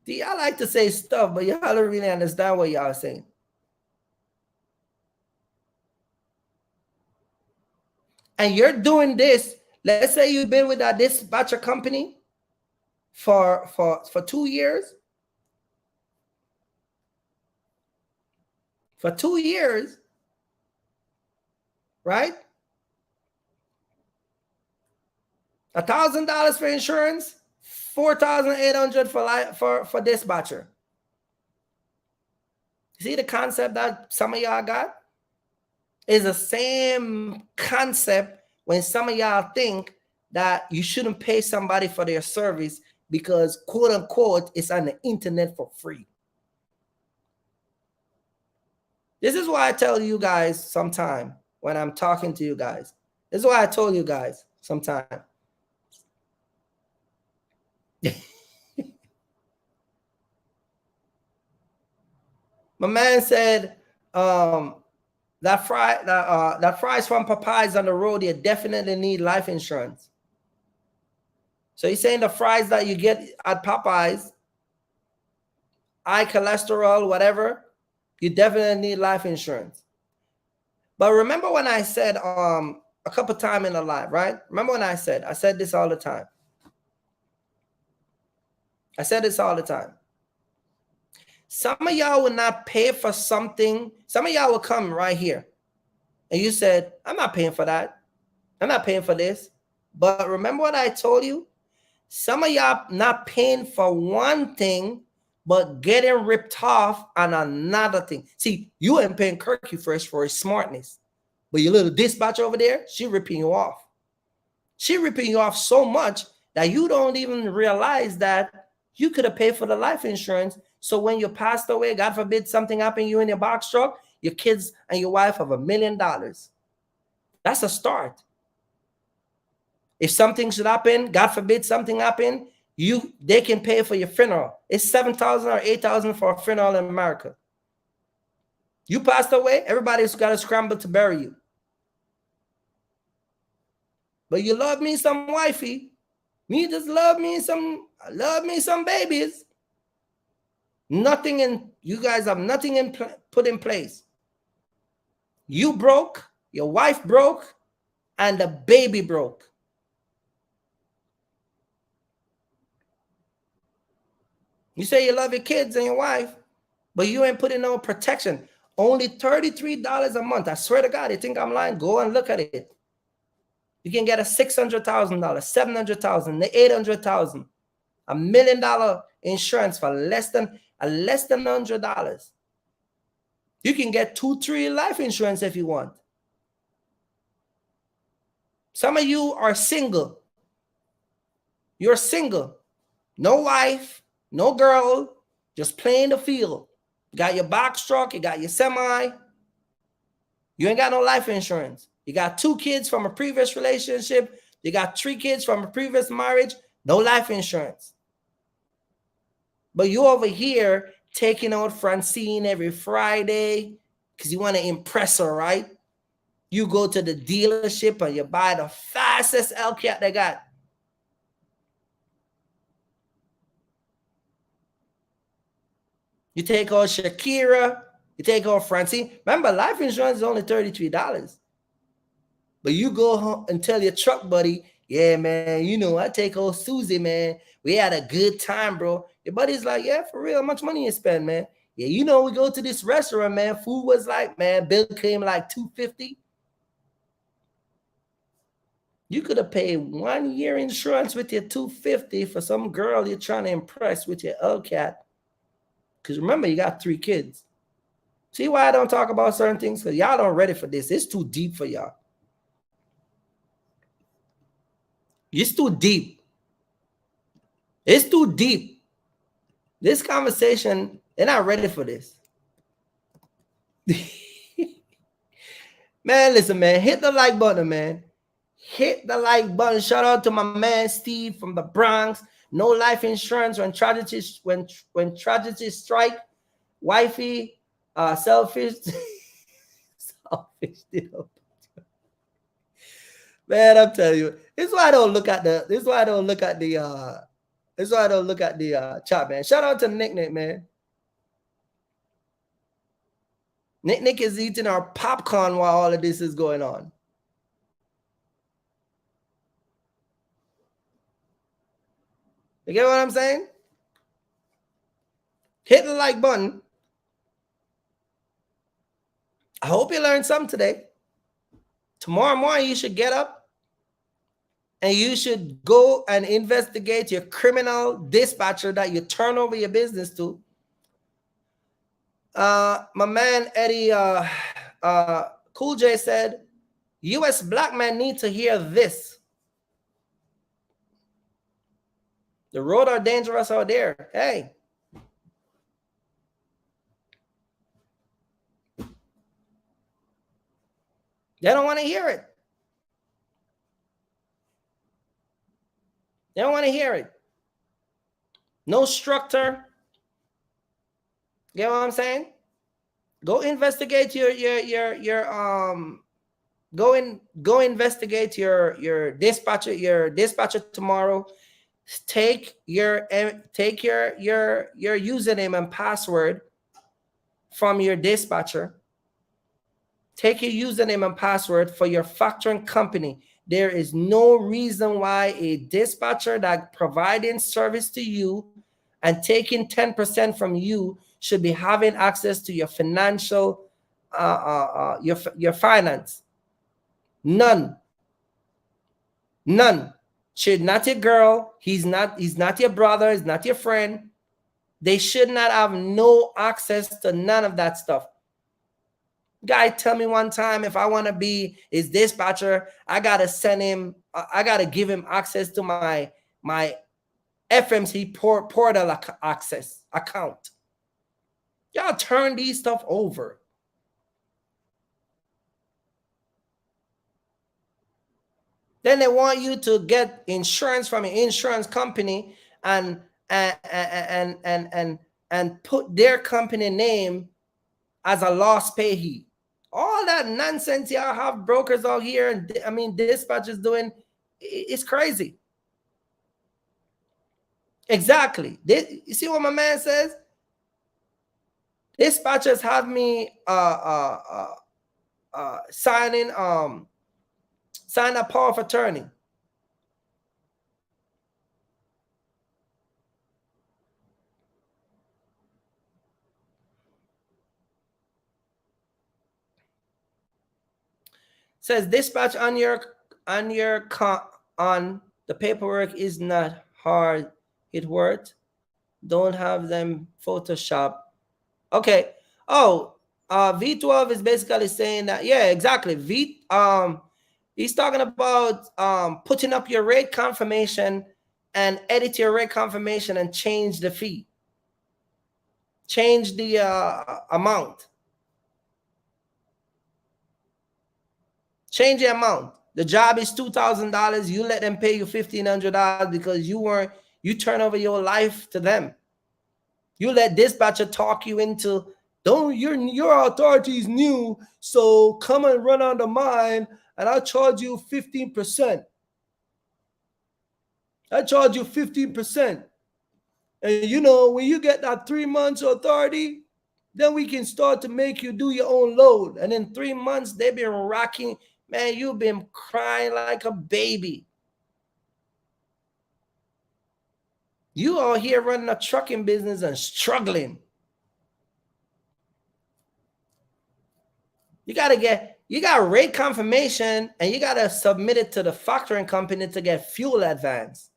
See, I like to say stuff, but y'all don't really understand what y'all are saying. And you're doing this. Let's say you've been with that dispatcher company for 2 years. For 2 years, right? $1,000 for insurance, $4,800 for dispatcher. See the concept that some of y'all got? Is the same concept when some of y'all think that you shouldn't pay somebody for their service because, quote unquote, it's on the internet for free. This is why I tell you guys sometime when I'm talking to you guys. This is why I told you guys sometime. My man said that fries from Popeyes on the road, you definitely need life insurance. So he's saying the fries that you get at Popeyes, high cholesterol, whatever, you definitely need life insurance. But remember when I said a couple times in the live, right? Remember when I said this all the time. I said this all the time. Some of y'all will not pay for something. Some of y'all will come right here. And you said, I'm not paying for that. I'm not paying for this. But remember what I told you? Some of y'all not paying for one thing, but getting ripped off on another thing. See, you ain't paying Kirky Fresh for his smartness. But your little dispatcher over there, she ripping you off. She ripping you off so much that you don't even realize that you could have paid for the life insurance. So when you passed away, God forbid something happened to you in your box truck, your kids and your wife have $1 million. That's a start. If something should happen, God forbid something happen, they can pay for your funeral. It's $7,000 or $8,000 for a funeral in America. You passed away, everybody's got to scramble to bury you. But you love me some wifey. Me just love me some babies. Nothing in, you guys have nothing put in place. You broke, your wife broke, and the baby broke. You say you love your kids and your wife, but you ain't putting no protection. Only $33 a month. I swear to God, you think I'm lying? Go and look at it. You can get a $600,000, $700,000, $800,000, $1 million insurance for less than $100. You can get 2-3 life insurance if you want. Some of you are single. You're single. No wife, no girl, just playing the field. You got your box truck, you got your semi. You ain't got no life insurance. You got 2 kids from a previous relationship. You got 3 kids from a previous marriage. No life insurance. But you over here taking out Francine every Friday because you want to impress her, right? You go to the dealership and you buy the fastest Hellcat they got. You take out Shakira. You take out Francine. Remember, life insurance is only $33. But you go home and tell your truck buddy, yeah, man, you know, I take old Susie, man. We had a good time, bro. Your buddy's like, yeah, for real, how much money you spend, man? Yeah, you know, we go to this restaurant, man. Food was like, man, bill came like $250. You could have paid 1 year insurance with your $250 for some girl you're trying to impress with your Hellcat. Because remember, you got 3 kids. See why I don't talk about certain things? Because y'all don't ready for this. It's too deep for y'all. It's too deep. It's too deep. This conversation, they're not ready for this. Man, listen, man. Hit the like button, man. Hit the like button. Shout out to my man Steve from the Bronx. No life insurance when tragedies strike. Wifey, selfish. Selfish deal. Man, I'm telling you, this is why I don't look at the. This is why I don't look at the. This is why I don't look at the chat, man. Shout out to Nick, man. Nick is eating our popcorn while all of this is going on. You get what I'm saying? Hit the like button. I hope you learned something today. Tomorrow morning, you should get up and you should go and investigate your criminal dispatcher that you turn over your business to. My man Eddie Cool J said, U.S. black men need to hear this. The road are dangerous out there. Hey. They don't want to hear it. They don't want to hear it. No structure. You know what I'm saying? Go investigate go investigate your dispatcher tomorrow. Take your username and password from your dispatcher. Take your username and password for your factoring company. There is no reason why a dispatcher that providing service to you and taking 10% from you should be having access to your financial, your finance. None. Should not your girl. He's not your brother. He's not your friend. They should not have no access to none of that stuff. Guy tell me one time, if I want to be his dispatcher, I gotta send him. I gotta give him access to my FMC portal account. Y'all turn these stuff over. Then they want you to get insurance from an insurance company and put their company name as a loss payee. All that nonsense y'all have brokers out here, and I mean dispatchers doing, it's crazy. Exactly. You see what my man says? Dispatchers have me sign a power of attorney. Says dispatch on the paperwork is not hard. It worked. Don't have them Photoshop. Okay. Oh, V12 is basically saying that, yeah, exactly. He's talking about putting up your rate confirmation and edit your rate confirmation and change the fee. Change the amount. Change the amount. The job is $2,000. You let them pay you $1,500 because you turn over your life to them. You let dispatcher talk you into, your authority is new, so come and run under mine and I'll charge you 15%. I charge you 15%. And when you get that 3 months authority, then we can start to make you do your own load. And in 3 months, they've been rocking. Man, you've been crying like a baby. You are here running a trucking business and struggling. You got rate confirmation and you got to submit it to the factoring company to get fuel advance.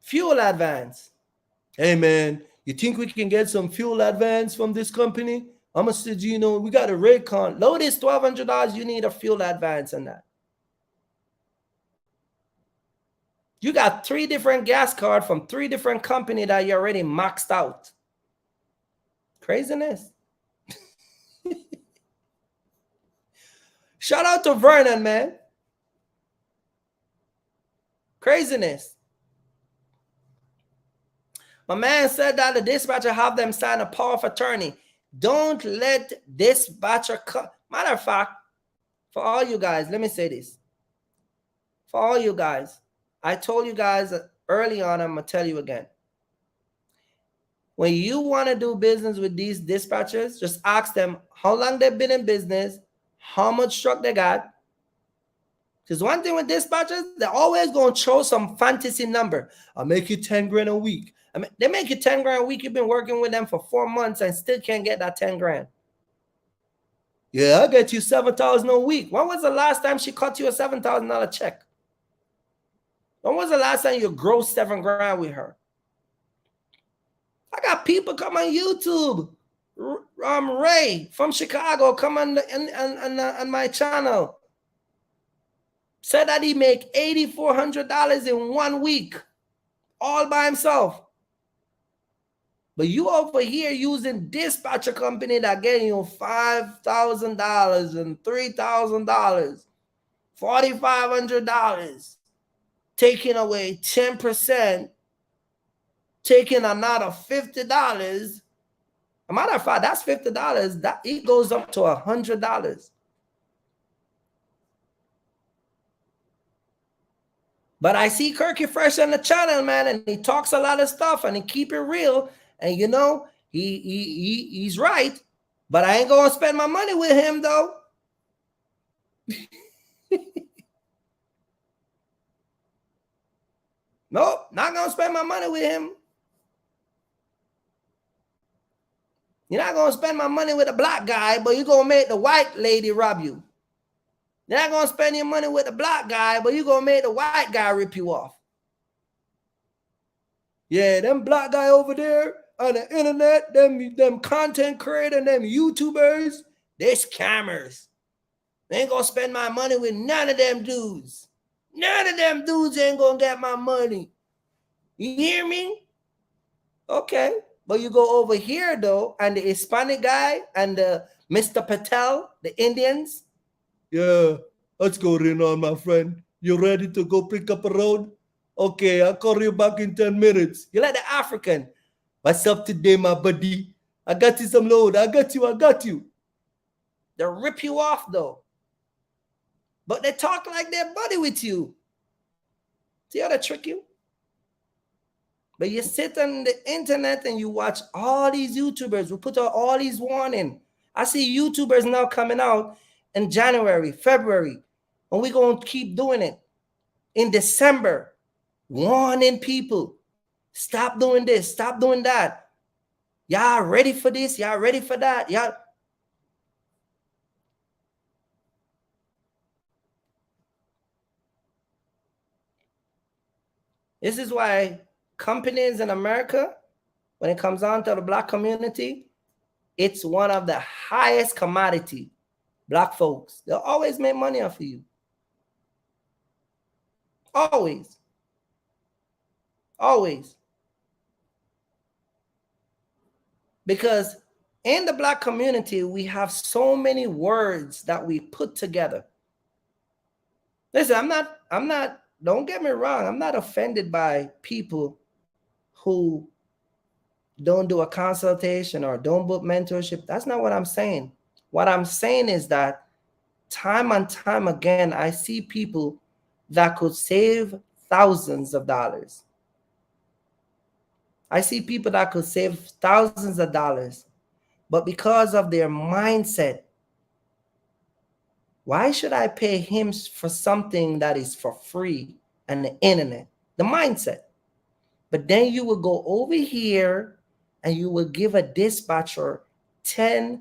Fuel advance. Hey, man, you think we can get some fuel advance from this company? I'm going to say, we got a rate con. Load is $1,200. You need a fuel advance on that. You got 3 different gas cards from 3 different companies that you already maxed out. Craziness. Shout out to Vernon, man. Craziness. My man said that the dispatcher have them sign a power of attorney. Don't let dispatcher matter of fact, for all you guys, let me say this. For all you guys, I told you guys early on, I'm going to tell you again. When you want to do business with these dispatchers, just ask them how long they've been in business, how much truck they got. Because one thing with dispatchers, they're always going to throw some fantasy number. I'll make you 10 grand a week. I mean, they make you 10 grand a week. You've been working with them for 4 months and still can't get that 10 grand. Yeah, I'll get you 7,000 a week. When was the last time she cut you a $7,000 check? When was the last time you grossed 7 grand with her? I got people come on YouTube. Ray from Chicago come on my channel. Said that he make $8,400 in 1 week, all by himself. But you over here using dispatcher company that getting you $5,000 and $3,000, $4,500, taking away 10%, taking another $50. A matter of fact, that's $50. That it goes up to $100. But I see Kirky Fresh on the channel, man, and he talks a lot of stuff and he keep it real. And he's right. But I ain't gonna spend my money with him though. Nope, not gonna spend my money with him. You're not gonna spend my money with a black guy, but you're gonna make the white lady rob you. You're not gonna spend your money with the black guy, but you're gonna make the white guy rip you off. Yeah, them black guy over there on the internet, them content creators, them YouTubers, they're scammers. They ain't gonna spend my money with none of them dudes. None of them dudes ain't gonna get my money. You hear me? Okay. But you go over here though, and the Hispanic guy and the Mr. Patel, the Indians. Yeah, what's going on, my friend? You ready to go pick up a road? Okay, I'll call you back in 10 minutes. You're like the African. What's up today, my buddy? I got you some load. I got you. They'll rip you off though. But they talk like they're buddy with you. See how they trick you? But you sit on the internet and you watch all these YouTubers who put out all these warning. I see YouTubers now coming out in January, February, and we're going to keep doing it. In December, warning people, stop doing this, stop doing that. Y'all ready for this? Y'all ready for that? Y'all. This is why companies in America, when it comes on to the Black community, it's one of the highest commodity. Black folks, they'll always make money off of you. Always. Always. Because in the Black community, we have so many words that we put together. Listen, I'm not, don't get me wrong, I'm not offended by people who don't do a consultation or don't book mentorship. That's not what I'm saying. What I'm saying is that time and time again, I see people that could save thousands of dollars. I see people that could save thousands of dollars, but because of their mindset, why should I pay him for something that is for free and the internet? The mindset. But then you will go over here and you will give a dispatcher 10%.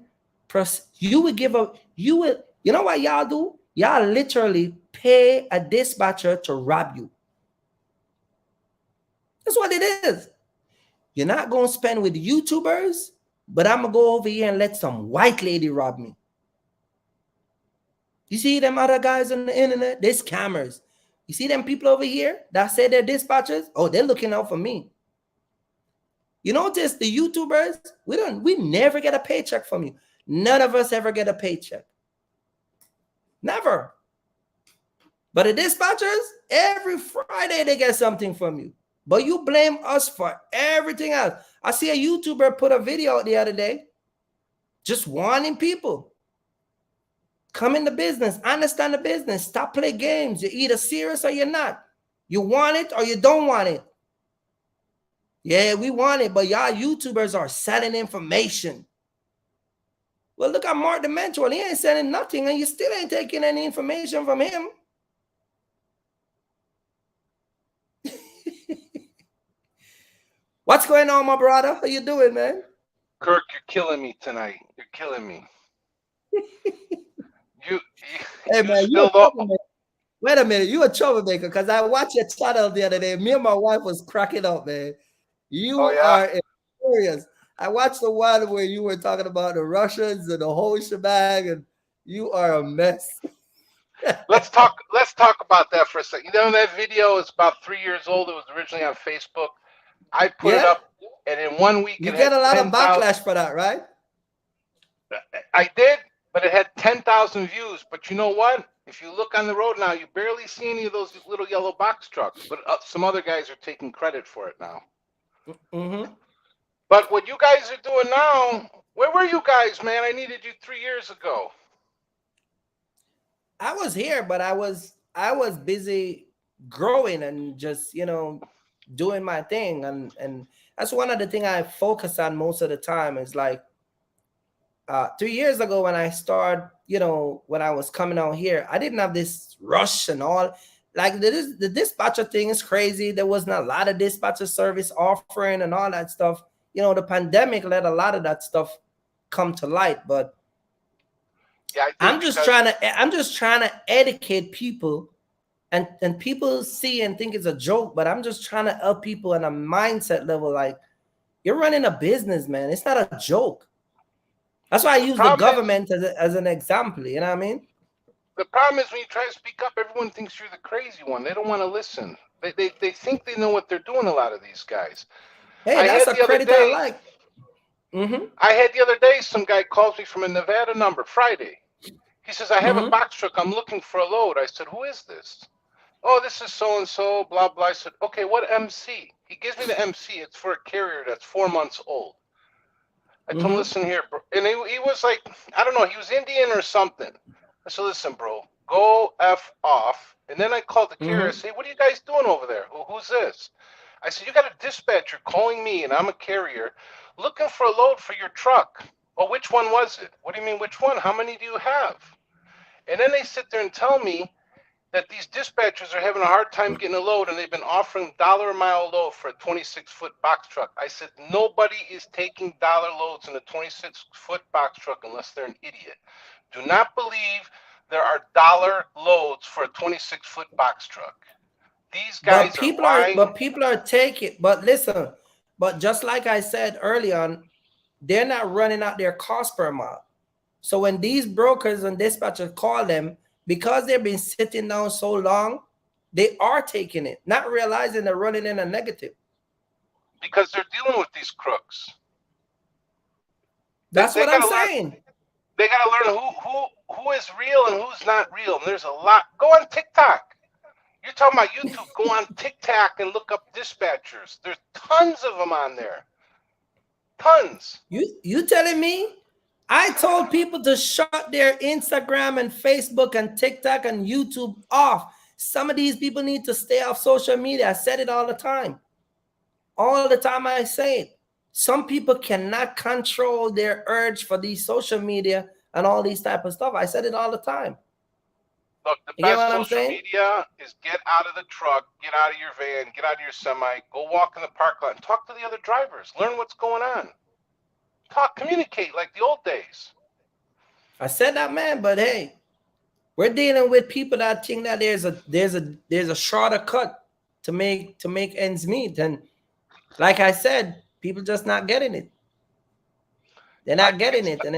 You know what y'all do? Y'all literally pay a dispatcher to rob you. That's what it is. You're not going to spend with YouTubers, but I'm going to go over here and let some white lady rob me. You see them other guys on the internet? They're scammers. You see them people over here that say they're dispatchers? Oh, they're looking out for me. You notice the YouTubers, we never get a paycheck from you. None of us ever get a paycheck. Never. But the dispatchers, every Friday they get something from you. But you blame us for everything else. I see a YouTuber put a video out the other day just warning people. Come in the business, understand the business, stop playing games. You're either serious or you're not. You want it or you don't want it. Yeah, we want it, but y'all YouTubers are selling information. Well, look at Mark the Mentor. He ain't selling nothing, and you still ain't taking any information from him. What's going on, my brother? How you doing, man? Kirk, you're killing me tonight. You're killing me. Hey, man, you a troublemaker. Wait a minute, you a troublemaker, because I watched your channel the other day. Me and my wife was cracking up, man. You are serious. I watched the one where you were talking about the Russians and the whole shebang, and you are a mess. Let's talk about that for a second. You know, that video is about 3 years old. It was originally on Facebook. I put it up, and in 1 week you get a lot of backlash for that, right? I did, but it had 10,000 views. But you know what? If you look on the road now, you barely see any of those little yellow box trucks. But some other guys are taking credit for it now. Mm-hmm. But what you guys are doing now, where were you guys, man? I needed you 3 years ago. I was here, but I was busy growing and just, doing my thing. And that's one of the things I focus on most of the time is like 3 years ago when I started, when I was coming out here, I didn't have this rush and all. Like the dispatcher thing is crazy. There wasn't a lot of dispatcher service offering and all that stuff. The pandemic let a lot of that stuff come to light, but yeah, I'm just trying to educate people, and people see and think it's a joke, but I'm just trying to help people on a mindset level. Like, you're running a business, man. It's not a joke. That's why I use the government as an example. You know what I mean? The problem is when you try to speak up, everyone thinks you're the crazy one. They don't want to listen. They think they know what they're doing, a lot of these guys. Hey, that's a credit I like. I had the other day, some guy calls me from a Nevada number, Friday. He says, I have a box truck. I'm looking for a load. I said, who is this? Oh, this is so-and-so, blah, blah. I said, okay, what MC? He gives me the MC. It's for a carrier that's 4 months old. I told him, listen here, bro. And he was like, I don't know, he was Indian or something. I said, listen, bro, go F off. And then I called the carrier. I said, what are you guys doing over there? Who's this? I said, you got a dispatcher calling me, and I'm a carrier, looking for a load for your truck. Well, which one was it? What do you mean, which one? How many do you have? And then they sit there and tell me that these dispatchers are having a hard time getting a load, and they've been offering $1 a mile load for a 26-foot box truck. I said, nobody is taking dollar loads in a 26-foot box truck unless they're an idiot. Do not believe there are dollar loads for a 26-foot box truck. These guys people are taking, but listen, but just like I said early on, they're not running out their cost per mile. So when these brokers and dispatchers call them, because they've been sitting down so long, they are taking it, not realizing they're running in a negative. Because they're dealing with these crooks. That's what I'm saying. They got to learn who is real and who's not real. And there's a lot. Go on TikTok. You're talking about YouTube. Go on TikTok and look up dispatchers. There's tons of them on there. Tons. You telling me? I told people to shut their Instagram and Facebook and TikTok and YouTube off. Some of these people need to stay off social media. I said it all the time. All the time I say it. Some people cannot control their urge for these social media and all these type of stuff. I said it all the time. Look, the best social media is get out of the truck, get out of your van, get out of your semi, go walk in the parking lot and talk to the other drivers. Learn what's going on. Talk, communicate like the old days. I said that, man, but hey, we're dealing with people that think that there's a shorter cut to make ends meet. And like I said, people just not getting it. They're not getting it, and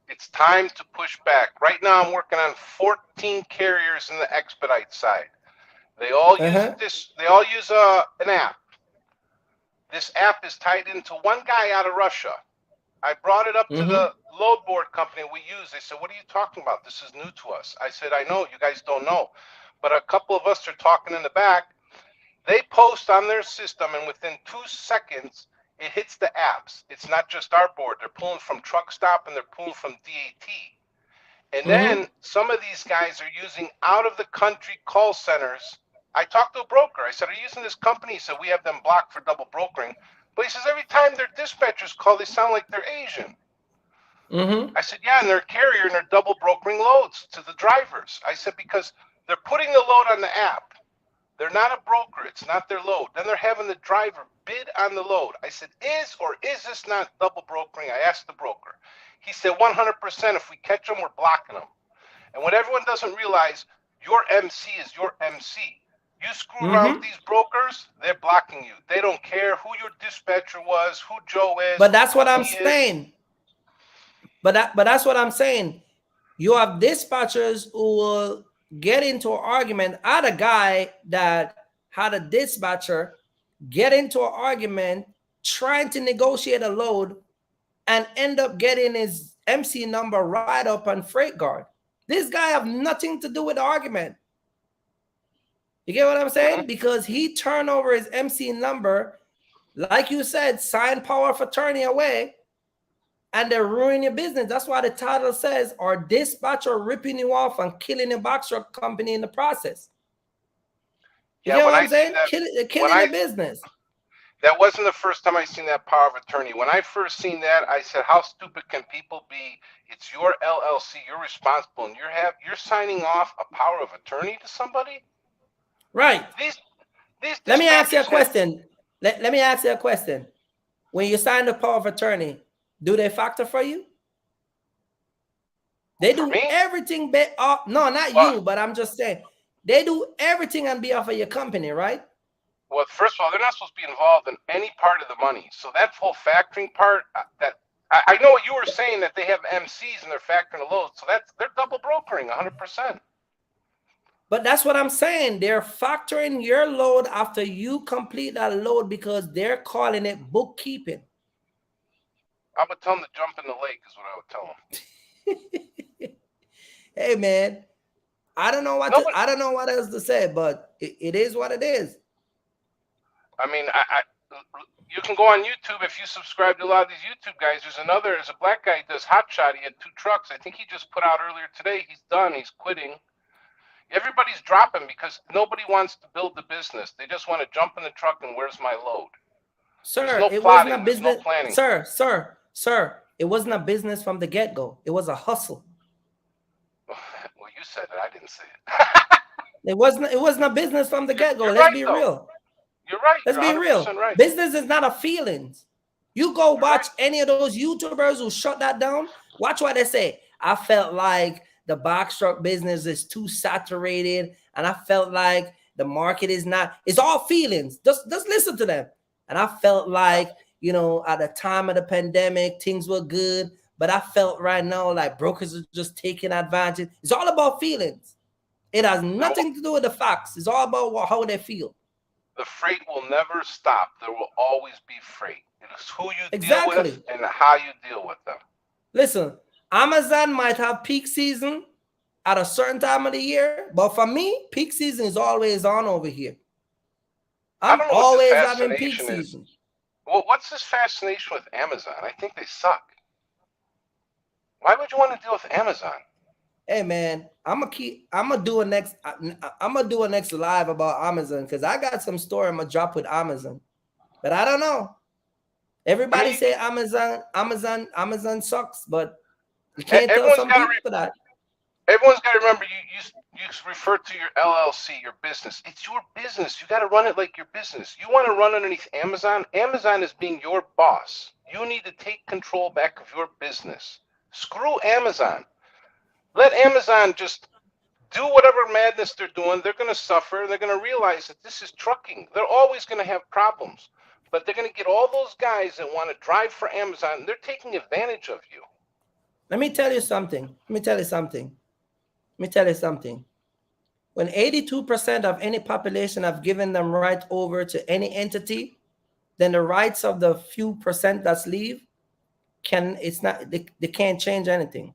it's time to push back. Right now, I'm working on 14 carriers in the expedite side. They all use this. They all use an app. This app is tied into one guy out of Russia. I brought it up to the load board company we use. They said, "What are you talking about? This is new to us." I said, "I know you guys don't know, but a couple of us are talking in the back." They post on their system, and within 2 seconds, it hits the apps. It's not just our board. They're pulling from Truck Stop and they're pulling from DAT. And then some of these guys are using out-of-the-country call centers. I talked to a broker. I said, are you using this company? He said, we have them blocked for double brokering. But he says, every time their dispatchers call, they sound like they're Asian. I said, yeah, and they're a carrier and they're double brokering loads to the drivers. I said, because they're putting the load on the app. They're not a broker. It's not their load. Then they're having the driver bid on the load. I said, is this not double brokering? I asked the broker. He said, 100%. If we catch them, we're blocking them. And what everyone doesn't realize, your MC is your MC. You screw around with these brokers, they're blocking you. They don't care who your dispatcher was, who Joe is. But that's what I'm saying. But that's what I'm saying. You have dispatchers who will get into an argument. I had a guy that had a dispatcher get into an argument trying to negotiate a load and end up getting his MC number right up on Freight Guard. This guy have nothing to do with the argument. You get what I'm saying? Because he turned over his MC number, like you said, signed power of attorney away, and they're ruining your business. That's why the title says, our dispatcher ripping you off and killing the box truck company in the process. You get what I'm saying? Killing the business. That wasn't the first time I seen that power of attorney. When I first seen that, I said, how stupid can people be? It's your LLC. You're responsible, and you're signing off a power of attorney to somebody? Right. These Let me ask you a question. Let me ask you a question. When you sign the power of attorney, do they factor for you? They do everything. No, not you, but I'm just saying. They do everything on behalf of your company, right? Well, first of all, they're not supposed to be involved in any part of the money. So that whole factoring part, I know what you were saying, that they have MCs and they're factoring the loads. So they're double brokering 100%. But that's what I'm saying. They're factoring your load after you complete that load because they're calling it bookkeeping. I would tell him to jump in the lake is what I would tell him. Hey man, I don't know what else to say, but it is what it is. I mean, you can go on YouTube if you subscribe to a lot of these YouTube guys. There's a black guy who does hot shot. He had 2 trucks. I think he just put out earlier today. He's done. He's quitting. Everybody's dropping because nobody wants to build the business. They just want to jump in the truck and where's my load? Sir, no it plotting, wasn't a business. no planning. Sir, it wasn't a business from the get-go. It was a hustle. Well, you said it. I didn't say it. It wasn't a business from the get-go. Let's right, be though. real. You're right. Let's be real. Right. Business is not a feelings. You go watch any of those YouTubers who shut that down. Watch what they say. I felt like the box truck business is too saturated, and I felt like the market is not. It's all feelings. Just listen to them. And I felt like, you know, at the time of the pandemic, things were good, but I felt right now like brokers are just taking advantage. It's all about feelings. It has nothing to do with the facts. It's all about how they feel. The freight will never stop. There will always be freight. It is who you deal with and how you deal with them. Listen, Amazon might have peak season at a certain time of the year, but for me, peak season is always on over here. I'm always having peak season. Well, what's this fascination with Amazon? I think they suck. Why would you want to deal with Amazon? Hey man, I'm gonna do a next live about Amazon because I got some story I'm gonna drop with Amazon, but I don't know. Everybody say Amazon sucks, but you can't tell some people that. Everyone's got to remember you refer to your LLC, your business. It's your business. You got to run it like your business. You want to run underneath Amazon? Amazon is being your boss. You need to take control back of your business. Screw Amazon. Let Amazon just do whatever madness they're doing. They're going to suffer. They're going to realize that this is trucking. They're always going to have problems. But they're going to get all those guys that want to drive for Amazon. They're taking advantage of you. Let me tell you something. When 82% of any population have given them right over to any entity, then the rights of the few percent that's leave they can't change anything.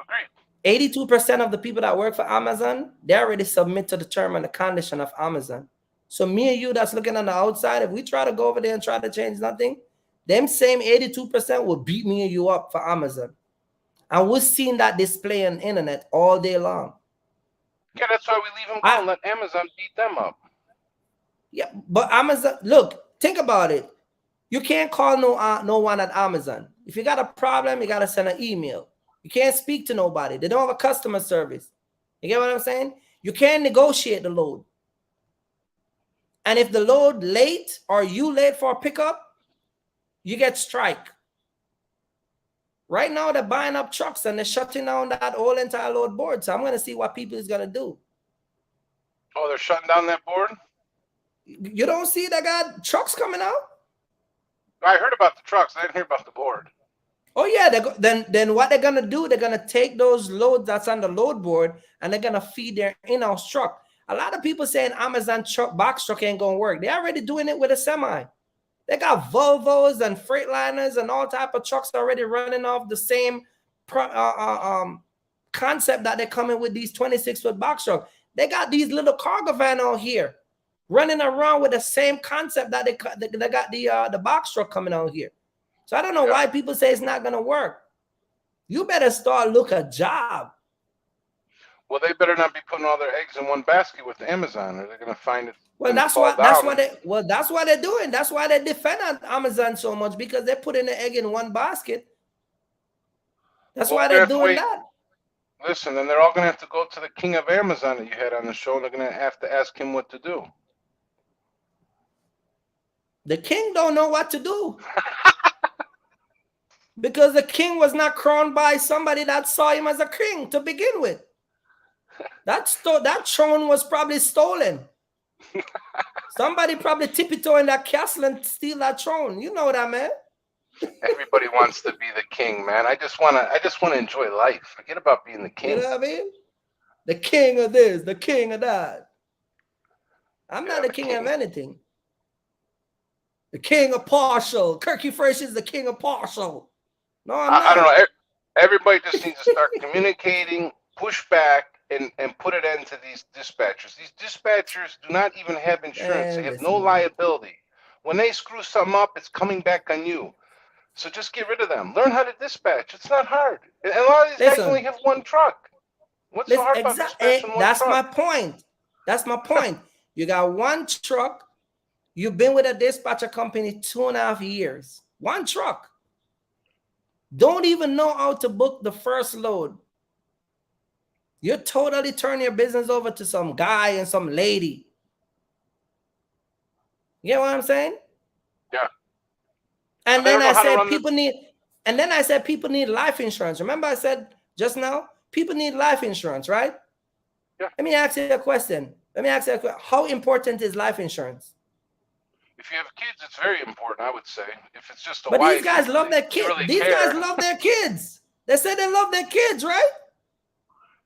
Agreed. 82% of the people that work for Amazon, they already submit to the term and the condition of Amazon. So me and you that's looking on the outside, if we try to go over there and try to change nothing, them same 82% will beat me and you up for Amazon. And we're seeing that display on the internet all day long. Yeah, that's why we leave them go and let Amazon beat them up. Yeah, but Amazon, look, think about it. You can't call no one at Amazon. If you got a problem, you got to send an email. You can't speak to nobody. They don't have a customer service. You get what I'm saying? You can't negotiate the load. And if the load late or you late for a pickup, you get strike. Right now, they're buying up trucks and they're shutting down that whole entire load board. So I'm going to see what people is going to do. Oh, they're shutting down that board? You don't see they got trucks coming out? I heard about the trucks. I didn't hear about the board. Oh, yeah. Then what they're going to do, they're going to take those loads that's on the load board and they're going to feed their in-house truck. A lot of people saying Amazon box truck ain't going to work. They're already doing it with a semi. They got Volvos and Freightliners and all type of trucks already running off the same concept that they're coming with these 26-foot box truck. They got these little cargo van out here running around with the same concept that they got the box truck coming out here. So I don't know why people say it's not going to work. You better start look a job. Well, they better not be putting all their eggs in one basket with Amazon, or they're going to find it. Well, that's what they're doing. That's why they defend Amazon so much, because they're putting the egg in one basket. That's why they're doing that. Listen, then they're all going to have to go to the king of Amazon that you had on the show, and they're going to have to ask him what to do. The king don't know what to do. Because the king was not crowned by somebody that saw him as a king to begin with. That throne was probably stolen. Somebody probably tippy-toeing that castle and steal that throne. You know that, man. Everybody wants to be the king, man. I just want to enjoy life. Forget about being the king. You know what I mean? The king of this, the king of that. I'm not the king of anything. The king of partial. Kirky Fresh is the king of partial. No, I'm I don't not. know. Everybody just needs to start communicating, push back, and put it into these dispatchers. These dispatchers do not even have insurance. They Man, have no listen, man. liability. When they screw something up, it's coming back on you. So just get rid of them. Learn how to dispatch. It's not hard. And a lot of these guys only Listen, have one truck. What's so hard about dispatching one that's truck? my point. That's my point. You got one truck. You've been with a dispatcher company 2.5 years. One truck. Don't even know how to book the first load. You're totally turning your business over to some guy and some lady. You get what I'm saying? Yeah. And then I said people need life insurance. Remember I said just now, people need life insurance, right? Yeah. Let me ask you a question. How important is life insurance? If you have kids, it's very important, I would say. If it's just a But wife, these guys love their kids. These guys love their kids. They say they love their kids, right?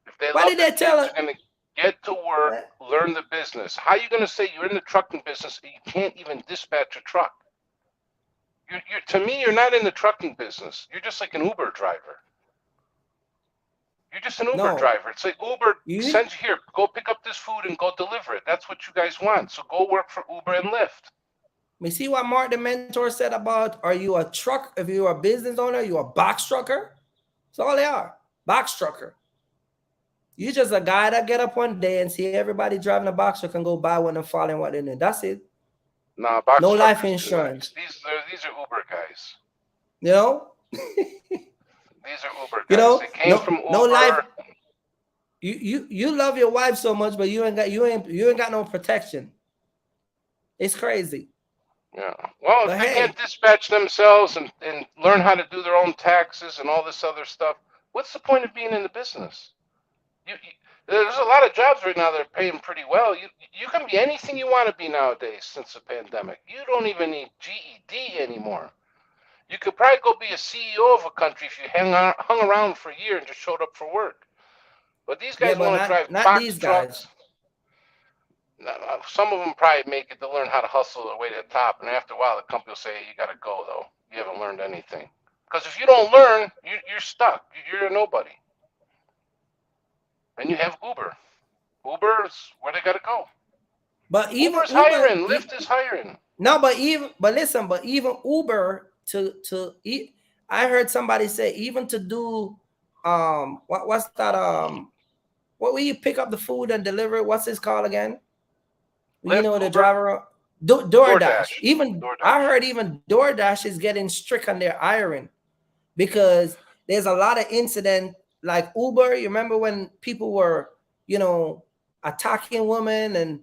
If they Why love did their they tell kids, they're going to get to work, learn the business. How are you going to say you're in the trucking business and you can't even dispatch a truck? To me, you're not in the trucking business. You're just like an Uber driver. You're just an Uber driver. It's like Uber sends you here, go pick up this food and go deliver it. That's what you guys want. So go work for Uber and Lyft. We see what Mark the Mentor said about, are you a truck? If you're a business owner, you're a box trucker. That's all they are, box trucker. You're just a guy that get up one day and see everybody driving a box truck and go buy one and following what they need. That's it. No life insurance. These are Uber guys. You know? These are Uber guys. You know, they came from Uber. No life. You love your wife so much, but you ain't got no protection. It's crazy. Yeah. Well, if they can't dispatch themselves and learn how to do their own taxes and all this other stuff, what's the point of being in the business? There's a lot of jobs right now that are paying pretty well. You can be anything you want to be nowadays since the pandemic. You don't even need GED anymore. You could probably go be a CEO of a country if you hung around for a year and just showed up for work. But these guys want to drive box trucks. Some of them probably make it to learn how to hustle their way to the top, and after a while, the company will say, hey, you got to go, though. You haven't learned anything. Because if you don't learn, you're stuck. You're a nobody. And you have Uber. Uber's where they got to go. But even Uber's hiring. Lyft is hiring. No, but even Uber I heard somebody say even to do what's that what will you pick up the food and deliver it? What's this called again? Lyft, you know, the Uber, driver DoorDash. DoorDash. I heard even DoorDash is getting strict on their hiring because there's a lot of incident like Uber. You remember when people were, attacking women and,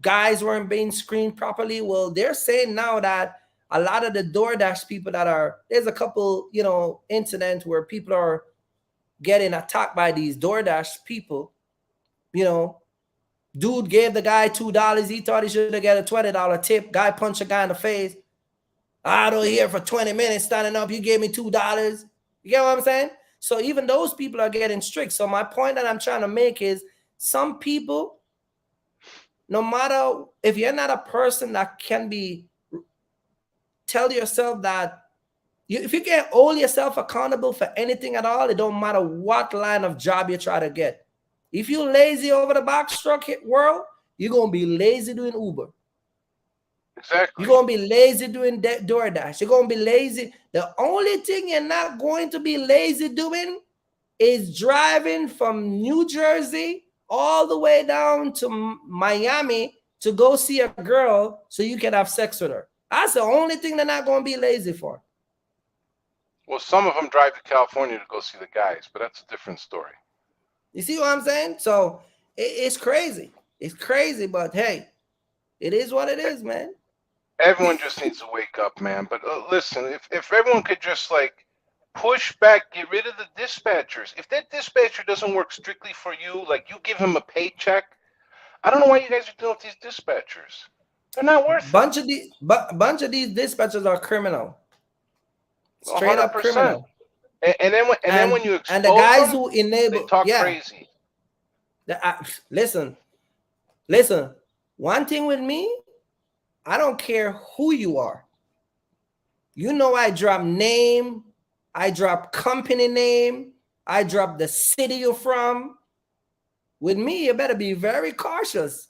guys weren't being screened properly? Well, they're saying now that a lot of the DoorDash people there's a couple, incidents where people are getting attacked by these DoorDash people. Dude gave the guy $2. He thought he should have got a $20 tip. Guy punched a guy in the face. I don't here for 20 minutes standing up. You gave me $2. You get what I'm saying? So even those people are getting strict. So my point that I'm trying to make is some people, no matter if you're not a person that can tell yourself that if you can't hold yourself accountable for anything at all, it don't matter what line of job you try to get. If you're lazy over the box truck world, you're going to be lazy doing Uber. Exactly. You're going to be lazy doing DoorDash. You're going to be lazy. The only thing you're not going to be lazy doing is driving from New Jersey all the way down to Miami to go see a girl so you can have sex with her. That's the only thing they're not going to be lazy for. Well, some of them drive to California to go see the guys, but that's a different story. You see what I'm saying? So it's crazy. It's crazy, but hey, it is what it is, man. Everyone just needs to wake up, man. But listen, if everyone could just push back, get rid of the dispatchers. If that dispatcher doesn't work strictly for you, like you give him a paycheck, I don't know why you guys are dealing with these dispatchers. They're not worth it. Bunch of these dispatchers are criminal. Straight 100%. Up criminal. And then when you expose and the guys them, who enable, they talk crazy. Listen. One thing with me, I don't care who you are. You know, I drop name, I drop company name, I drop the city you're from. With me, you better be very cautious.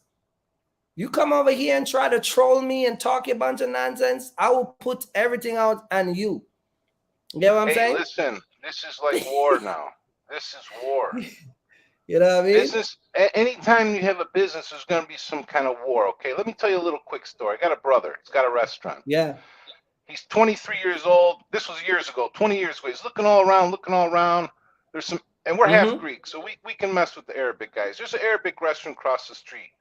You come over here and try to troll me and talk a bunch of nonsense, I will put everything out on you. You get what I'm Hey, saying? listen, this is like war now. This is war. You know what I mean? Business, anytime you have a business, there's going to be some kind of war. Okay, let me tell you a little quick story. I got a brother. He's got a restaurant. Yeah. He's 23 years old. This was years ago, 20 years ago. He's looking all around, looking all around. There's some, and we're half Mm-hmm. Greek, so we can mess with the Arabic guys. There's an Arabic restaurant across the street.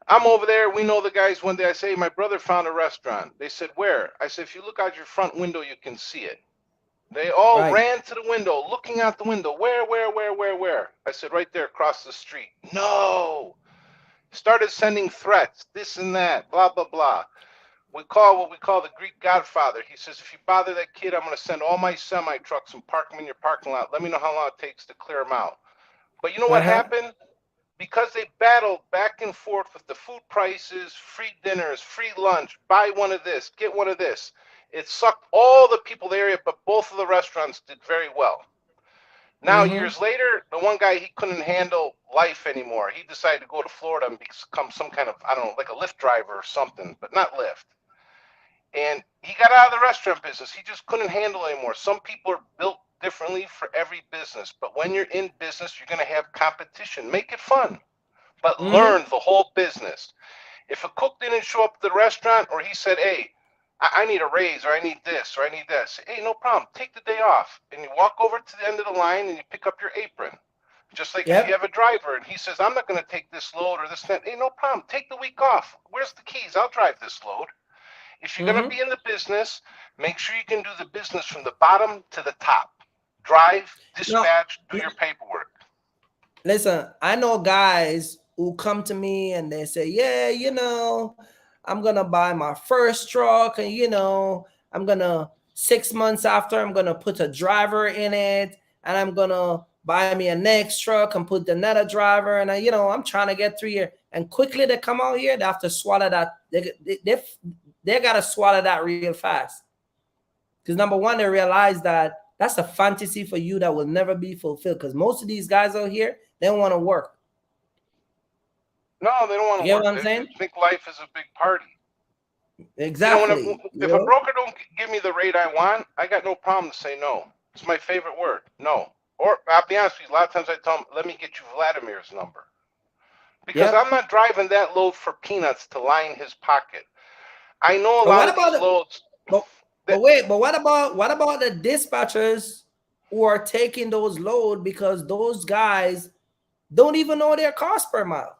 I'm over there. We know the guys. One day I say, my brother found a restaurant. They said, where? I said, if you look out your front window, you can see it. They all Right. ran to the window, looking out the window. Where? I said, right there across the street. No. Started sending threats, this and that, blah, blah, blah. We call what we call the Greek Godfather. He says, if you bother that kid, I'm going to send all my semi trucks and park them in your parking lot. Let me know how long it takes to clear them out. But you know what Uh-huh. happened? Because they battled back and forth with the food prices, free dinners, free lunch, buy one of this, get one of this. It sucked all the people in the area, but both of the restaurants did very well. Now, Mm-hmm. years later, the one guy, he couldn't handle life anymore. He decided to go to Florida and become some kind of, I don't know, like a Lyft driver or something, but not Lyft. And he got out of the restaurant business. He just couldn't handle it anymore. Some people are built differently for every business, but when you're in business, you're going to have competition. Make it fun, but Mm-hmm. learn the whole business. If a cook didn't show up at the restaurant, or he said, hey, I need a raise, or I need this, or I need that, say, hey, no problem, take the day off. And you walk over to the end of the line and you pick up your apron. Just like if you Yep. have a driver and he says, I'm not going to take this load or this, that, hey, no problem, take the week off. Where's the keys? I'll drive this load. If you're going to Mm-hmm. be in the business, make sure you can do the business from the bottom to the top. Drive, No, dispatch, do your paperwork. listen, I know guys who come to me and they say, yeah, I'm gonna buy my first truck, and I'm gonna 6 months after I'm gonna put a driver in it, and I'm gonna buy me a next truck and put another driver, and I'm trying to get 3 years. And quickly they come out here, they have to swallow that. They gotta swallow that real fast. Because number one, they realize that that's a fantasy for you that will never be fulfilled. Because most of these guys out here, they don't want to work. No, they don't want You to get work. what I'm They saying? think life is a big party. You know, Exactly. if a broker don't give me the rate I want, I got no problem to say no. It's my favorite word, no. Or I'll be honest with you, a lot of times I tell them, let me get you Vladimir's number. Because I'm Yep. not driving that load for peanuts to line his pocket. I know a But lot what of about these it? loads But that, wait. But what about the dispatchers who are taking those load because those guys don't even know their cost per mile?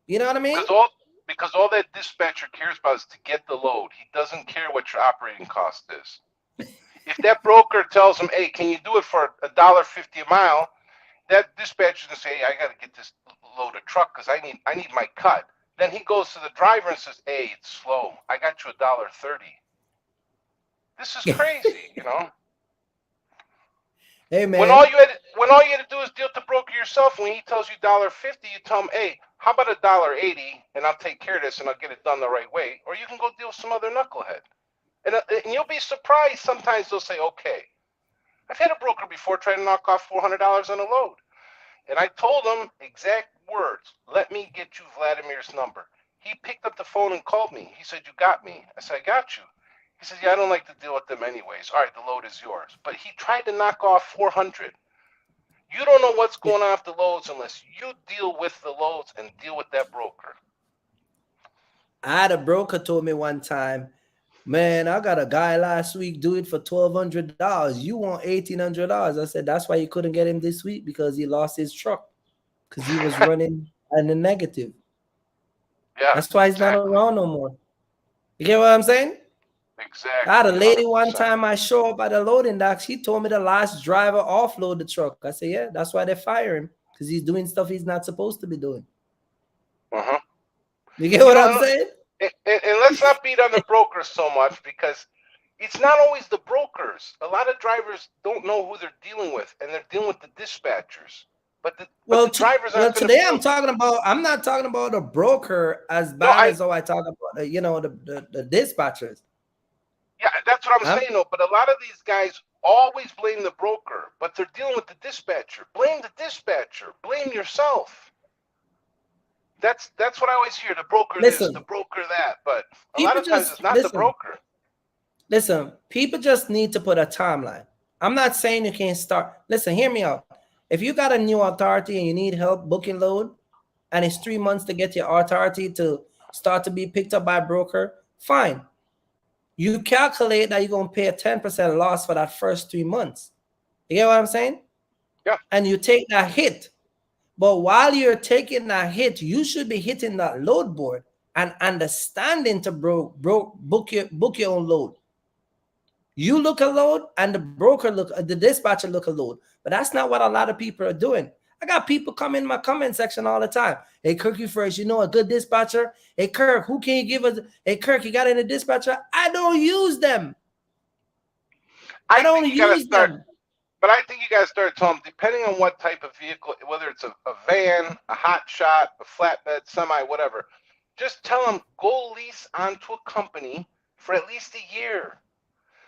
You know what I mean? because all because all that dispatcher cares about is to get the load. He doesn't care what your operating cost is. If that broker tells him, hey, can you do it for $1.50 a mile? That dispatcher's gonna say, hey, I gotta get this load of truck because I need my cut. Then he goes to the driver and says, hey, it's slow. I got you $1.30. This is crazy, you know. Hey When man. all you had when all you had to do is deal with the broker yourself. When he tells you $1.50, you tell him, hey, how about $1.80, and I'll take care of this and I'll get it done the right way. Or you can go deal with some other knucklehead, and you'll be surprised. Sometimes they'll say, okay. I've had a broker before try to knock off $400 on a load. And I told him exact words, let me get you Vladimir's number. He picked up the phone and called me. He said, you got me. I said, I got you. He said, yeah, I don't like to deal with them anyways. All right, the load is yours. But he tried to knock off 400. You don't know what's Yeah. going on with the loads unless you deal with the loads and deal with that broker. I had a broker told me one time, man, I got a guy last week do it for $1,200. You want $1,800? I said that's why you couldn't get him this week because he lost his truck because he was running in the negative. Yeah, That's why he's not exactly. around no more. You get what I'm saying? I had Exactly. a lady one 100%. time I show up at the loading dock. She told me the last driver offload the truck. I said, yeah, that's why they fire him because he's doing stuff he's not supposed to be doing. Uh-huh. You get You what know, I'm saying? and let's not beat on the brokers so much because it's not always the brokers. A lot of drivers don't know who they're dealing with, and they're dealing with the dispatchers. the drivers aren't going to today I'm not talking about a broker as bad as I talk about the dispatchers. Yeah, that's what I'm saying though. But a lot of these guys always blame the broker, but they're dealing with the dispatcher. Blame the dispatcher. Blame yourself. That's what I always hear. The broker this, the broker that. But a lot of times it's not the broker. Listen, people just need to put a timeline. I'm not saying you can't start. Listen, hear me out. If you got a new authority and you need help booking load, and it's 3 months to get your authority to start to be picked up by a broker, fine. You calculate that you're going to pay a 10% loss for that first 3 months. You get what I'm saying? Yeah. And you take that hit. But while you're taking that hit, you should be hitting that load board and understanding to book your own load. You look a load and the dispatcher look a load. But that's not what a lot of people are doing. I got people come in my comment section all the time. Hey, Kirk, you first, you know a good dispatcher? Hey, Kirk, who can you give us? Hey, Kirk, you got any dispatcher? I don't use them. I don't use them. But I think you got to start telling them, depending on what type of vehicle, whether it's a van, a hot shot, a flatbed, semi, whatever, just tell them, go lease onto a company for at least a year.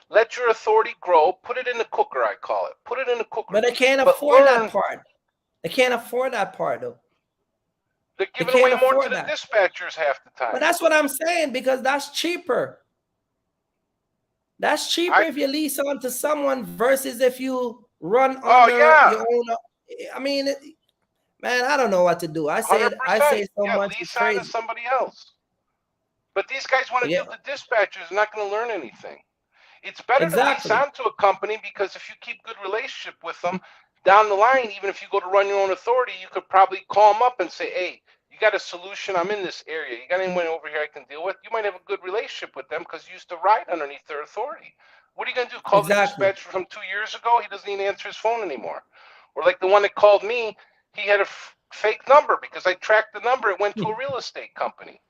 Let your authority grow. Put it in the cooker, I call it. Put it in the cooker. But they can't afford that part. They can't afford that part, though. They're giving away more to the dispatchers half the time. But that's what I'm saying, because that's cheaper. That's cheaper if you lease on to someone versus if you run under your own. I mean, man, I don't know what to do. I say so much. Lease on to somebody else. But these guys want to deal with the dispatchers. They're not going to learn anything. It's better to lease onto a company, because if you keep good relationship with them down the line, even if you go to run your own authority, you could probably call them up and say, hey, you got a solution? I'm in this area. You got anyone over here I can deal with? You might have a good relationship with them because you used to ride underneath their authority. What are you going to do? Call the dispatcher from 2 years ago? He doesn't even answer his phone anymore. Or like the one that called me, he had a fake number because I tracked the number. It went to a real estate company.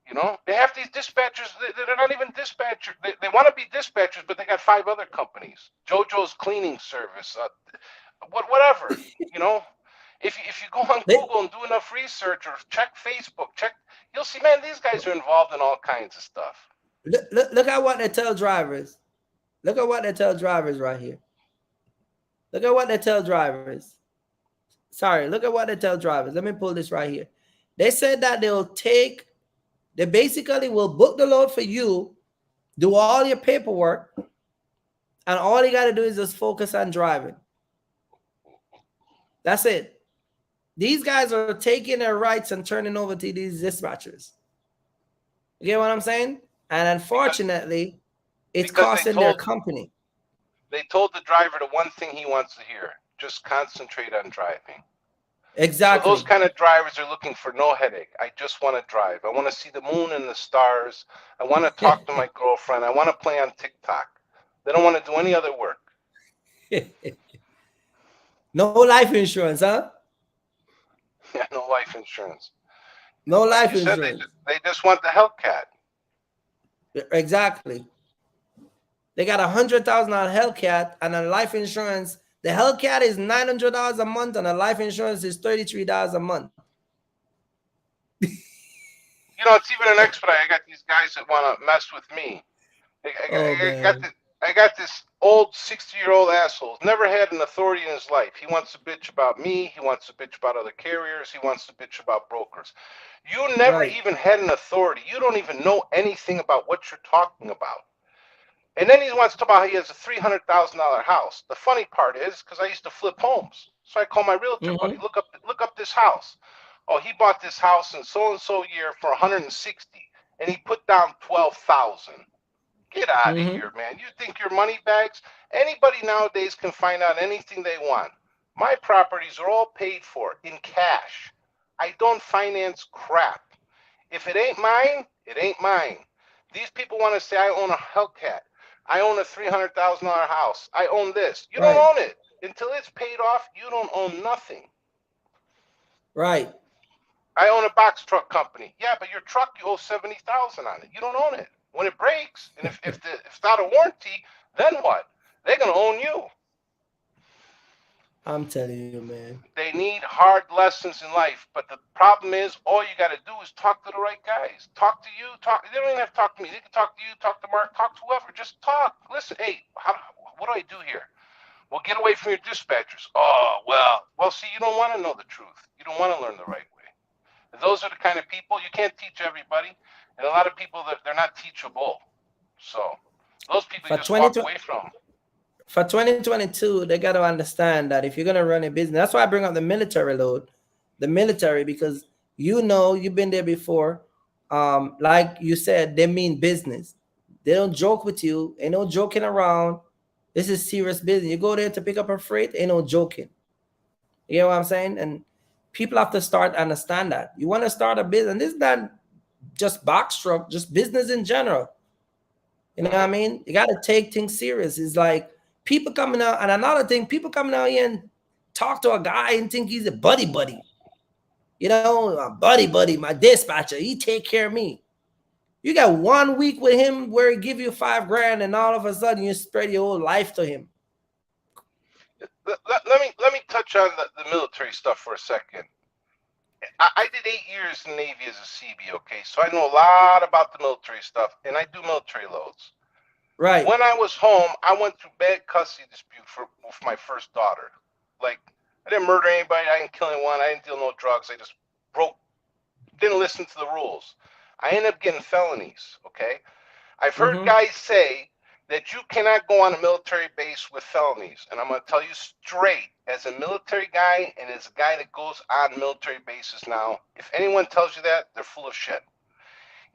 You know, they have these dispatchers. They're not even dispatchers. They want to be dispatchers, but they got 5 other companies. JoJo's Cleaning Service, whatever. You know, if you go on Google and do enough research or check Facebook, you'll see, man, these guys are involved in all kinds of stuff. Look at what they tell drivers. Look at what they tell drivers right here. Look at what they tell drivers. Sorry, look at what they tell drivers. Let me pull this right here. They said that they basically will book the load for you, do all your paperwork, and all you got to do is just focus on driving. That's it. These guys are taking their rights and turning over to these dispatchers. You get what I'm saying? And unfortunately, it's costing their company. They told the driver the one thing he wants to hear: just concentrate on driving. Exactly. So those kind of drivers are looking for no headache. I just want to drive. I want to see the moon and the stars. I want to talk to my girlfriend. I want to play on TikTok. They don't want to do any other work. No life insurance, huh? Yeah, no life insurance. No life insurance. They just want the Hellcat. Exactly. They got $100,000 Hellcat and a life insurance. The Hellcat is $900 a month, and the life insurance is $33 a month. You know, it's even an expedite. I got these guys that want to mess with me. I got this old 60-year-old asshole. Never had an authority in his life. He wants to bitch about me. He wants to bitch about other carriers. He wants to bitch about brokers. You never even had an authority. You don't even know anything about what you're talking about. And then he wants to talk about how he has a $300,000 house. The funny part is, because I used to flip homes, so I call my realtor buddy, look up this house. Oh, he bought this house in so-and-so year for 160, and he put down 12,000. Get out of here, man. You think you're money bags? Anybody nowadays can find out anything they want. My properties are all paid for in cash. I don't finance crap. If it ain't mine, it ain't mine. These people want to say I own a Hellcat. I own a $300,000 house. I own this. You don't own it. Until it's paid off, you don't own nothing. Right. I own a box truck company. Yeah, but your truck, you owe $70,000 on it. You don't own it. When it breaks, and if it's out of warranty, then what? They're going to own you. I'm telling you, man. They need hard lessons in life. But the problem is, all you got to do is talk to the right guys. Talk to you. Talk. They don't even have to talk to me. They can talk to you, talk to Mark, talk to whoever. Just talk. Listen, hey, what do I do here? Well, get away from your dispatchers. Oh, well, see, you don't want to know the truth. You don't want to learn the right way. Those are the kind of people you can't teach everybody, and a lot of people that they're not teachable. So those people you For just 20, walk away from. for 2022, they got to understand that if you're gonna run a business, that's why I bring up the military load, the military, because you've been there before. Like you said, they mean business. They don't joke with you. Ain't no joking around. This is serious business. You go there to pick up a freight, ain't no joking. You know what I'm saying? And people have to start understand that. You want to start a business. This is not just box truck, just business in general. You know what I Mm-hmm. mean? You got to take things serious. It's like people coming out, and another thing, people coming out here and talk to a guy and think he's a buddy buddy. You know, a buddy, my dispatcher, he take care of me. You got 1 week with him where he give you 5 grand, and all of a sudden you spread your whole life to him. Let me touch on the military stuff for a second. I did 8 years in the Navy as a CB. Okay, so I know a lot about the military stuff, and I do military loads. Right. When I was home, I went through bad custody dispute with my first daughter. Like, I didn't murder anybody. I didn't kill anyone. I didn't deal no drugs. I just didn't listen to the rules. I ended up getting felonies. Okay, I've heard Mm-hmm. guys say that you cannot go on a military base with felonies, and I'm going to tell you straight, as a military guy and as a guy that goes on military bases now, if anyone tells you that, they're full of shit.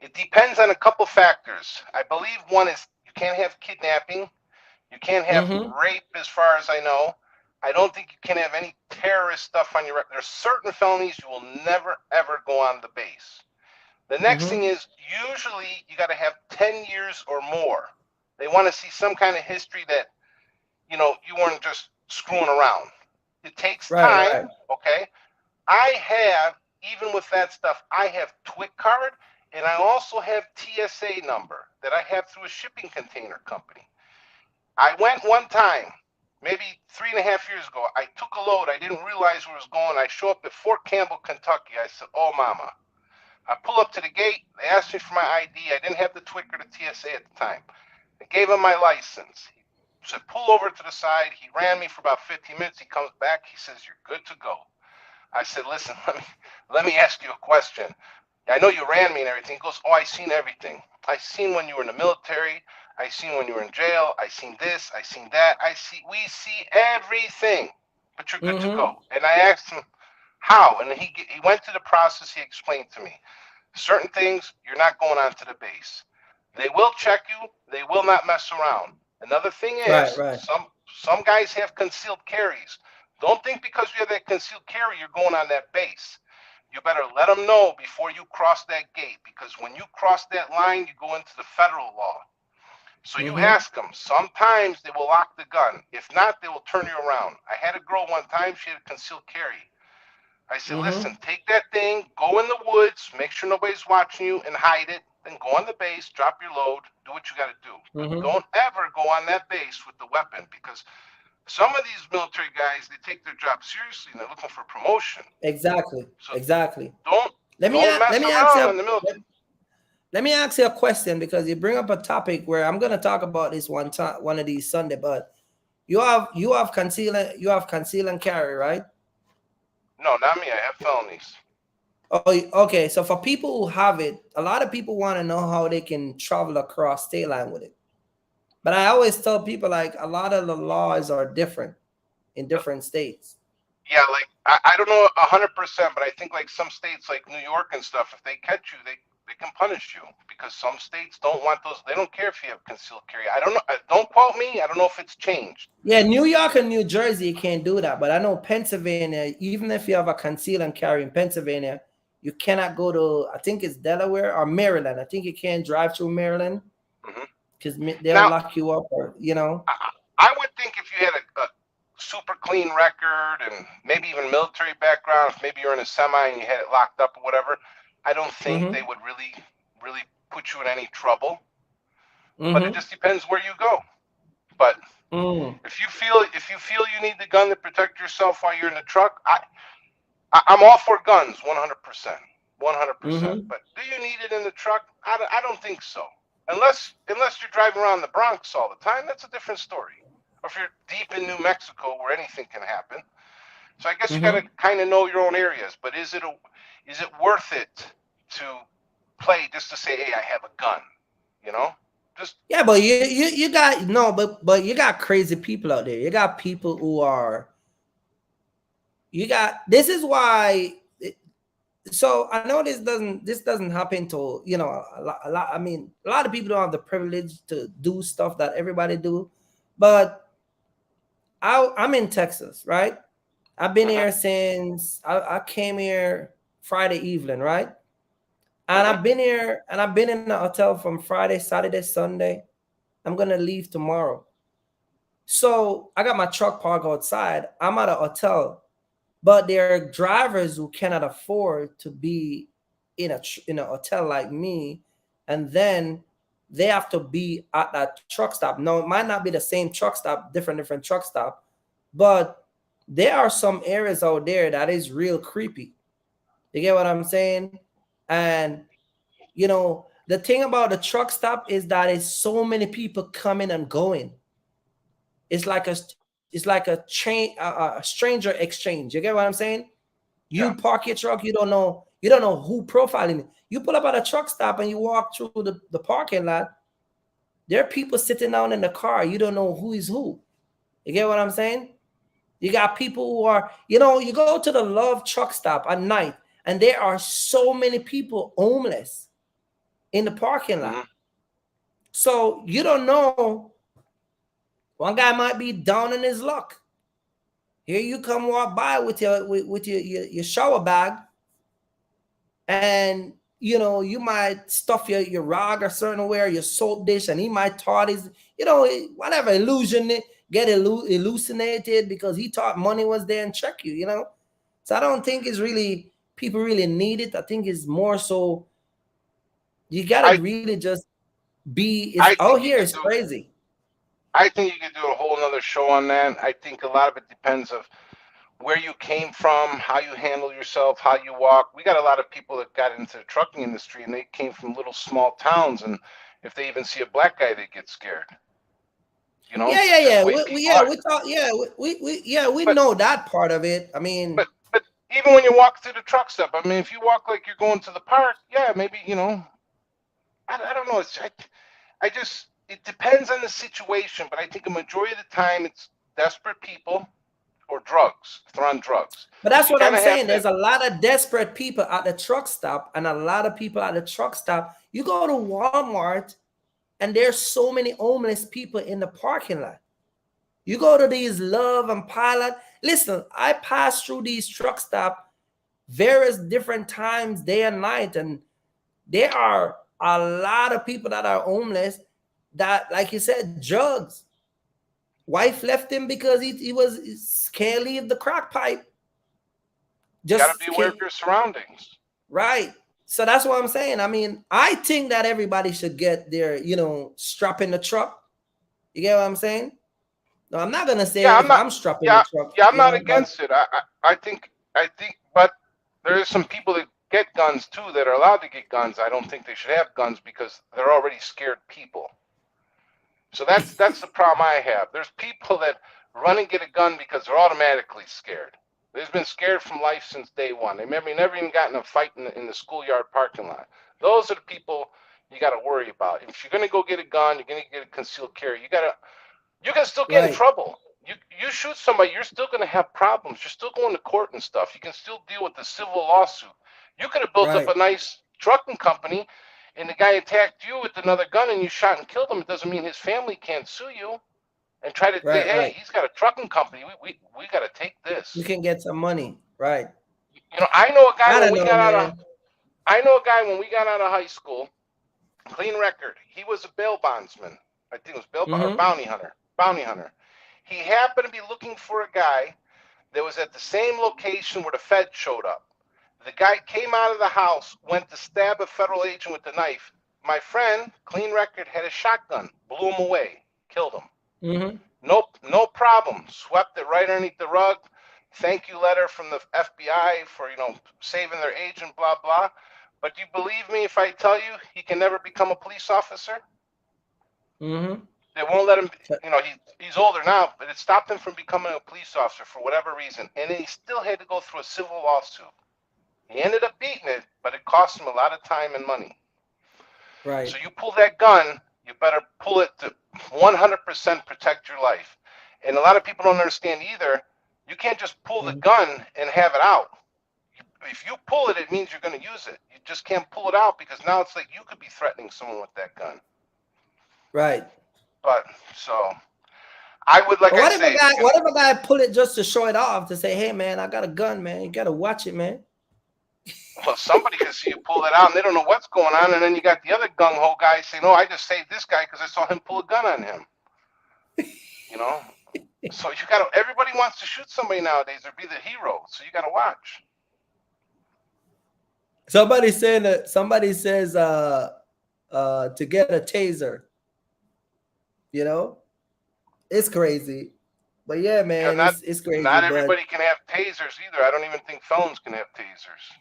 It depends on a couple factors. I believe one is you can't have kidnapping. You can't have Mm-hmm. rape, as far as I know. I don't think you can have any terrorist stuff on your record. There's certain felonies you will never, ever go on the base. The next thing Mm-hmm. is usually you got to have 10 years or more. They want to see some kind of history that, you weren't just screwing around. It takes Right, right. time, okay? I have, even with that stuff, I have TWIC card, and I also have TSA number that I have through a shipping container company. I went one time, maybe 3.5 years ago. I took a load. I didn't realize where it was going. I show up at Fort Campbell, Kentucky. I said, "Oh, mama." I pull up to the gate. They asked me for my ID. I didn't have the TWIC or the TSA at the time. I gave him my license. He said, "Pull over to the side." He ran me for about 15 minutes. He comes back. He says, "You're good to go." I said, "Listen, let me ask you a question. I know you ran me and everything." He goes, "Oh, I seen everything. I seen when you were in the military. I seen when you were in jail. I seen this. I seen that. We see everything, but you're good to Mm-hmm. go." And I asked him how, and he went through the process. He explained to me certain things. You're not going on to the base. They will check you. They will not mess around. Another thing Right, is right. some guys have concealed carries. Don't think because you have that concealed carry you're going on that base. You better let them know before you cross that gate, because when you cross that line, you go into the federal law. So you Mm-hmm. ask them. Sometimes they will lock the gun. If not, they will turn you around. I had a girl one time. She had a concealed carry. I said, "Listen, Mm-hmm. take that thing, go in the woods, make sure nobody's watching you, and hide it. Then go on the base, drop your load, do what you got to do. But Mm-hmm. don't ever go on that base with the weapon, because some of these military guys, they take their job seriously and they're looking for promotion. Exactly. So Exactly. don't Let me don't a- let mess me ask around you in the military." let me ask you a question, because you bring up a topic where I'm gonna talk about this one time, one of these Sunday. But you have conceal and carry, right? No, not me. I have felonies. Oh, okay. So for people who have it, a lot of people want to know how they can travel across state line with it. But I always tell people, like, a lot of the laws are different in different states. Yeah, like I don't know 100%, but I think like some states like New York and stuff, if they catch you, they can punish you, because some states don't want those. They don't care if you have concealed carry. I don't know. Don't quote me. I don't know if it's changed. Yeah, New York and New Jersey, you can't do that. But I know Pennsylvania, even if you have a conceal and carry in Pennsylvania, you cannot go to, I think it's Delaware or Maryland. I think you can't drive through Maryland Hmm. because they'll Now, lock you up, or. I would think if you had a super clean record and maybe even military background, if maybe you're in a semi and you had it locked up or whatever, I don't think Mm-hmm. they would really put you in any trouble. But it Mm-hmm. just depends where you go. But Mm. If you feel you need the gun to protect yourself while you're in the truck, I'm all for guns, 100%, 100%. Mm-hmm. But do you need it in the truck? I don't think so. Unless you're driving around the Bronx all the time, that's a different story. Or if you're deep in New Mexico where anything can happen. So I guess you got to Mm-hmm. kind of know your own areas. But is it worth it to play just to say, hey, I have a gun? You know, just Yeah, but you got no, but you got crazy people out there. You got people who are you got this is why so I know this doesn't happen to a lot. I mean, a lot of people don't have the privilege to do stuff that everybody do, but I'm in Texas, right? I've been mhm, here since I came here Friday evening, right? And mhm. I've been in the hotel from Friday, Saturday, Sunday. I'm gonna leave tomorrow. So I got my truck parked outside. I'm at a hotel, but there are drivers who cannot afford to be in a hotel like me, and then they have to be at that truck stop. No, it might not be the same truck stop, different truck stop, but there are some areas out there that is real creepy. You get what I'm saying? And the thing about the truck stop is that it's so many people coming and going. It's like a stranger exchange. You get what I'm saying? You Yeah, park your truck, you don't know who profiling it. You pull up at a truck stop and you walk through the parking lot. There are people sitting down in the car. You don't know who is who. You get what I'm saying? You got people who you go to the Love truck stop at night, and there are so many people homeless in the parking lot. mhm. So you don't know. One guy might be down in his luck. Here you come walk by with your shower bag, and you might stuff your rag a certain way, or your soap dish, and he might thought his whatever illusion get hallucinated because he thought money was there and check you. So I don't think it's really people really need it. I think it's more so you gotta I really just be it's I out think you here could is do. crazy. I think you could do a whole another show on that. I think a lot of it depends of where you came from, how you handle yourself, how you walk. We got a lot of people that got into the trucking industry and they came from little small towns, and if they even see a black guy, they get scared. Yeah, yeah, It's just yeah. the way We people yeah, are. we thought yeah, we But know that part of it. I mean, but even when you walk through the truck stop, I mean, if you walk like you're going to the park, yeah, maybe I don't know. I just it depends on the situation, but I think a majority of the time it's desperate people or drugs. If they're on drugs, but that's you what I'm kind of have saying. to. There's a lot of desperate people at the truck stop, and a lot of people at the truck stop. You go to Walmart, and there's so many homeless people in the parking lot. You go to these Love and Pilot. Listen, I pass through these truck stop various different times, day and night, and there are a lot of people that are homeless that, like you said, drugs. Wife left him because he can't leave the crack pipe. You got to be Just aware can't. of your surroundings. Right. So that's what I'm saying. I mean, I think that everybody should get their, strap in the truck. You get what I'm saying? No, I'm not gonna say Yeah, if I'm not. I'm strapped in the Yeah, truck, yeah, I'm not but against it. I think, but there is some people that get guns too that are allowed to get guns. I don't think they should have guns because they're already scared people. So that's the problem I have. There's people that run and get a gun because they're automatically scared. They've been scared from life since day one. They never even got in a fight in the schoolyard parking lot. Those are the people you got to worry about. If you're gonna go get a gun, you're gonna get a concealed carry. You can still get in right, trouble. You shoot somebody, you're still going to have problems. You're still going to court and stuff. You can still deal with the civil lawsuit. You could have built up right, a nice trucking company, and the guy attacked you with another gun, and you shot and killed him. It doesn't mean his family can't sue you and try to say, right, hey, right. he's got a trucking company. We got to take You this. can get some money, right? I know a guy I when don't we know, got out of man. I know a guy when we got out of high school. Clean record. He was a bail bondsman. I think it was bail or Mm-hmm. bounty hunter. Bounty hunter. He happened to be looking for a guy that was at the same location where the Fed showed up. The guy came out of the house, went to stab a federal agent with a knife. My friend, clean record, had a shotgun, blew him away, killed him. Mm-hmm. Nope, no problem. Swept it right underneath the rug. Thank you letter from the FBI for, saving their agent, blah, blah. But do you believe me if I tell you he can never become a police officer? Mm-hmm. They won't let him, he's older now, but it stopped him from becoming a police officer for whatever reason. And he still had to go through a civil lawsuit. He ended up beating it, but it cost him a lot of time and money. Right. So you pull that gun, you better pull it to 100% protect your life. And a lot of people don't understand either. You can't just pull the gun and have it out. If you pull it, it means you're going to use it. You just can't pull it out because now it's like you could be threatening someone with that gun. Right. But so I would like. What if a guy pull it just to show it off to say, "Hey man, I got a gun, man. You got to watch it, man." Well, somebody can see you pull it out and they don't know what's going on, and then you got the other gung ho guy saying, "No, I just saved this guy because I saw him pull a gun on him." So you got to. Everybody wants to shoot somebody nowadays or be the hero, so you got to watch. Somebody says to get a taser. It's crazy. But yeah, man, it's crazy. Not everybody can have tasers either. I don't even think felons can have tasers.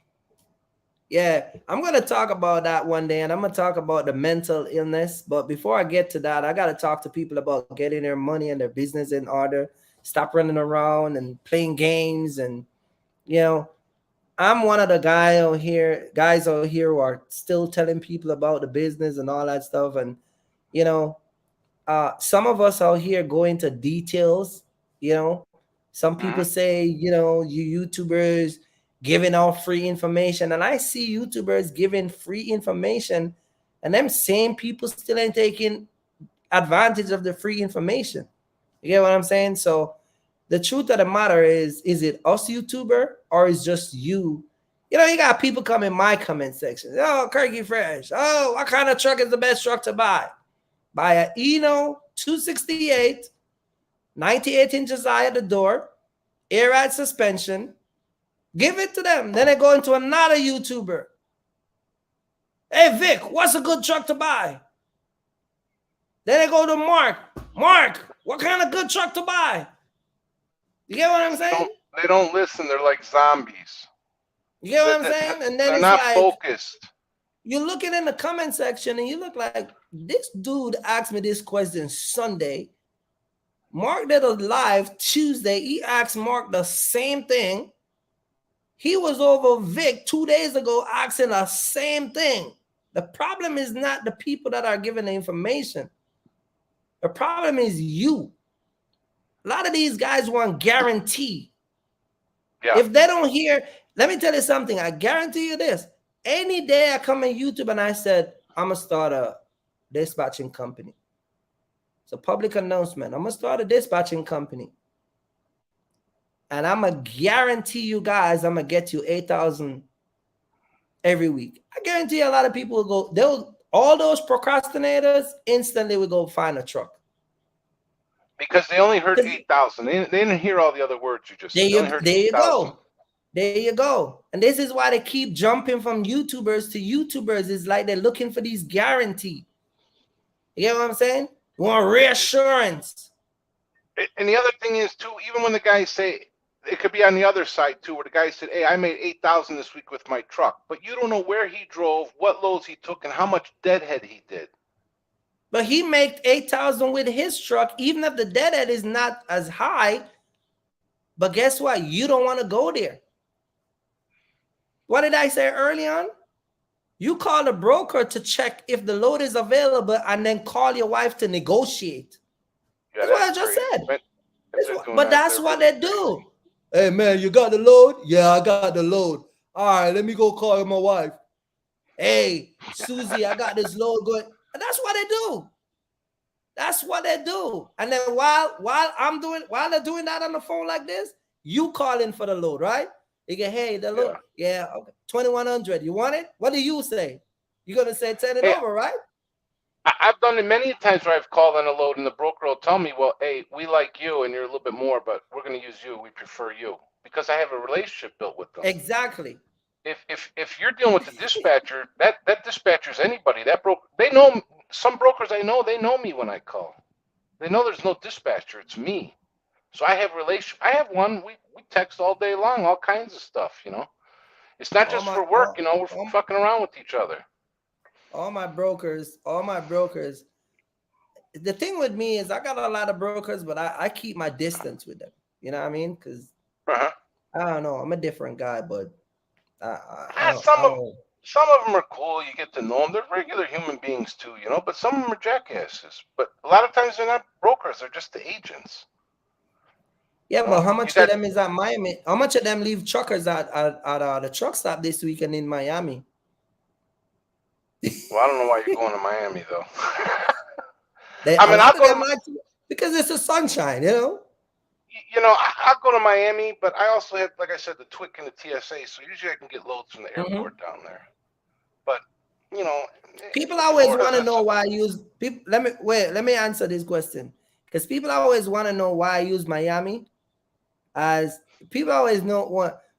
Yeah, I'm going to talk about that one day, and I'm going to talk about the mental illness. But before I get to that, I got to talk to people about getting their money and their business in order. Stop running around and playing games. And, I'm one of the guys out here who are still telling people about the business and all that stuff. And, some of us out here go into details. Some people say, you YouTubers giving out free information, and I see YouTubers giving free information, and them same people still ain't taking advantage of the free information. You get what I'm saying? So the truth of the matter is it us YouTuber or is just you? You got people come in my comment section. Oh, Kirky Fresh. Oh, what kind of truck is the best truck to buy? Buy a Eno 268, 98 inches high at the door, air ride suspension. Give it to them. Then they go into another YouTuber. Hey, Vic, what's a good truck to buy? Then they go to Mark. Mark, what kind of good truck to buy? You get what I'm saying? They don't listen. They're like zombies. You get what I'm saying? And then they're not focused. You're looking in the comment section and you look like, this dude asked me this question Sunday. Mark did a live Tuesday. He asked Mark the same thing. He was over Vic 2 days ago asking the same thing. The problem is not the people that are giving the information. The problem is you. A lot of these guys want guarantee. Yeah. If they don't hear, let me tell you something. I guarantee you this. Any day I come on YouTube and I said, I'm going to start a dispatching company. It's a public announcement. I'm going to start a dispatching company. And I'm going to guarantee you guys, I'm going to get you 8,000 every week. I guarantee a lot of people will go, all those procrastinators instantly will go find a truck. Because they only heard 8,000. They didn't hear all the other words you just said. There you go. There you go. And this is why they keep jumping from YouTubers to YouTubers. It's like they're looking for these guarantees. You get what I'm saying? You want reassurance. And the other thing is, too, even when the guys say, it could be on the other side, too, where the guy said, hey, I made 8,000 this week with my truck. But you don't know where he drove, what loads he took, and how much deadhead he did. But he made 8,000 with his truck, even if the deadhead is not as high. But guess what? You don't want to go there. What did I say early on? You call the broker to check if the load is available and then call your wife to negotiate. Yeah, that's what I just said. But that's what they do. Hey, man, you got the load? Yeah, I got the load. All right, let me go call my wife. Hey, Susie, I got this load going. And that's what they do. That's what they do. And then while they're doing that on the phone like this, you calling for the load, right? You get, hey, the load, yeah, okay, 2,100. You want it? What do you say? You're gonna say turn it over, right? I've done it many times where I've called on a load and the broker will tell me, well, hey, we like you and you're a little bit more, but we're gonna use you. We prefer you because I have a relationship built with them. Exactly. If you're dealing with the dispatcher, that dispatcher's anybody. That broker, they know. Some brokers I know, they know me when I call. They know there's no dispatcher. It's me. So I have I have one. We text all day long, all kinds of stuff. It's not All just my for work. We're fucking around with each other. all my brokers. The thing with me is I got a lot of brokers, but I keep my distance with them. You know what I mean? Because I don't know. I'm a different guy, but I some of them are cool. You get to know them. They're regular human beings too, But some of them are jackasses. But a lot of times they're not brokers. They're just the agents. Yeah, but how much of them is at Miami? How much of them leave truckers at the truck stop this weekend in Miami? Well, I don't know why you're going to Miami though. I'll go to because it's the sunshine, I'll go to Miami, but I also have, like I said, the TWIC and the TSA, so usually I can get loads from the airport down there. But people always want to know why I use people. Let me answer this question, because people always want to know why I use Miami. As people always know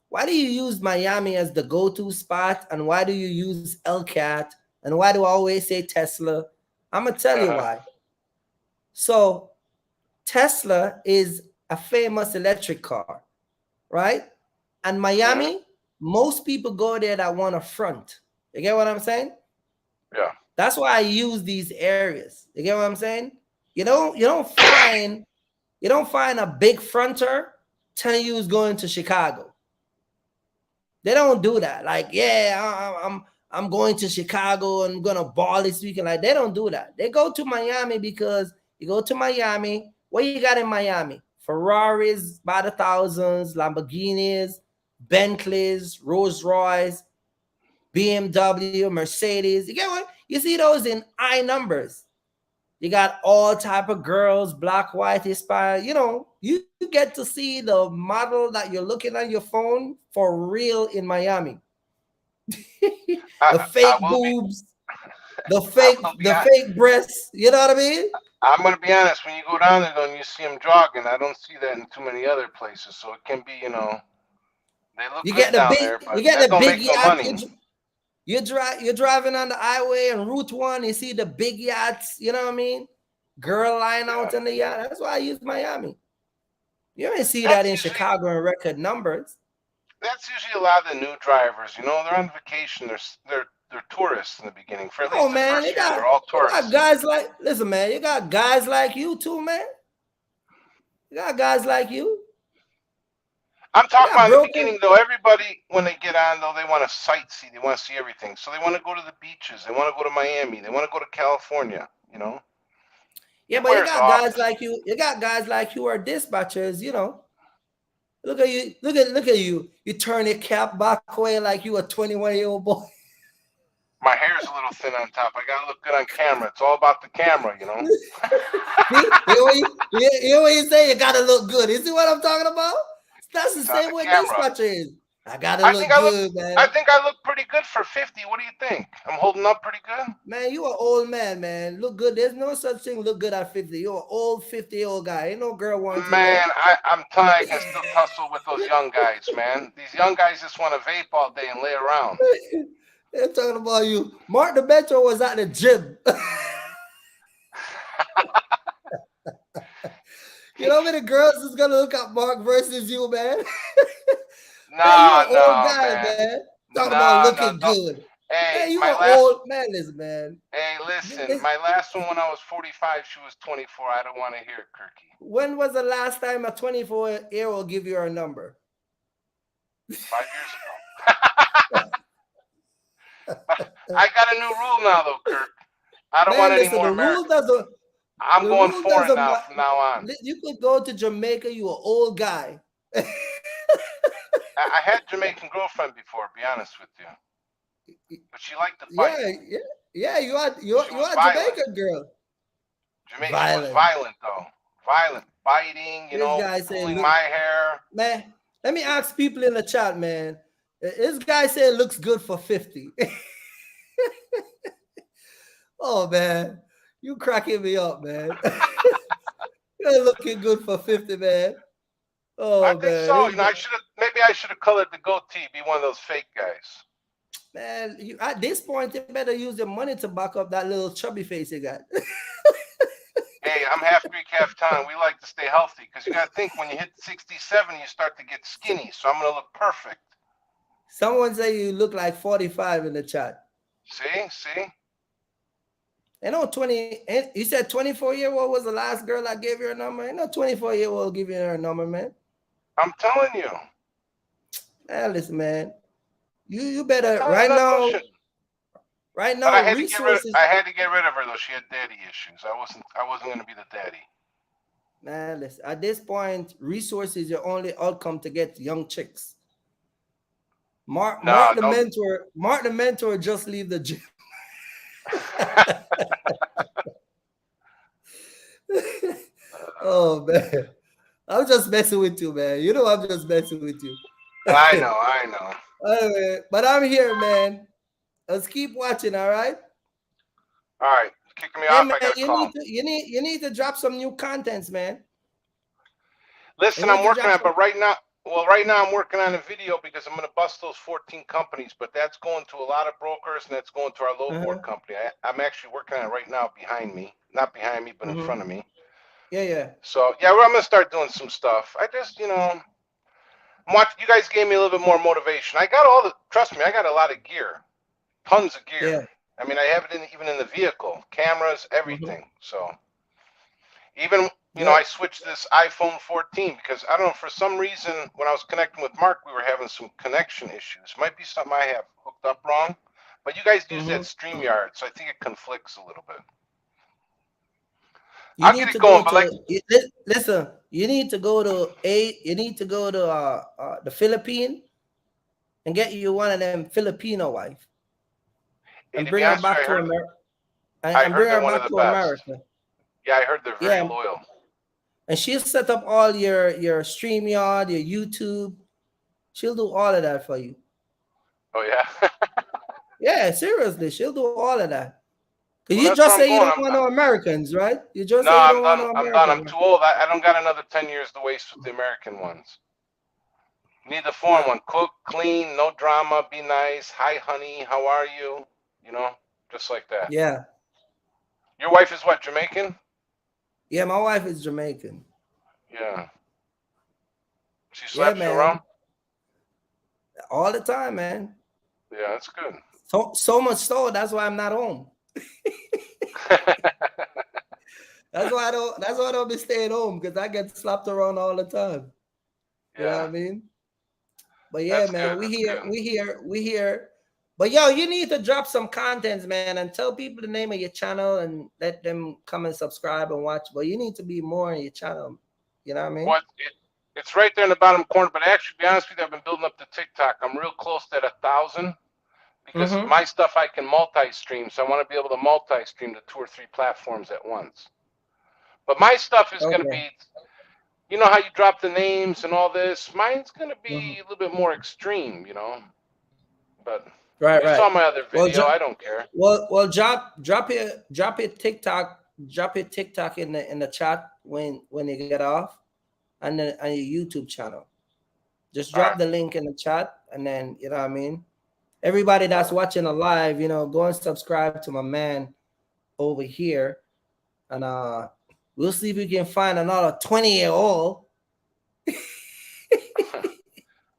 why do you use Miami as the go-to spot, and why do you use LCAT, and why do I always say Tesla? I'm gonna tell you why. So Tesla is a famous electric car, right? And Miami, most people go there that want a front. You get what I'm saying? Yeah. That's why I use these areas. You get what I'm saying? You don't find a big fronter telling you is going to Chicago. They don't do that. Like, yeah, I'm going to Chicago and I'm gonna ball this weekend. Like, they don't do that. They go to Miami because you go to Miami. What you got in Miami? Ferraris by the thousands, Lamborghinis, Bentleys, Rolls Royce, BMW, Mercedes. You get what? You see those in high numbers. You got all type of girls, black, white, Hispanic. You get to see the model that you're looking at your phone for real in Miami. The fake boobs, the fake breasts. You know what I mean? I'm going to be honest. When you go down there, though, and you see them jogging, I don't see that in too many other places. So it can be, they look good down there, but that don't make no money. You're driving on the highway and Route 1, you see the big yachts, you know what I mean? Girl lying out in the yacht. That's why I use Miami. You don't see that in Chicago in record numbers. That's usually a lot of the new drivers. They're on vacation. They're tourists in the beginning. For at least the first year, they're all tourists. You got guys listen, man, you got guys like you too, man. You got guys like you. I'm talking about the beginning, though. Everybody, when they get on, though, they want to sightsee. They want to see everything. So they want to go to the beaches. They want to go to Miami. They want to go to California, Yeah, but you got guys like you. You got guys like you are dispatchers, Look at you. Look at you. You turn your cap back away like you a 21-year-old boy. My hair is a little thin on top. I got to look good on camera. It's all about the camera, You know what you say? You got to look good. You see what I'm talking about? That's the same way dispatcher is. I gotta look good, man. I think I look pretty good for 50. What do you think? I'm holding up pretty good? Man, you an old man. Look good. There's no such thing look good at 50. You're an old 50-year-old guy. Ain't no girl wants you. Man, I'm telling you, I can still tussle with those young guys, man. These young guys just want to vape all day and lay around. They're talking about you. Mark DeMetro was at the gym. You know how many girls is gonna look at Mark versus you, man? No, man. Talking about looking good. Hey, man, you an old man, listen, man. Hey, listen, my last one when I was 45, she was 24. I don't want to hear it, Kirky. When was the last time a 24-year-old give you her number? 5 years ago. I got a new rule now, though, Kirk. I don't want any more Americans. I'm going foreign now from now on. You could go to Jamaica. You an old guy. I had Jamaican girlfriend before, be honest with you. But she liked to fight. Yeah. You are Jamaican girl. Jamaica was violent, though. Violent, biting, pulling my hair. Man, let me ask people in the chat, man. This guy said it looks good for 50. Oh, man. You cracking me up, man. You're looking good for 50, man. Oh, I think so. I should have colored the goatee, be one of those fake guys. Man, at this point, you better use your money to back up that little chubby face you got. Hey, Hey, I'm half Greek, half Italian. We like to stay healthy because you got to think when you hit 67, you start to get skinny. So I'm gonna look perfect. Someone say you look like 45 in the chat. See? And no 20. You said 24-year-old was the last girl I gave you a number. Ain't no 24-year-old giving her a number, man. I'm telling you. Listen, man. You better Right now. Right But now, I had resources. I had to get rid of her though. She had daddy issues. I wasn't gonna be the daddy. Man, listen, at this point, resources is your only outcome to get young chicks. Mark the mentor just leave the gym. Oh man. I'm just messing with you, man. You know I'm just messing with you. I know. Anyway, but I'm here, man. Let's keep watching, all right? All right. Kicking me Hey, off, man, I gotta call. you need to drop some new contents, man. Listen, I'm working on it, but right now I'm working on a video because I'm going to bust those 14 companies, but that's going to a lot of brokers and that's going to our load board company. I'm actually working on it right now behind me. Not behind me, but in front of me. Yeah. So, yeah, I'm going to start doing some stuff. I just, I'm watching. You guys gave me a little bit more motivation. Trust me, I got a lot of gear. Tons of gear. Yeah. I mean, I have it even in the vehicle. Cameras, everything. So, even... I switched this iPhone 14 because I don't know, for some reason, when I was connecting with Mark, we were having some connection issues. Might be something I have hooked up wrong, but you guys use that StreamYard, so I think it conflicts a little bit. I'll get it going, but listen, you need to go to the Philippines and get you one of them Filipino wife and bring her back to America. And bring her back to America. Yeah, I heard they're very loyal. And she'll set up all your StreamYard, your YouTube. She'll do all of that for you. Oh, yeah? Yeah, seriously. She'll do all of that. Because you just say you don't want no Americans, right? You just say you don't want no Americans. I'm done. I'm too old. I don't got another 10 years to waste with the American ones. You need the foreign one. Cook, clean, no drama, be nice. Hi, honey. How are you? Just like that. Yeah. Your wife is what, Jamaican? Yeah, my wife is Jamaican. Yeah. She slaps you around? All the time, man. Yeah, that's good. So much so, that's why I'm not home. That's why I don't be staying home, because I get slapped around all the time. You know what I mean? But yeah, that's man, we here. But yo, you need to drop some contents, man, and tell people the name of your channel and let them come and subscribe and watch. But you need to be more on your channel. You know what I mean? It's right there in the bottom corner. But actually, to be honest with you, I've been building up the TikTok. I'm real close to 1,000 because my stuff I can multi-stream. So I want to be able to multi-stream to 2 or 3 platforms at once. But my stuff is going to be, you know how you drop the names and all this? Mine's going to be a little bit more extreme, But... Right. You saw my other video. I don't care. Well, drop your TikTok in the chat when you get off, and then on your YouTube channel. Just drop the link in the chat, and then you know what I mean. Everybody that's watching a live, go and subscribe to my man over here, and we'll see if we can find another 20-year-old. Yeah,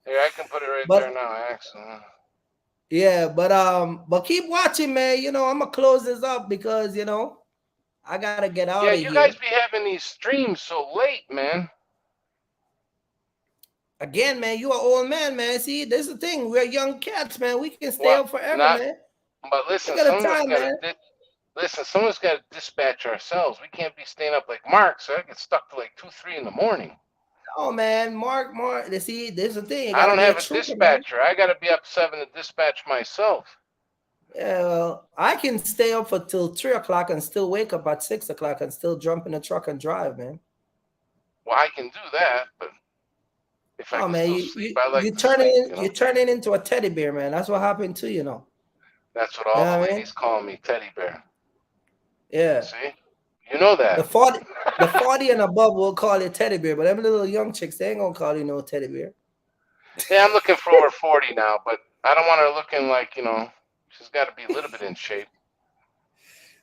I can put it right there now. Excellent. Yeah, but keep watching, man. I'm gonna close this up because I gotta get out of here. Yeah, you guys be having these streams so late, man. Again, man, you are old man, man. See, this is the thing. We're young cats, man. We can stay up forever, man. But listen, someone's got to dispatch ourselves. We can't be staying up like Mark, so I get stuck to like 2, 3 in the morning. Oh man, Mark. See, this is the thing. I don't have a dispatcher. Man. I got to be up 7 to dispatch myself. Yeah, well, I can stay up till 3 o'clock and still wake up at 6 o'clock and still jump in the truck and drive, man. Well, I can do that, but if I can still sleep, I like you're turning into a teddy bear, man. That's what happened to you, That's what all the ladies call me, teddy bear. Yeah. See? You know that. The 40 and above will call you teddy bear, but them little young chicks, they ain't gonna call you no teddy bear. Yeah, I'm looking for over 40 now, but I don't want her looking like, she's got to be a little bit in shape.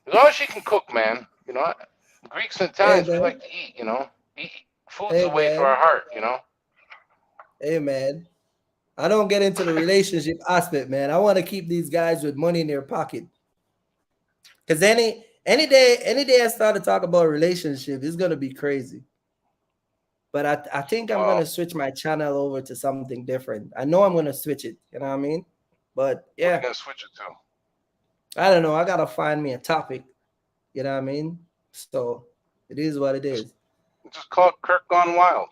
As long as she can cook, man. Greeks and Hey Italians, we man. like to eat, you know. Food's Hey the way to our man. heart, you know. Hey man. I don't get into the relationship aspect, man. I want to keep these guys with money in their pocket. Because any day I start to talk about relationship, it's gonna be crazy. But I think I'm Well, gonna switch my channel over to something different. I know I'm gonna switch it, you know what I mean? But what are you yeah, gonna switch it to? I don't know. I gotta find me a topic, you know what I mean? So it is what it Just is. just call it Kirk Gone Wild.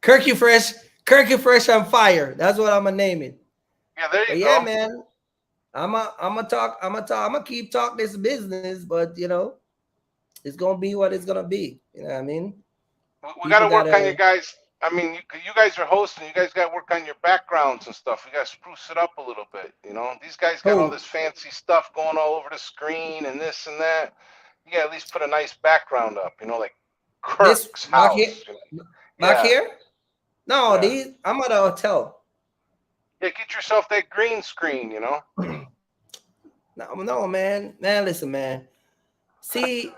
Kirky Fresh, Kirky Fresh on fire. That's what I'm gonna name it. Yeah, there you But yeah, go. man, I'm gonna keep talk this business, but you know, it's gonna be what it's gonna be. You know what I mean? We got People to work on gotta you guys. I mean, you guys are hosting. You guys got to work on your backgrounds and stuff. We got to spruce it up a little bit. You know, these guys got all oh this fancy stuff going all over the screen and this and that. You got to at least put a nice background up. You know, like this Kirk's back here, house. You know? back Yeah, here. No, yeah, these I'm at a hotel. yeah. Get yourself that green screen. You know. No, man, listen, man. See,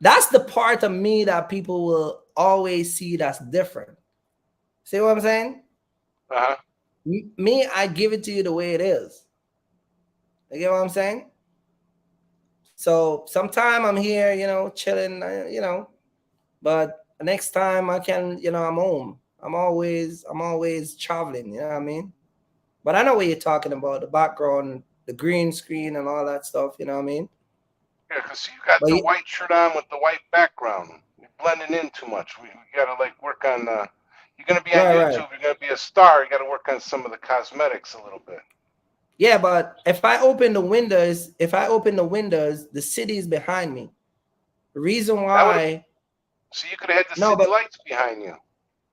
that's the part of me that people will always see that's different. See what I'm saying? Uh huh. Me, I give it to you the way it is. You get what I'm saying? So sometime I'm here, you know, chilling, you know, but next time I can, you know, I'm home. I'm always traveling, you know what I mean? But I know what you're talking about, the background, the green screen and all that stuff, you know what I mean? Yeah, because you got But the white shirt on with the white background. You're blending in too much. We got to like work on. You're gonna be on right. YouTube. You're gonna be a star. You got to work on some of the cosmetics a little bit. Yeah, but if I open the windows, the city is behind me. The reason That would have. why, So you could have had the no, city but lights behind you.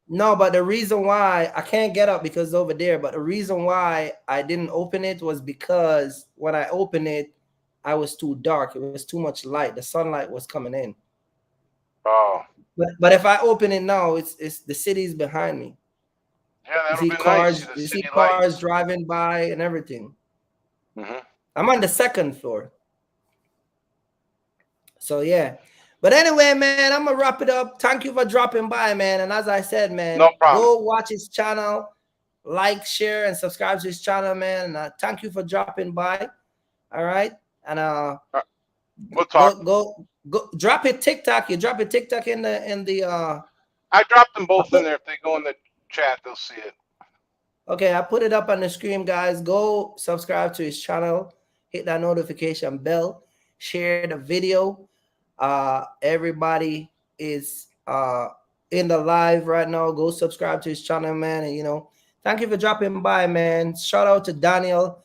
no, but the reason why I can't get up because it's over there, but the reason why I didn't open it was because when I opened it, I was too dark. It was too much light. The sunlight was coming in. Oh, But if I open it now, it's the city's behind me. yeah, You that would see have been nice. See cars, the you see city cars lights. driving by and everything. Hmm. I'm on the second floor. So yeah. But anyway, man, I'm gonna wrap it up. Thank you for dropping by, man. And as I said, man, No problem. go watch his channel, like, share, and subscribe to his channel, man. And thank you for dropping by. All right. And We'll talk. go drop your TikTok. You drop your TikTok in the I dropped them I both in put there. If they go in the chat, they'll see it. okay, I put it up on the screen, guys. Go subscribe to his channel, hit that notification bell, share the video. Everybody is in the live right now. Go subscribe to his channel, man. And you know, thank you for dropping by, man. Shout out to Daniel.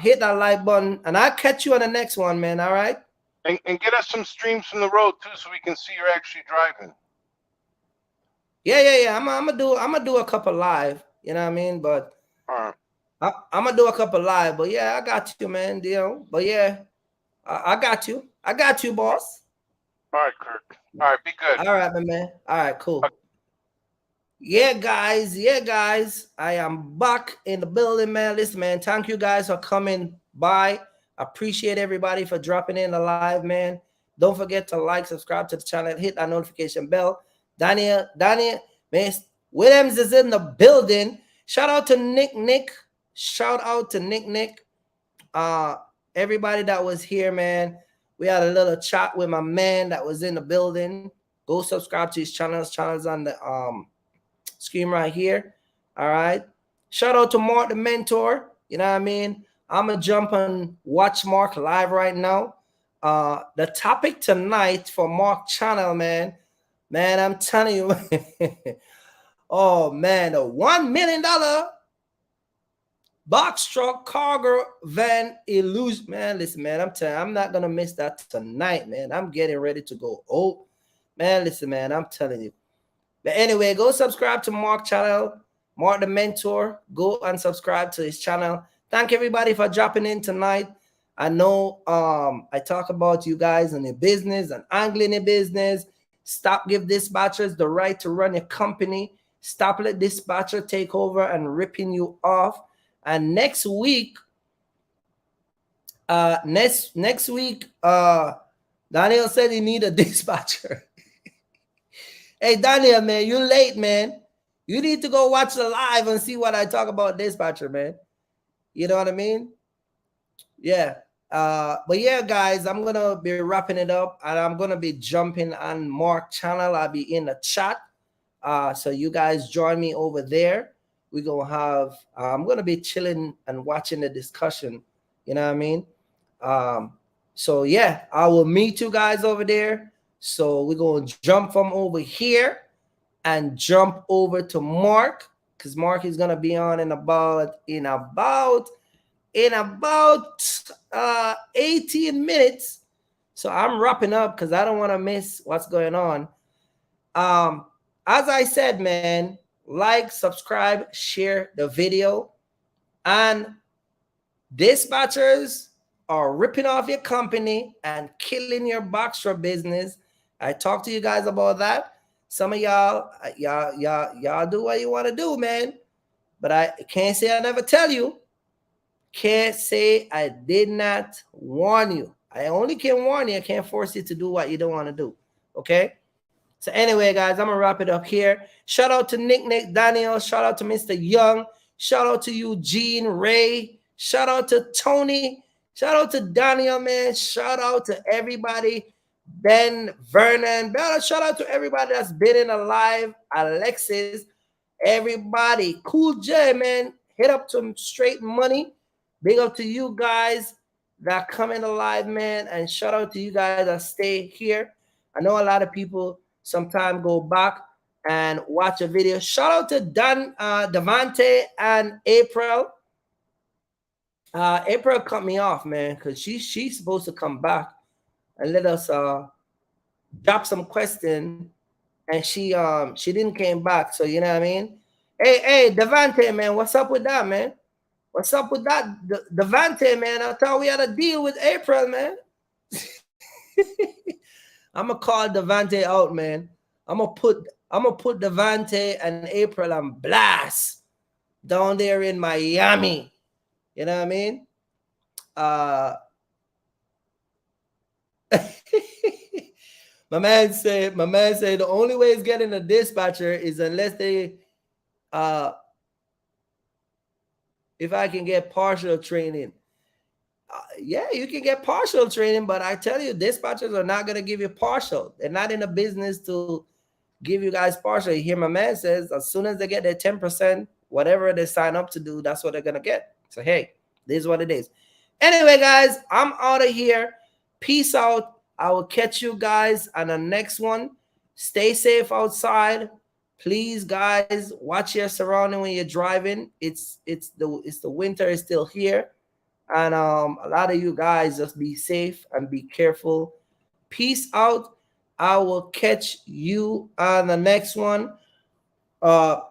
Hit that like button, and I'll catch you on the next one, man. All right. And get us some streams from the road too, so we can see you're actually driving. Yeah. I'm gonna do a couple live. You know what I mean? But All right. I'm gonna do a couple live. But yeah, I got you, man. You know. But yeah, I got you. I got you, boss. All right, Kirk. All right, be good. All right, my man. All right, cool. Yeah, guys. Yeah, guys. I am back in the building, man. Listen, man. Thank you guys for coming by. Appreciate everybody for dropping in the live, man. Don't forget to like, subscribe to the channel, hit that notification bell. Daniel, man, Williams is in the building. Shout out to Nick. Shout out to Nick. Everybody that was here, man. We had a little chat with my man that was in the building. Go subscribe to his channels. Channels on the screen right here. All right. Shout out to Mark the Mentor. You know what I mean? I'm gonna jump and watch Mark live right now. The topic tonight for Mark channel, man. Man, I'm telling you, oh man, the $1 million box truck cargo van illusion. Man, listen, man, I'm telling you, I'm not gonna miss that tonight, man. I'm getting ready to go. Oh, man, listen, man, I'm telling you. But anyway, go subscribe to Mark channel, Mark the Mentor. Go and subscribe to his channel. Thank everybody for dropping in tonight. I know I talk about you guys in your business and angling your business. Stop give dispatchers the right to run your company. Stop let dispatcher take over and ripping you off. And next week, Next week, Daniel said he need a dispatcher. Hey, Daniel, man, you late, man. You need to go watch the live and see what I talk about dispatcher, man. You know what I mean? Yeah. But yeah, guys, I'm gonna be wrapping it up, and I'm gonna be jumping on Mark channel. I'll be in the chat. So you guys join me over there. We're gonna have I'm gonna be chilling and watching the discussion. You know what I mean? So yeah, I will meet you guys over there. So we're gonna jump from over here and jump over to Mark, because Mark is gonna be on in about 18 minutes. So I'm wrapping up because I don't want to miss what's going on. As I said, man, like, subscribe, share the video. And dispatchers are ripping off your company and killing your box truck business. I talked to you guys about that. Some of y'all do what you want to do, man. But I can't say I never tell you. Can't say I did not warn you. I only can warn you. I can't force you to do what you don't want to do. Okay? So anyway, guys, I'm going to wrap it up here. Shout out to Nick, Daniel. Shout out to Mr. Young. Shout out to Eugene, Ray. Shout out to Tony. Shout out to Daniel, man. Shout out to everybody. Ben, Vernon. Shout out to everybody that's been in the live. Alexis. Everybody. Cool J, man. Hit up to Straight Money. Big up to you guys that come in alive, man. And shout out to you guys that stay here. I know a lot of people sometimes go back and watch a video. Shout out to Devante and April. April cut me off, man, because she's supposed to come back and let us drop some question, and she didn't came back. So you know what I mean? Hey, Devante, man, what's up with that, man? What's up with that, Devante, man? I thought we had a deal with April, man. I'm gonna call Devante out, man. I'm gonna put Devante and April on blast down there in Miami. You know what I mean? My man said the only way it's getting a dispatcher is unless they if I can get partial training. Yeah, you can get partial training, but I tell you, dispatchers are not going to give you partial. They're not in a business to give you guys partial. You hear my man says, as soon as they get their 10%, whatever they sign up to do, that's what they're going to get. So, hey, this is what it is. Anyway, guys, I'm out of here. Peace out. I will catch you guys on the next one. Stay safe outside. Please, guys, watch your surrounding when you're driving. It's the winter is still here. And a lot of you guys just be safe and be careful. Peace out. I will catch you on the next one. Oh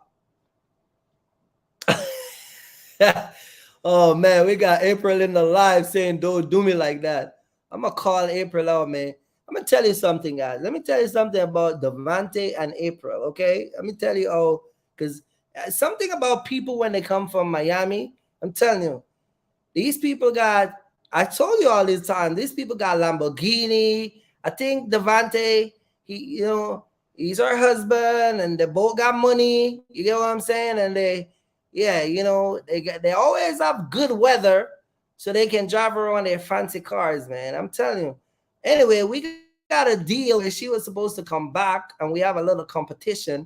man, we got April in the live saying don't do me like that. I'm gonna call April out, man. I'm gonna tell you something, guys. Let me tell you something about Devante and April, okay? Let me tell you because something about people when they come from Miami. I'm telling you. These people I told you all this time, these people got Lamborghini. I think Devante, he's her husband, and they both got money. You get what I'm saying? And they always have good weather, so they can drive around their fancy cars, man. I'm telling you. Anyway, we got a deal where she was supposed to come back, and we have a little competition,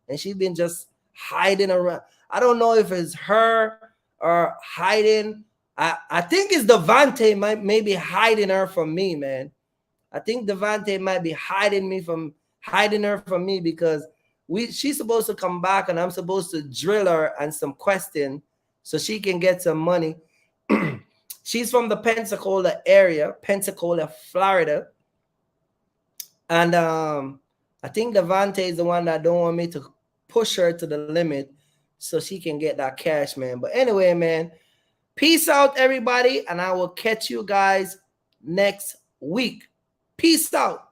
and she's been just hiding around. I don't know if it's her or hiding. I think it's Devante maybe hiding her from me, man. I think Devante might be hiding her from me because she's supposed to come back and I'm supposed to drill her on some question so she can get some money. She's from the Pensacola area, Pensacola, Florida. And I think Devante is the one that don't want me to push her to the limit so she can get that cash, man. But anyway, man, peace out, everybody, and I will catch you guys next week. Peace out.